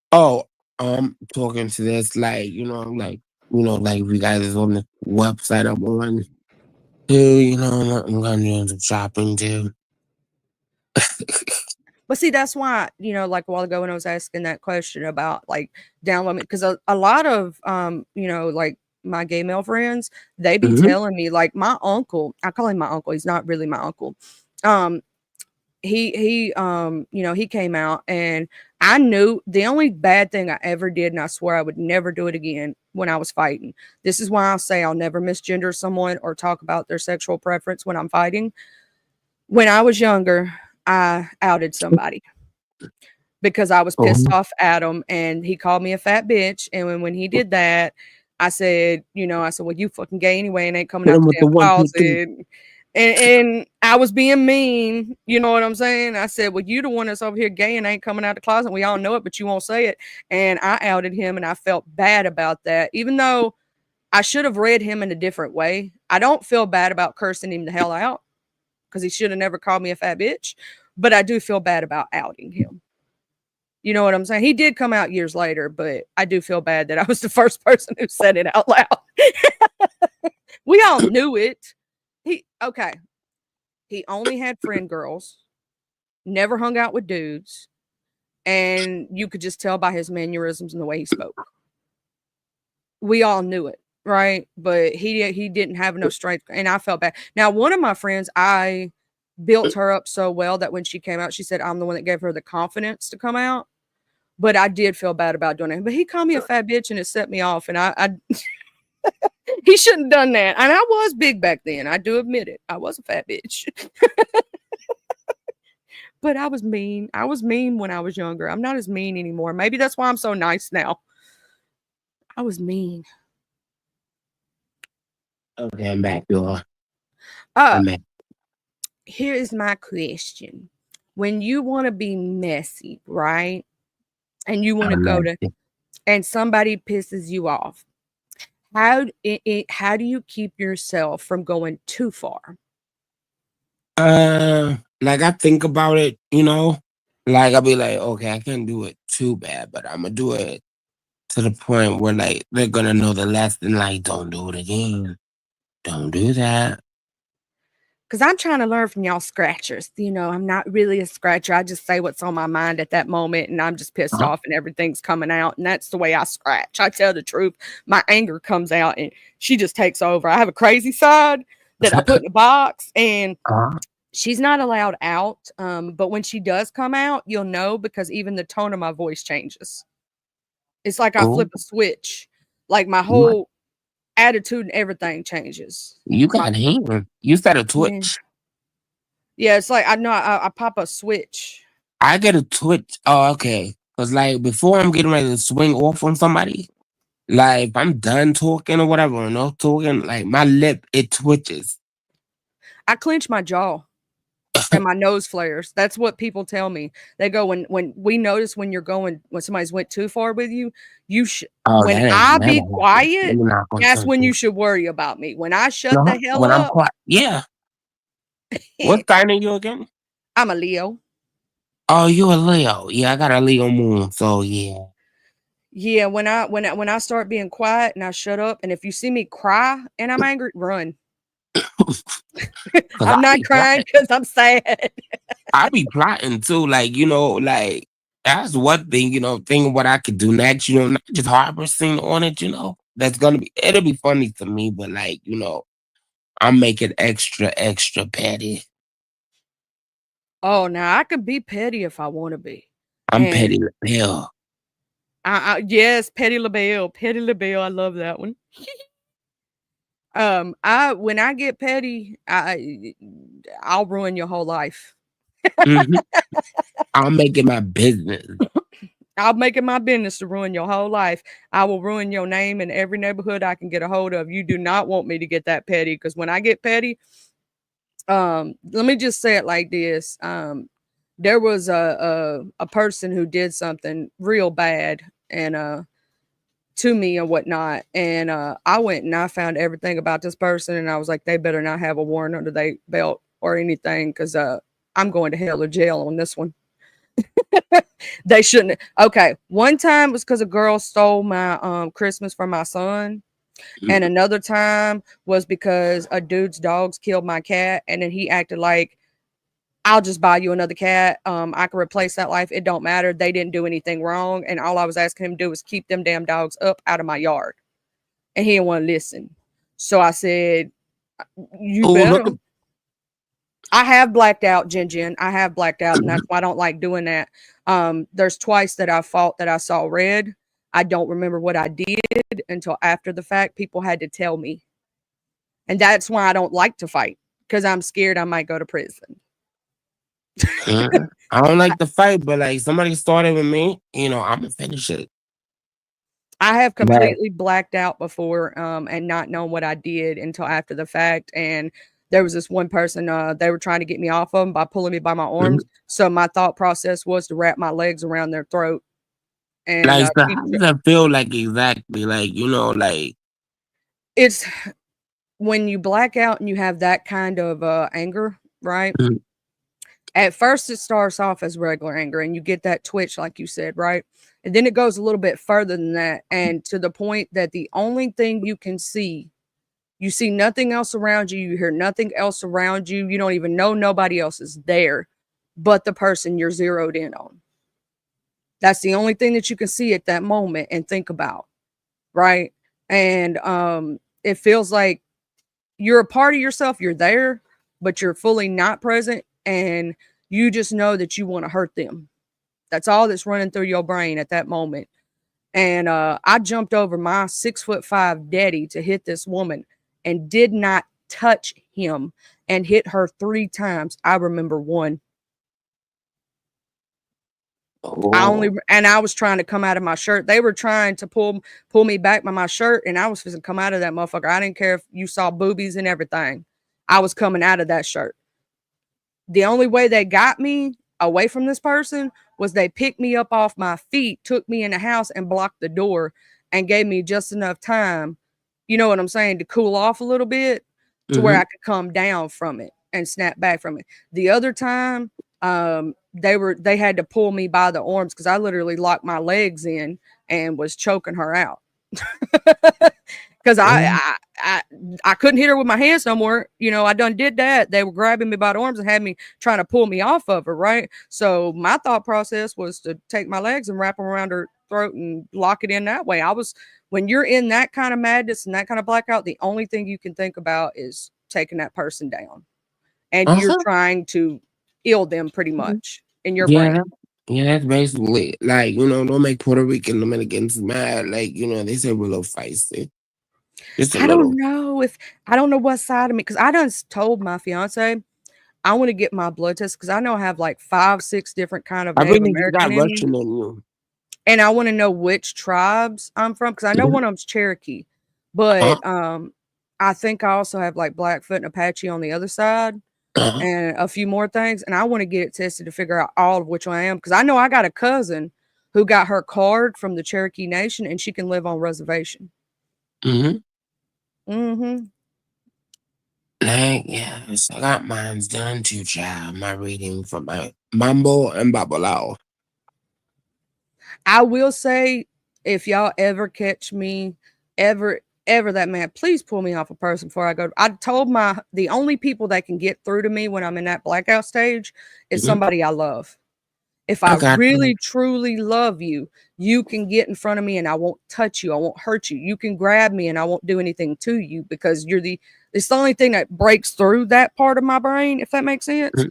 Speaker 3: talking to this, like, like if you guys is on the website I'm on too, I'm gonna do some shopping too.
Speaker 1: But see, that's why, like a while ago when I was asking that question about like downloading, because a lot of, like my gay male friends, they be
Speaker 3: Mhm.
Speaker 1: telling me like my uncle, I call him my uncle. He's not really my uncle. Um, he came out and I knew the only bad thing I ever did, and I swear I would never do it again when I was fighting. This is why I say I'll never misgender someone or talk about their sexual preference when I'm fighting. When I was younger, I outed somebody because I was pissed
Speaker 3: Oh,
Speaker 1: off at him and he called me a fat bitch. And when he did that, I said, well, you fucking gay anyway and ain't coming
Speaker 3: hit
Speaker 1: out
Speaker 3: him
Speaker 1: the
Speaker 3: with the
Speaker 1: damn
Speaker 3: 1, 2, 3.
Speaker 1: closet. And I was being mean, you know what I'm saying? I said, well, you the one that's over here gay and ain't coming out the closet. We all know it, but you won't say it. And I outed him and I felt bad about that, even though I should have read him in a different way. I don't feel bad about cursing him the hell out because he should have never called me a fat bitch, but I do feel bad about outing him. You know what I'm saying? He did come out years later, but I do feel bad that I was the first person who said it out loud. We all knew it. Okay. He only had friend girls, never hung out with dudes, and you could just tell by his mannerisms and the way he spoke. We all knew it, right? But he didn't have no strength, and I felt bad. Now, one of my friends, I built her up so well that when she came out, she said I'm the one that gave her the confidence to come out. But I did feel bad about doing it. But he called me a fat bitch and it set me off. And I he shouldn't have done that. And I was big back then. I do admit it. I was a fat bitch. But I was mean. I was mean when I was younger. I'm not as mean anymore. Maybe that's why I'm so nice now. I was mean.
Speaker 3: Okay, I'm back, y'all.
Speaker 1: Uh,
Speaker 3: I'm back.
Speaker 1: Here is my question. When you want to be messy, right? And you want to
Speaker 3: I'm
Speaker 1: go
Speaker 3: back.
Speaker 1: to, and somebody pisses you off, how do you keep yourself from going too far?
Speaker 3: Like I think about it, like I'll be like, okay, I can't do it too bad, but I'm gonna do it to the point where like they're gonna know the lesson. Like, don't do it again. Don't do that.
Speaker 1: Because I'm trying to learn from y'all scratchers. I'm not really a scratcher. I just say what's on my mind at that moment, and I'm just pissed
Speaker 3: Uh-huh.
Speaker 1: off, and everything's coming out. And that's the way I scratch. I tell the truth. My anger comes out, and she just takes over. I have a crazy side that I put in a box, and
Speaker 3: Uh-huh.
Speaker 1: she's not allowed out. But when she does come out, you'll know because even the tone of my voice changes. It's like I
Speaker 3: Oh,
Speaker 1: flip a switch. Like my
Speaker 3: what?
Speaker 1: whole attitude and everything changes.
Speaker 3: You
Speaker 1: My
Speaker 3: got him. You said a
Speaker 1: Yeah.
Speaker 3: twitch.
Speaker 1: Yeah, it's like I know I pop a switch.
Speaker 3: I get a twitch. Oh, okay. Cause like before I'm getting ready to swing off on somebody, like if I'm done talking or whatever, or no talking, like my lip it twitches.
Speaker 1: I clench my jaw and my nose flares. That's what people tell me. They go when we notice when somebody's went too far with you,
Speaker 3: Oh,
Speaker 1: when
Speaker 3: that ain't
Speaker 1: I
Speaker 3: never
Speaker 1: be
Speaker 3: happened. Let
Speaker 1: quiet,
Speaker 3: me knock on
Speaker 1: that's when
Speaker 3: something.
Speaker 1: you should worry about me. When I shut
Speaker 3: No,
Speaker 1: the hell
Speaker 3: when I'm
Speaker 1: up,
Speaker 3: quiet. Yeah. What sign are you again?
Speaker 1: I'm a Leo.
Speaker 3: Oh, you a Leo. Yeah, I got a Leo moon. So yeah.
Speaker 1: Yeah, when I start being quiet and I shut up, and if you see me cry and I'm angry, run.
Speaker 3: Cause
Speaker 1: I'm not crying because I'm sad.
Speaker 3: I be plotting too, like, like that's one thing, thinking what I could do next, not just harboring on it, That's it'll be funny to me, but like, I'm making extra, extra petty.
Speaker 1: Oh, now I can be petty if I want to be.
Speaker 3: I'm
Speaker 1: And
Speaker 3: petty LaBelle.
Speaker 1: yes, Petty LaBelle. Petty LaBelle. I love that one. I when I get petty, I'll ruin your whole life.
Speaker 3: Hmm. I'll make it my business.
Speaker 1: I'll make it my business to ruin your whole life. I will ruin your name in every neighborhood I can get a hold of. You do not want me to get that petty because when I get petty, let me just say it like this. There was a person who did something real bad and to me and whatnot. And I went and I found everything about this person, and I was like, they better not have a warrant under their belt or anything, because I'm going to hell or jail on this one. They shouldn't. Okay, one time was because a girl stole my Christmas from my son, and
Speaker 3: Mhm.
Speaker 1: another time was because a dude's dogs killed my cat, and then he acted like I'll just buy you another cat. I can replace that life. It don't matter. They didn't do anything wrong. And all I was asking him to do was keep them damn dogs up out of my yard. And he didn't want to listen. So I said, you
Speaker 3: Oh,
Speaker 1: better.
Speaker 3: look,
Speaker 1: I have blacked out, Jin. I have blacked out, and that's why I don't like doing that. There's twice that I fought that I saw red. I don't remember what I did until after the fact. People had to tell me. And that's why I don't like to fight, because I'm scared I might go to prison.
Speaker 3: I don't like the fight, but like somebody started with me, I'm gonna finish it.
Speaker 1: I have
Speaker 3: Right.
Speaker 1: completely blacked out before, and not known what I did until after the fact. And there was this one person, they were trying to get me off of them by pulling me by my arms. So my thought process was to wrap my legs around their throat and
Speaker 3: Like, so
Speaker 1: keep
Speaker 3: how does that feel like exactly? Like, like,
Speaker 1: it's when you black out and you have that kind of anger, right?
Speaker 3: Mhm.
Speaker 1: At first, it starts off as regular anger, and you get that twitch, like you said, right? And then it goes a little bit further than that, and to the point that the only thing you can see, you see nothing else around you, you hear nothing else around you, you don't even know nobody else is there but the person you're zeroed in on. That's the only thing that you can see at that moment and think about, right? And it feels like you're a part of yourself, you're there, but you're fully not present, and you just know that you want to hurt them. That's all that's running through your brain at that moment. And I jumped over my 6'5" daddy to hit this woman and did not touch him and hit her 3 times. I remember one.
Speaker 3: oh,
Speaker 1: I was trying to come out of my shirt. They were trying to pull me back by my shirt, and I was supposed to come out of that motherfucker. I didn't care if you saw boobies and everything. I was coming out of that shirt. The only way they got me away from this person was they picked me up off my feet, took me in the house, and blocked the door, and gave me just enough time, you know what I'm saying, to cool off a little bit to where I could come down from it and snap back from it. The other time, they had to pull me by the arms because I literally locked my legs in and was choking her out. Because I couldn't hit her with my hands no more. I done did that. They were grabbing me by the arms and had me trying to pull me off of her, right? So my thought process was to take my legs and wrap them around her throat and lock it in that way. When you're in that kind of madness and that kind of blackout, the only thing you can think about is taking that person down. And you're trying to ill them pretty much in your brain.
Speaker 3: Yeah, that's basically like, don't make Puerto Rican Dominicans mad. Like, they say we're a little feisty. Just a
Speaker 1: I
Speaker 3: little.
Speaker 1: don't know what side of me, because I done told my fiance I want to get my blood test because I know I have like 5, 6 different kind of
Speaker 3: I
Speaker 1: Native
Speaker 3: really got
Speaker 1: American in me.
Speaker 3: Russian in you.
Speaker 1: And I want to know which tribes I'm from, because I know one of them's Cherokee, but I think I also have like Blackfoot and Apache on the other side, and a few more things. And I want to get it tested to figure out all of which one I am, because I know I got a cousin who got her card from the Cherokee Nation, and she can live on reservation.
Speaker 3: Like, yes, I got mine's done too, child. My reading for my Mambo and Babalao.
Speaker 1: I will say, if y'all ever catch me, ever that man, please pull me off a person before I go. I told the only people that can get through to me when I'm in that blackout stage is somebody I love. If I really, truly love you, you can get in front of me and I won't touch you. I won't hurt you. You can grab me and I won't do anything to you, because it's the only thing that breaks through that part of my brain, if that makes sense.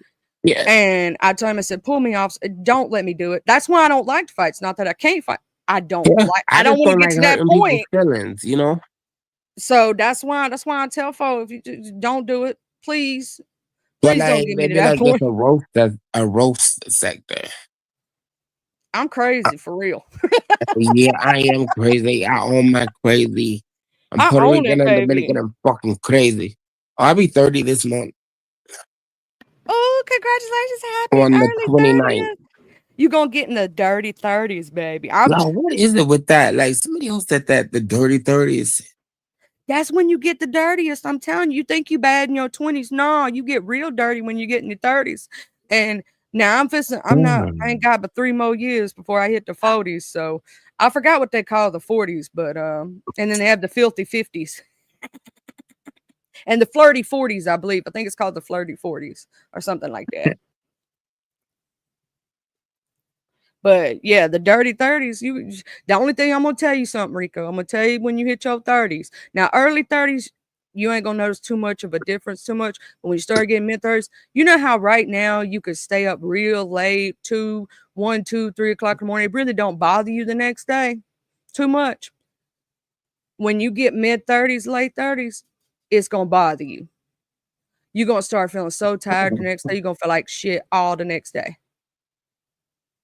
Speaker 3: Yeah.
Speaker 1: And I told him, I said, pull me off. Don't let me do it. That's why I don't like to fight. It's not that I can't fight. I don't I don't want to get to that point.
Speaker 3: Feelings,
Speaker 1: So that's why I tell folks, if you don't do it, please. Please don't get me to that point.
Speaker 3: A roast sector.
Speaker 1: I'm crazy for real.
Speaker 3: Yeah, I am crazy. I own my crazy. I'm Puerto Rican and Dominican. I'm fucking crazy. I'll be 30 this month.
Speaker 1: Oh, congratulations. Happy early 30th. You gonna get in the dirty 30s, baby.
Speaker 3: What is it with that? Like, somebody else said that, the dirty 30s.
Speaker 1: That's when you get the dirtiest. I'm telling you, think you bad in your 20s. No, you get real dirty when you get in your 30s. And now I ain't got but 3 more years before I hit the 40s. So I forgot what they call the 40s, but and then they have the filthy 50s. And the flirty 40s, I believe. I think it's called the flirty 40s or something like that. But yeah, the dirty 30s, the only thing I'm gonna tell you something, Rico. I'm gonna tell you when you hit your 30s. Now, early 30s, you ain't gonna notice too much of a difference too much. But when you start getting mid 30s, you know how right now you could stay up real late, 1, 2, 3 o'clock in the morning. It really don't bother you the next day too much. When you get mid 30s, late 30s, it's gonna bother you. You're gonna start feeling so tired the next day, you're gonna feel like shit all the next day.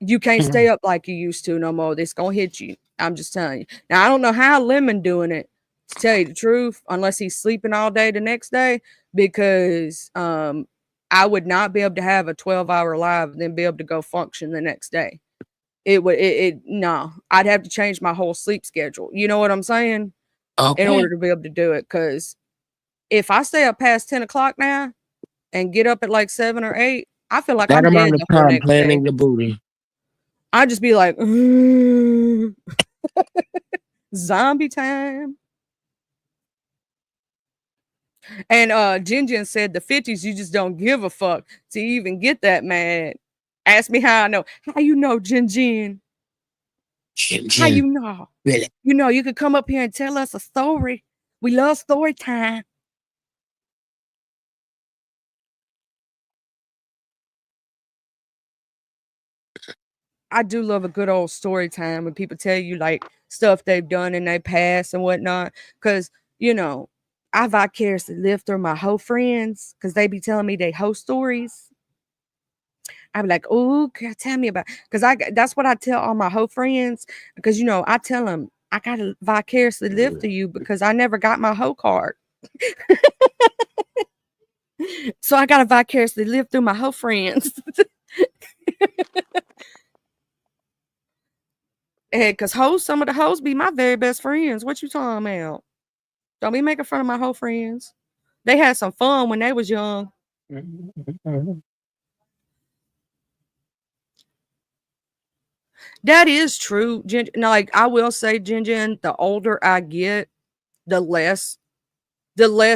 Speaker 1: You can't stay up like you used to no more. It's gonna hit you. I'm just telling you. Now I don't know how Lemon doing it, to tell you the truth, unless he's sleeping all day the next day, because I would not be able to have a 12-hour live and then be able to go function the next day. No, I'd have to change my whole sleep schedule. You know what I'm saying? In
Speaker 3: Okay.
Speaker 1: order to be able to do it. Because if I stay up past 10 o'clock now and get up at like 7 or 8, I feel like
Speaker 3: That
Speaker 1: I'm
Speaker 3: amount
Speaker 1: dead
Speaker 3: of
Speaker 1: the whole
Speaker 3: time
Speaker 1: next day.
Speaker 3: planning the booty.
Speaker 1: I'd just be like, zombie time. And Jin Jin said the 50s, you just don't give a fuck to even get that mad. Ask me how I know. How you know, Jin Jin? How you know?
Speaker 3: Really?
Speaker 1: You know, you could come up here and tell us a story. We love story time. I do love a good old story time when people tell you like stuff they've done in their past and whatnot. Cause you know, I vicariously live through my hoe friends because they be telling me they hoe stories. I be like, oh, tell me about, because that's what I tell all my hoe friends. Because you know, I tell them I gotta vicariously live through you because I never got my hoe card. So I gotta vicariously live through my hoe friends. And because some of the hoes be my very best friends. What you talking about? Don't be making fun of my hoe friends. They had some fun when they was young. That is true. Like I will say, Jin, the older I get, the less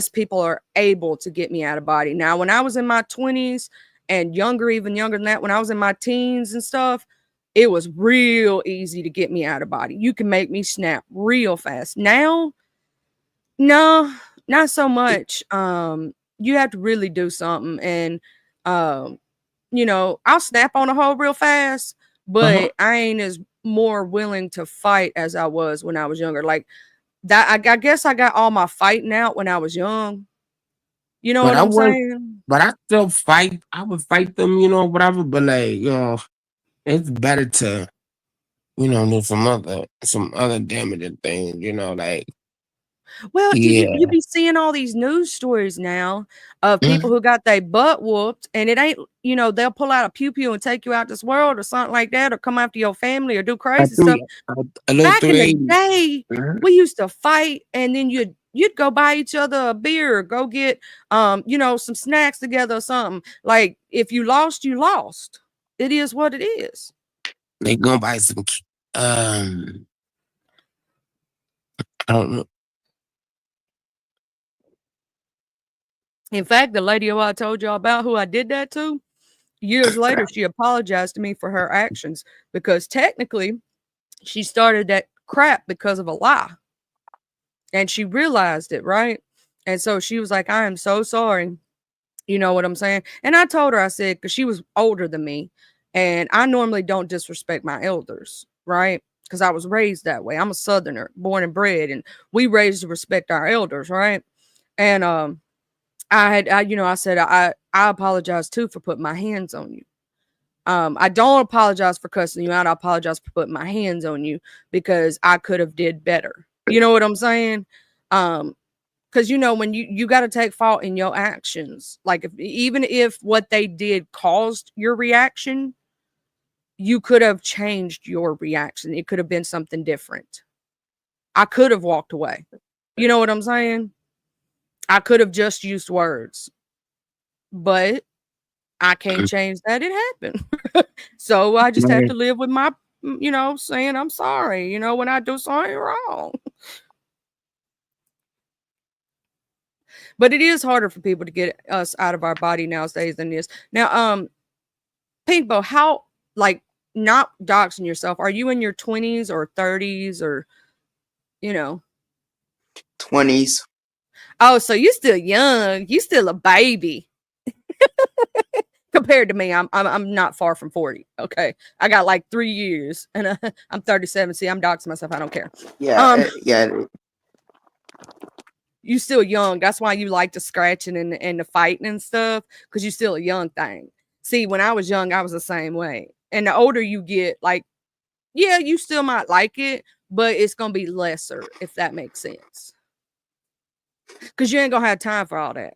Speaker 1: people are able to get me out of body. Now, when I was in my 20s and younger, even younger than that, when I was in my teens and stuff, it was real easy to get me out of body. You can make me snap real fast. Now, no, not so much. You have to really do something. And you know, I'll snap on a hoe real fast, but I ain't as more willing to fight as I was when I was younger. Like that, I guess I got all my fighting out when I was young. You know
Speaker 3: But
Speaker 1: what
Speaker 3: I
Speaker 1: I'm
Speaker 3: was,
Speaker 1: saying?
Speaker 3: but I still fight. I would fight them, you know, whatever. But like, you know, it's better to, you know, do some other damaging things, you know, like
Speaker 1: Well, you
Speaker 3: yeah.
Speaker 1: be seeing all these news stories now of people who got their butt whooped, and it ain't, you know, they'll pull out a pew pew and take you out this world or something like that, or come after your family or do crazy stuff.
Speaker 3: A little
Speaker 1: Back in the
Speaker 3: 380.
Speaker 1: day, we used to fight, and then you'd go buy each other a beer, go get you know, some snacks together or something. Like if you lost, you lost. It is what it is.
Speaker 3: They gonna buy some I don't know.
Speaker 1: In fact, the lady who I told y'all about, who I did that to, years later, she apologized to me for her actions because technically she started that crap because of a lie. And she realized it, right? And so she was like, I am so sorry. You know what I'm saying? And I told her, I said, because she was older than me. And I normally don't disrespect my elders, right? Because I was raised that way. I'm a Southerner, born and bred, and we raised to respect our elders, right? And you know, I said, I apologize too for putting my hands on you. I don't apologize for cussing you out. I apologize for putting my hands on you because I could have did better. You know what I'm saying? Because you know, when you got to take fault in your actions, like even if what they did caused your reaction, you could have changed your reaction. It could have been something different. I could have walked away. You know what I'm saying? I could have just used words, but I can't change that. It happened. So I just have to live with my, you know, saying I'm sorry, you know, when I do something wrong. But it is harder for people to get us out of our body nowadays than this. Now, Pinkbo, how, like, not doxing yourself. Are you in your 20s or 30s or, you know?
Speaker 2: 20s.
Speaker 1: Oh, so you still young. You still a baby. Compared to me, I'm not far from 40. Okay. I got like 3 years and I'm 37. See, I'm doxing myself. I don't care.
Speaker 2: Yeah, yeah.
Speaker 1: You still young. That's why you like the scratching and the fighting and stuff, because you still a young thing. See, when I was young, I was the same way. And the older you get, like, yeah, you still might like it, but it's gonna be lesser, if that makes sense. Because you ain't gonna have time for all that.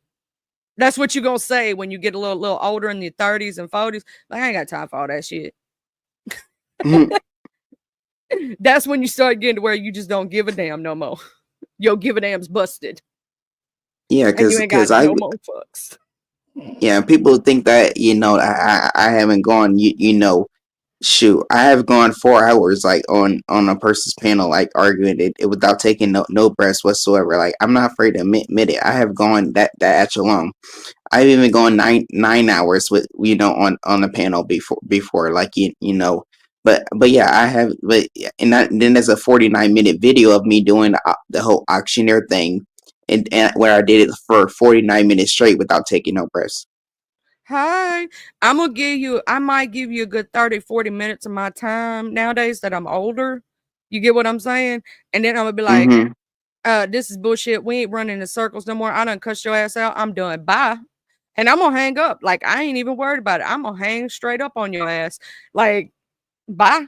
Speaker 1: That's what you're gonna say when you get a little older in your 30s and 40s. Like, I ain't got time for all that shit.
Speaker 2: Mhm.
Speaker 1: That's when you start getting to where you just don't give a damn no more. Yo, give a damn's busted.
Speaker 2: Yeah,
Speaker 1: And you ain't got
Speaker 2: I
Speaker 1: no more fucks.
Speaker 2: yeah, people think that I haven't gone shoot, I have gone 4 hours like on a person's panel like arguing it without taking no breaths whatsoever. Like I'm not afraid to admit it. I have gone that echelon. I've even gone 9 hours with on the panel before like but yeah I have then there's a 49-minute video of me doing the whole auctioneer thing and where I did it for 49 minutes straight without taking no breaths.
Speaker 1: Hi, I might give you a good 30, 40 minutes of my time nowadays that I'm older. You get what I'm saying? And then I'm gonna be like,
Speaker 2: Mm-hmm.
Speaker 1: this is bullshit. We ain't running in circles no more. I done cussed your ass out. I'm done. Bye. And I'm gonna hang up. Like, I ain't even worried about it. I'm gonna hang straight up on your ass. Like, bye.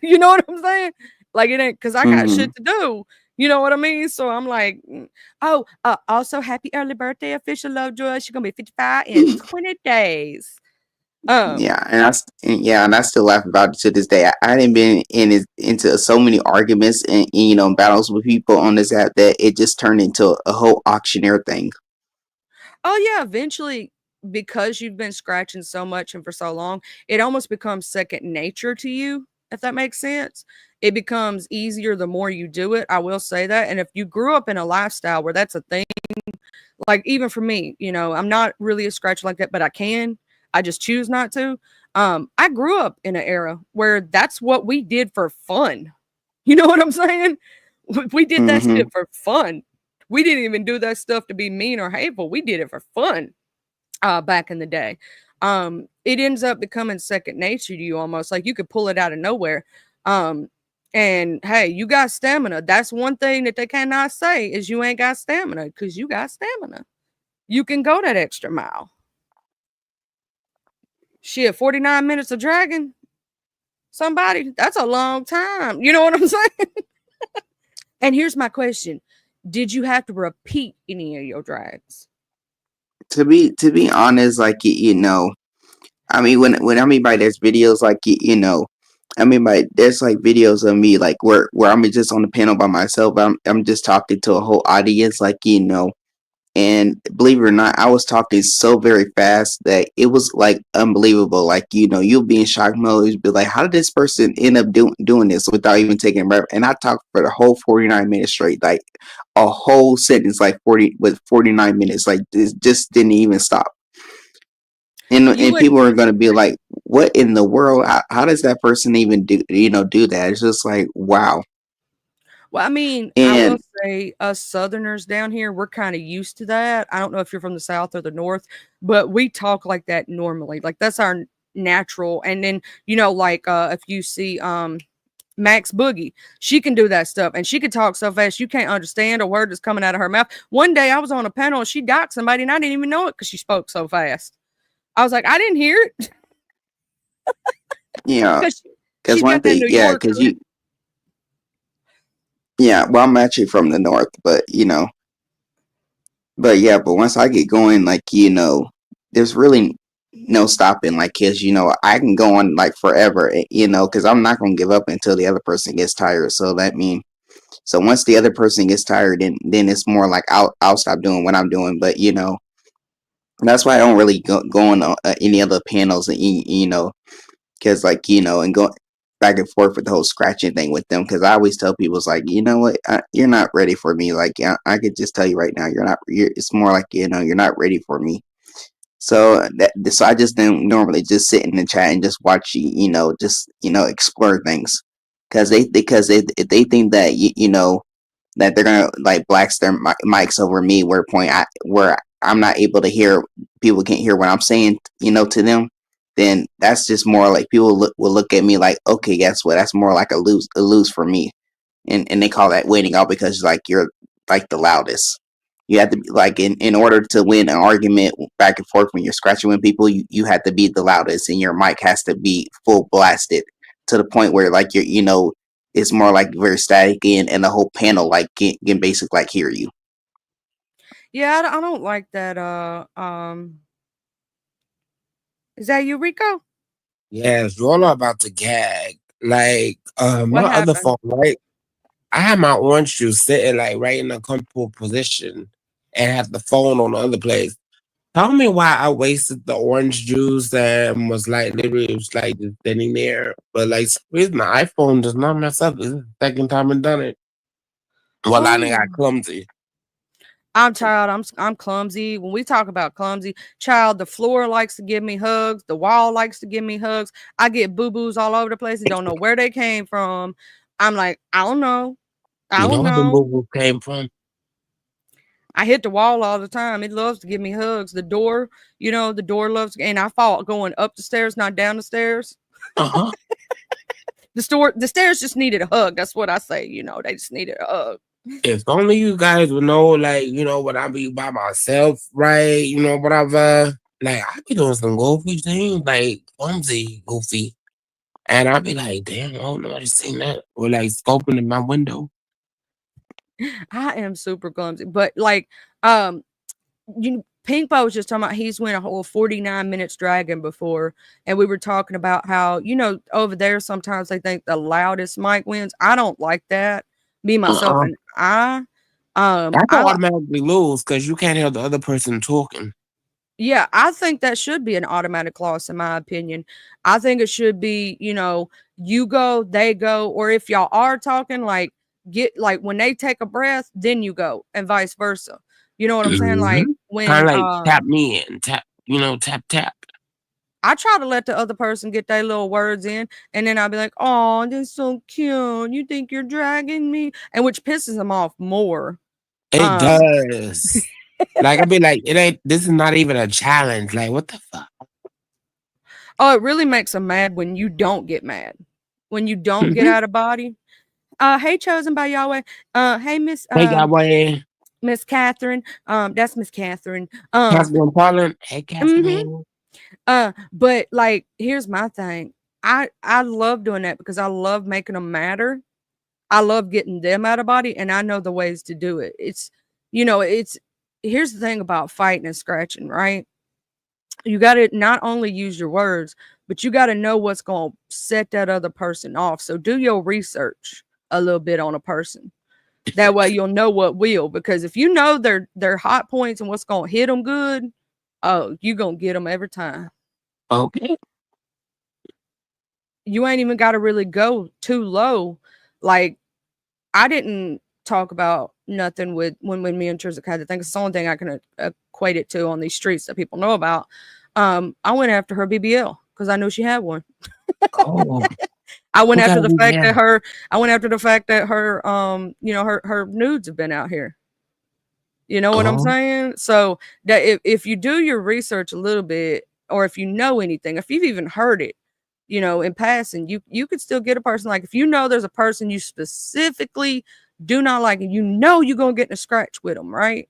Speaker 1: You know what I'm saying? Like, it ain't because I got
Speaker 2: Mm-hmm.
Speaker 1: shit to do. You know what I mean? So I'm like, oh, also happy early birthday, official Lovejoy. She's gonna be 55 in 20 days.
Speaker 2: Yeah, and I still laugh about it to this day. I didn't been into so many arguments and battles with people on this app that it just turned into a whole auctioneer thing.
Speaker 1: Oh yeah, eventually, because you've been scratching so much and for so long, it almost becomes second nature to you, if that makes sense. It becomes easier the more you do it. I will say that. And if you grew up in a lifestyle where that's a thing, like even for me, I'm not really a scratcher like that, but I can. I just choose not to. I grew up in an era where that's what we did for fun. You know what I'm saying? We did that
Speaker 2: Mm-hmm.
Speaker 1: shit for fun. We didn't even do that stuff to be mean or hateful. We did it for fun back in the day. It ends up becoming second nature to you almost. Like you could pull it out of nowhere. Um, and hey, you got stamina. That's one thing that they cannot say is you ain't got stamina because you got stamina. You can go that extra mile. Shit, 49 minutes of dragging somebody, that's a long time. You know what I'm saying? And here's my question. Did you have to repeat any of your drags?
Speaker 2: To be honest, like I mean when I mean by there's videos like I mean by there's like videos of me like where I'm just on the panel by myself. I'm just talking to a whole audience like and believe it or not, I was talking so very fast that it was like unbelievable. Like, you'll be in shock mode. You'll be like, how did this person end up doing this without even taking a breath? And I talked for the whole 49 minutes straight, like a whole sentence, like 49 minutes. Like, this just didn't even stop.
Speaker 1: You
Speaker 2: And
Speaker 1: would
Speaker 2: people are going to be like, what in the world? How does that person even do that? It's just like, wow.
Speaker 1: Well, I mean, I will
Speaker 2: And
Speaker 1: say us Southerners down here, we're kind of used to that. I don't know if you're from the South or the North, but we talk like that normally. Like that's our natural. And then, like if you see Max Boogie, she can do that stuff and she can talk so fast you can't understand a word that's coming out of her mouth. One day I was on a panel and she docked somebody and I didn't even know it because she spoke so fast. I was like, I didn't hear it
Speaker 2: yeah,
Speaker 1: because
Speaker 2: because
Speaker 1: she's
Speaker 2: one
Speaker 1: got that
Speaker 2: thing,
Speaker 1: New
Speaker 2: yeah,
Speaker 1: Yorker.
Speaker 2: because yeah, well, I'm actually from the north, but yeah, but once I get going, like, there's really no stopping, like, cause, I can go on like forever, cause I'm not gonna give up until the other person gets tired. So once the other person gets tired, then it's more like I'll stop doing what I'm doing. But that's why I don't really go on any other panels, and cause like and go back and forth with the whole scratching thing with them. Cause I always tell people, it's like, you know what, you're not ready for me. Like, I could just tell you right now, you're not. It's more like you're not ready for me. So I just don't normally just sit in the chat and just watch just explore things, because if they think that that they're gonna like blacks their mics over me, where I'm not able to hear, people can't hear what I'm saying, to them, then that's just more like people will look at me like, okay, guess what? That's more like a lose for me, and they call that winning out, because like you're like the loudest. You have to be like, in order to win an argument back and forth when you're scratching with people, you have to be the loudest, and your mic has to be full blasted to the point where like it's more like very static, and the whole panel like can basically like hear you.
Speaker 1: Yeah, I don't like that. Is that you, Rico?
Speaker 3: Yes, you're all about to gag. Like, my
Speaker 1: What
Speaker 3: other
Speaker 1: happened?
Speaker 3: phone, right? I have my orange juice sitting like right in a comfortable position and have the phone on the other place. Tell me why I wasted the orange juice and was like literally it was like just sitting there. But like some reason my iPhone does not mess up. This is the second time I've done it. Well, I done
Speaker 1: Oh,
Speaker 3: got clumsy.
Speaker 1: I'm clumsy. When we talk about clumsy, child, the floor likes to give me hugs. The wall likes to give me hugs. I get boo-boos all over the place and don't know where they came from. I'm like, I don't know. I
Speaker 3: You
Speaker 1: don't
Speaker 3: know where the
Speaker 1: know.
Speaker 3: movie came from?
Speaker 1: I hit the wall all the time. It loves to give me hugs. The door, the door loves, and I fall going up the stairs, not down the stairs.
Speaker 3: Uh-huh.
Speaker 1: The stairs just needed a hug. That's what I say. They just needed a hug.
Speaker 3: If only you guys would know, like, when I be by myself, right? Whatever. Like, I be doing some goofy things, like clumsy, goofy. And I be like, damn, oh no, I just seen that. Or like scoping in my window.
Speaker 1: I am super clumsy, but like, Pinkpo was just talking about he's went a whole 49 minutes dragging before, and we were talking about how over there sometimes they think the loudest mic wins. I don't like that. Me myself
Speaker 3: Uh-uh.
Speaker 1: and I
Speaker 3: That's
Speaker 1: I
Speaker 3: automatically lose because you can't hear the other person talking.
Speaker 1: Yeah, I think that should be an automatic loss, in my opinion. I think it should be, you go, they go, or if y'all are talking, like get like when they take a breath, then you go, and vice versa. You know what I'm saying? Like
Speaker 3: Mm-hmm. Kind
Speaker 1: when
Speaker 3: of like tap me in, tap, tap, tap.
Speaker 1: I try to let the other person get their little words in, and then I'll be like, "Oh, this is so cute. You think you're dragging me?" And which pisses them off more.
Speaker 3: It
Speaker 1: Um,
Speaker 3: does. Like, I be like, this is not even a challenge. Like, what the fuck?
Speaker 1: oh, it really makes them mad when you don't get mad, when you don't get
Speaker 3: Mm-hmm.
Speaker 1: out of body. Hey, chosen by Yahweh. Hey,
Speaker 3: Hey, Yahweh.
Speaker 1: Miss Catherine. That's Miss Catherine.
Speaker 3: Catherine Pollen. Hey,
Speaker 1: Mhm.
Speaker 3: Catherine.
Speaker 1: But like, here's my thing. I love doing that because I love making them matter. I love getting them out of body, and I know the ways to do it. It's here's the thing about fighting and scratching, right? You got to not only use your words, but you got to know what's going to set that other person off. So do your research a little bit on a person. That way you'll know what will, because if you know their hot points and what's going to hit them good, oh, you going to get them every time.
Speaker 3: Okay.
Speaker 1: You ain't even got to really go too low. Like, I didn't talk about nothing with when me and Trizzy had to think. It's the only thing I can equate it to on these streets that people know about. I went after her BBL because I knew she had one.
Speaker 3: Oh,
Speaker 1: I went
Speaker 3: who got
Speaker 1: after
Speaker 3: a
Speaker 1: the fact that
Speaker 3: BBL?
Speaker 1: her nudes have been out here. You know what I'm
Speaker 3: Oh,
Speaker 1: saying? So that if you do your research a little bit, or if you know anything, if you've even heard it, in passing, you could still get a person. Like if you know there's a person you specifically do not like, and you're gonna get in a scratch with them, right?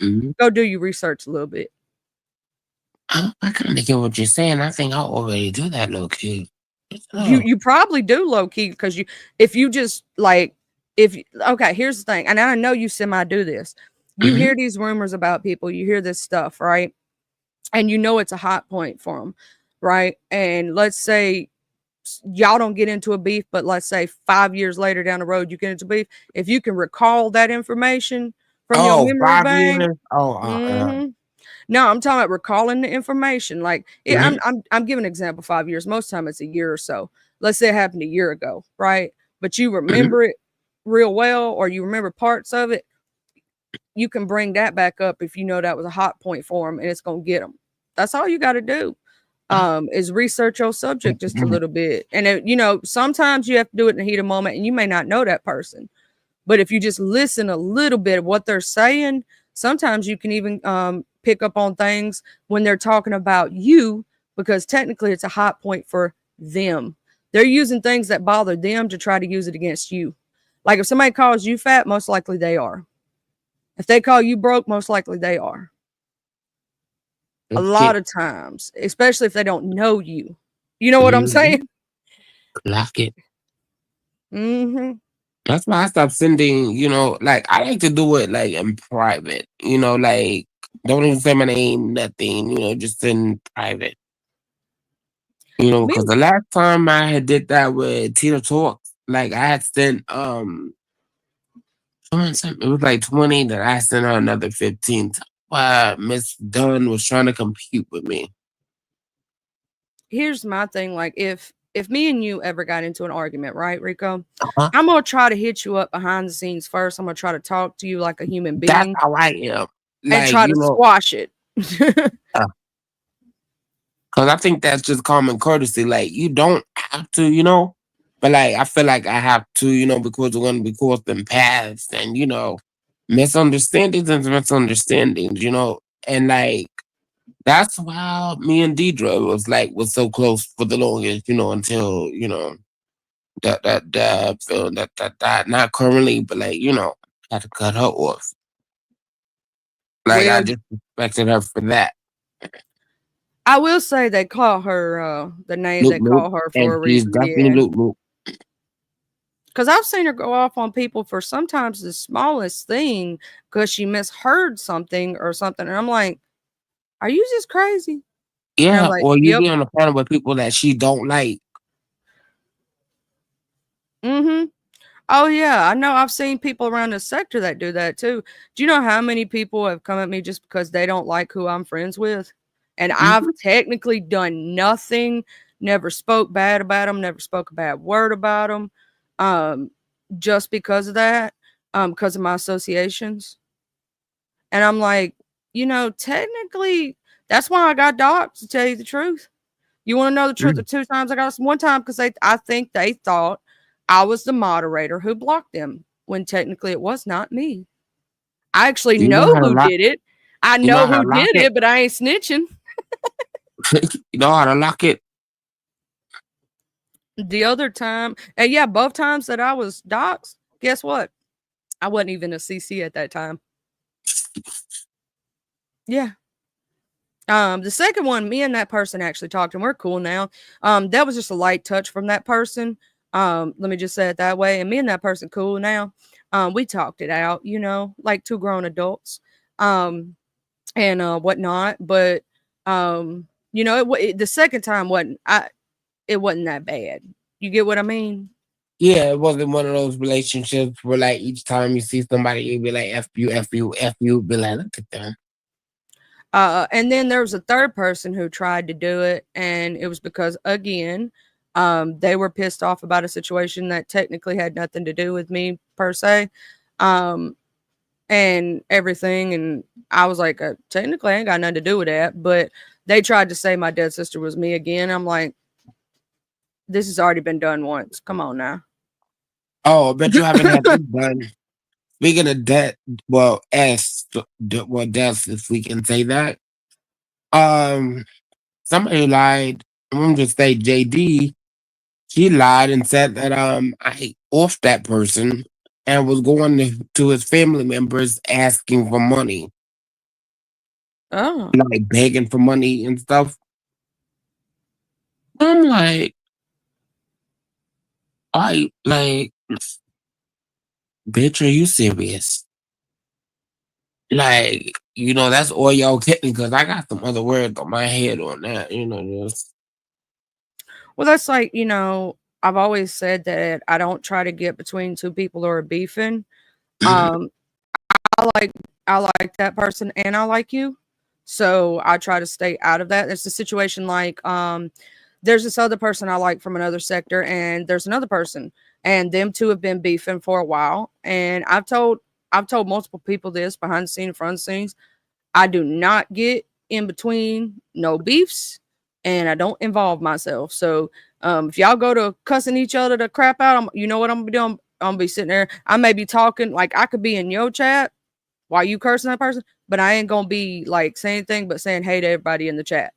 Speaker 3: mm-hmm.
Speaker 1: Go do your research a little bit.
Speaker 3: I kind of get what you're saying. I think I already do that, low key.
Speaker 1: You probably do low key because if you just like okay, here's the thing, and I know you semi do this. You
Speaker 3: Mm-hmm.
Speaker 1: hear these rumors about people, you hear this stuff, right? And it's a hot point for them, right? And let's say y'all don't get into a beef, but let's say 5 years later down the road you get into beef. If you can recall that information from your
Speaker 3: Oh,
Speaker 1: memory
Speaker 3: 5 years?
Speaker 1: bank,
Speaker 3: Oh,
Speaker 1: mm-hmm. No, I'm talking about recalling the information. Like, yeah,
Speaker 3: mm-hmm.
Speaker 1: I'm giving an example. 5 years. Most time it's a year or so. Let's say it happened a year ago, right? But you
Speaker 3: Mm-hmm.
Speaker 1: remember it real well, or you remember parts of it. You can bring that back up if you know that was a hot point for them, and it's gonna get them. That's all you got to do. Is research your subject just a little bit. And sometimes you have to do it in the heat of moment and you may not know that person. But if you just listen a little bit of what they're saying, sometimes you can even pick up on things when they're talking about you, because technically it's a hot point for them. They're using things that bother them to try to use it against you. Like if somebody calls you fat, most likely they are. If they call you broke, most likely they are. A lot of times, especially if they don't know you. You know what I'm saying?
Speaker 3: Lock it.
Speaker 1: Mm-hmm.
Speaker 3: That's why I stopped sending, like I like to do it like in private, like don't even say my name, nothing, just in private. Because the last time I had did that with Tina Talks, like I had sent it was like 20 that I sent her another 15. Why Miss Dunn was trying to compete with me.
Speaker 1: Here's my thing, like if me and you ever got into an argument, right, Rico? I'm gonna try to hit you up behind the scenes first. I'm gonna try to talk to you like a human being.
Speaker 3: That's how I am.
Speaker 1: And try to squash it.
Speaker 3: Because I think that's just common courtesy. Like, you don't have to, but like, I feel like I have to, because we're going to be crossing paths and, misunderstandings and misunderstandings, and like, that's why me and Deidre was so close for the longest, until, that not currently, but like, had to cut her off. Like, I just respected her for that.
Speaker 1: I will say they call her the name they call her for a reason. Because I've seen her go off on people for sometimes the smallest thing because she misheard something or something. And I'm like, are you just crazy?
Speaker 3: Yeah, like, or you be on the panel with people that she don't like.
Speaker 1: Mm-hmm. Oh, yeah. I know I've seen people around the sector that do that too. Do you know how many people have come at me just because they don't like who I'm friends with? And I've technically done nothing, never spoke bad about them, never spoke a bad word about them, just because of that, because of my associations. And I'm like, technically, that's why I got doxxed, to tell you the truth. You want to know the truth? The 2 times I got one time because I think they thought I was the moderator who blocked them when technically it was not me. I actually know who did it. I know who did it, but I ain't snitching.
Speaker 3: You know how to lock it?
Speaker 1: The other time, and yeah, both times that I was doxxed, guess what? I wasn't even a CC at that time. Yeah. The second one, me and that person actually talked and we're cool now. That was just a light touch from that person. Let me just say it that way. And me and that person cool now. We talked it out, like 2 grown adults. And whatnot. But the second time it wasn't that bad. You get what I mean?
Speaker 3: Yeah, it wasn't one of those relationships where like each time you see somebody, you be like F you, F you, F you, be like, look at them.
Speaker 1: And then there was a third person who tried to do it, and it was because again, they were pissed off about a situation that technically had nothing to do with me per se. And everything, and I was like, technically I ain't got nothing to do with that, but they tried to say my dead sister was me again. I'm like, this has already been done once. Come on now.
Speaker 3: Oh, I bet you haven't had this done. Speaking of death, death, if we can say that. Somebody lied. I'm gonna just say JD. She lied and said that I off that person and was going to his family members asking for money.
Speaker 1: Oh.
Speaker 3: Like begging for money and stuff. I'm like, bitch, are you serious? Like, that's all y'all getting because I got some other words on my head on that, just.
Speaker 1: Well, that's like, I've always said that I don't try to get between 2 people who are beefing. I like that person and I like you. So I try to stay out of that. It's a situation like there's this other person I like from another sector, and there's another person, and them 2 have been beefing for a while. And I've told multiple people this behind the scenes, front of the scenes. I do not get in between, no beefs, and I don't involve myself. So if y'all go to cussing each other to crap out, you know what I'm gonna be doing? I'm gonna be sitting there. I may be talking, like I could be in your chat while you cursing that person, but I ain't gonna be like saying anything but saying hey to everybody in the chat.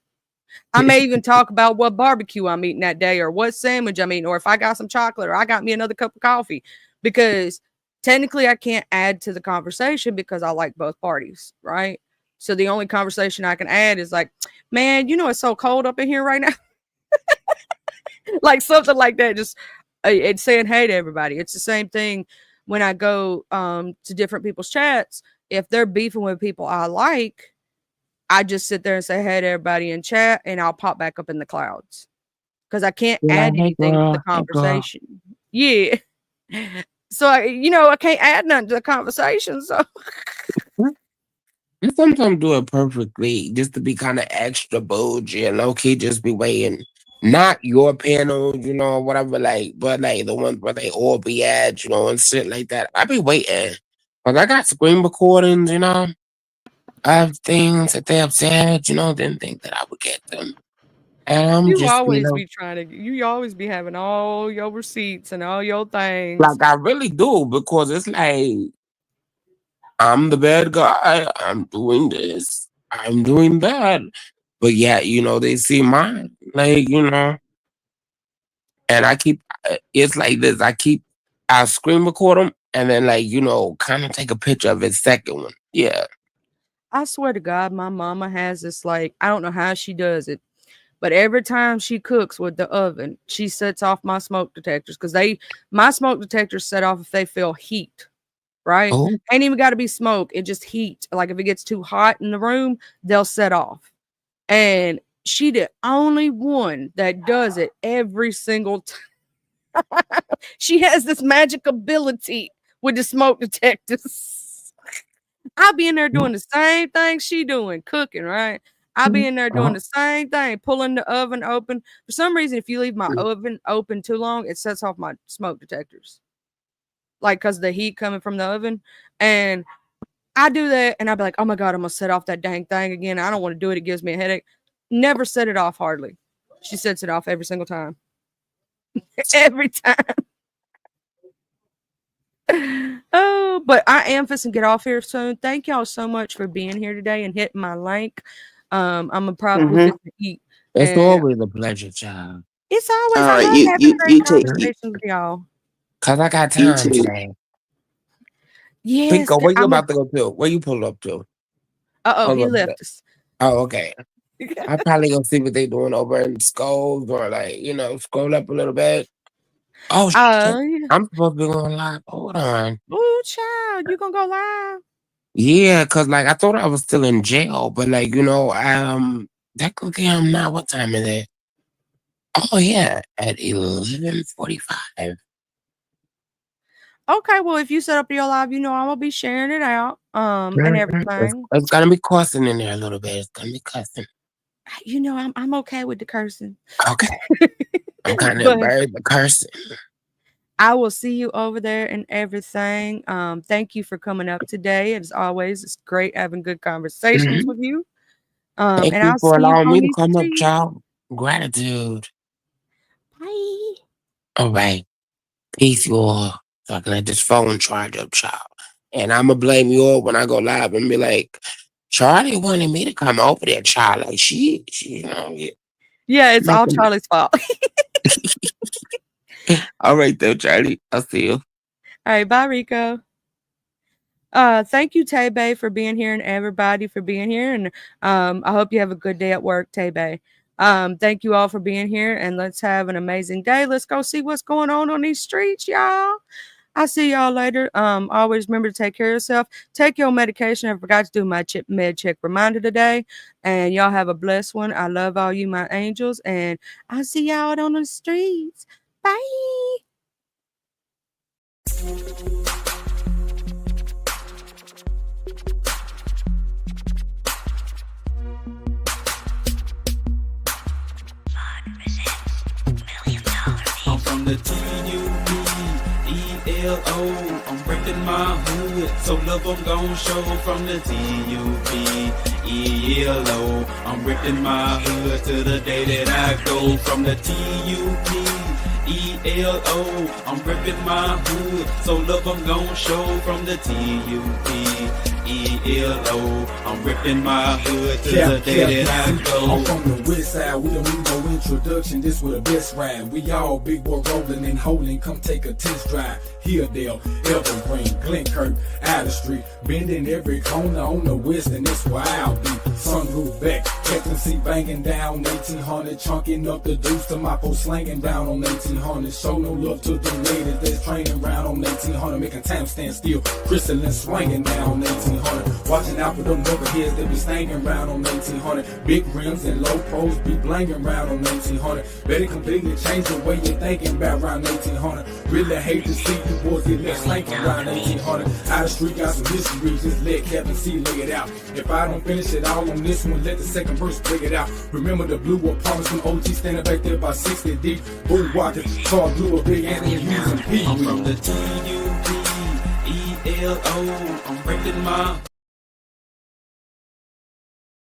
Speaker 1: I may even talk about what barbecue I'm eating that day, or what sandwich I'm eating, or if I got some chocolate, or I got me another cup of coffee, because technically I can't add to the conversation because I like both parties, right? So the only conversation I can add is like, man, you know, it's so cold up in here right now. Like something like that. Just it's saying hey to everybody. It's the same thing when I go to different people's chats. If they're beefing with people I like, I just sit there and say hey to everybody in chat, and I'll pop back up in the clouds because I can't add anything to the conversation. Yeah. So I can't add nothing to the conversation. So
Speaker 3: I sometimes do it perfectly just to be kind of extra bougie and low key just be waiting. Not your panel, whatever, but the ones where they all be at, and shit like that. I be waiting. But I got screen recordings, of things that they have said, didn't think that I would get them. And I'm
Speaker 1: you
Speaker 3: just,
Speaker 1: always be trying to, you always be having all your receipts and all your things.
Speaker 3: like I really do, because it's like, I'm the bad guy. I'm doing this. I'm doing that. But yeah, they see mine. And I keep, it's like this. I screen record them and then kind of take a picture of his second one. Yeah.
Speaker 1: I swear to God, my mama has this, I don't know how she does it, but every time she cooks with the oven, she sets off my smoke detectors because my smoke detectors set off if they feel heat, right?
Speaker 3: Oh.
Speaker 1: Ain't even got to be smoke. It just heat. Like if it gets too hot in the room, they'll set off. And she the only one that does it every single time. She has this magic ability with the smoke detectors. I'll be in there doing the same thing she doing, cooking, right? I'll be in there doing the same thing, pulling the oven open. For some reason, if you leave my oven open too long, it sets off my smoke detectors. Like, because the heat coming from the oven. And I do that, and I'll be like, oh my God, I'm going to set off that dang thing again. I don't want to do it. It gives me a headache. Never set it off, hardly. She sets it off every single time. Every time. Oh, but I am fixing to get off here soon. Thank y'all so much for being here today and hitting my link. I'm gonna probably eat.
Speaker 3: It's always a pleasure, child.
Speaker 1: It's always
Speaker 2: All right,
Speaker 1: fun having great conversations with y'all.
Speaker 3: Cause I got time today.
Speaker 1: Yes.
Speaker 3: Pico, where you about to go to? Where you pull up to?
Speaker 1: He left us.
Speaker 3: Oh, okay. I probably gonna see what they doing over in Skulls or scroll up a little bit. Oh shit. I'm supposed to be going live. Hold on.
Speaker 1: Oh, child, you gonna go live?
Speaker 3: Yeah, cause I thought I was still in jail, but technically I'm not. What time is it? Oh yeah, at 11:45.
Speaker 1: Okay, well, if you set up your live, I'm gonna be sharing it out, and everything.
Speaker 3: It's gonna be cussing in there a little bit. It's gonna be cussing.
Speaker 1: I'm okay with the cursing.
Speaker 3: Okay. I'm kind of buried the cursing.
Speaker 1: I will see you over there and everything. Thank you for coming up today. As always, it's great having good conversations with you.
Speaker 3: Thank
Speaker 1: and
Speaker 3: you
Speaker 1: I'll
Speaker 3: for
Speaker 1: see
Speaker 3: allowing
Speaker 1: you
Speaker 3: me to come up, child. Gratitude.
Speaker 1: Bye.
Speaker 3: All right. Peace, you all. So I can let this phone charge up, child. And I'm going to blame you all when I go live and be like, Charlie wanted me to come over there, child. Like, she
Speaker 1: Yeah, it's all Charlie's fault.
Speaker 3: All right, though, Charlie. I'll see you.
Speaker 1: All right. Bye, Rico. Thank you, Tay-Bay, for being here, and everybody for being here. And I hope you have a good day at work, Tay-Bay. Thank you all for being here, and let's have an amazing day. Let's go see what's going on these streets, y'all. I'll see y'all later. Always remember to take care of yourself. Take your medication. I forgot to do my med check reminder today. And y'all have a blessed one. I love all you, my angels. And I'll see y'all out on the streets. Bye.
Speaker 4: I'm from the TUBELO. I'm bringing reppin' my hood, so love I'm gon' show from the T-U-P-E-L-O. I'm reppin' my hood to the day that I go from the T-U-P-E-L-O. I'm reppin' my hood, so love I'm gon' show from the T-U-P-E-L-O. I'm reppin' my hood to the day that I go.
Speaker 5: I'm from the west side, we don't need no introduction, this was the best ride. We all big boy rolling and holding, come take a test drive. Hilldale, Evergreen, Glenkirk, Adder Street, bending every corner on the west, and that's where I'll be. Sunroof back, Captain C banging down 1800, chunking up the deuce to my post slanging down on 1800. Show no love to the ladies that's training round on 1800, making time stand still, crystalline swinging down on 1800. Watching out for them knuckleheads that be staying round on 1800. Big rims and low pros be blanging round on 1800. Better completely change the way you're thinking about round 1800. Really hate to see you boys get left slanking around 1800. Out of street got some history, just let Captain C lay it out. If I don't finish it all on this one, let the second verse break it out. Remember the blue apartments from OG standing back there by 60 deep. Bull walking, saw blue a big Anthony using P.
Speaker 4: I'm from the T-U-P-E-L-O. I'm reppin' my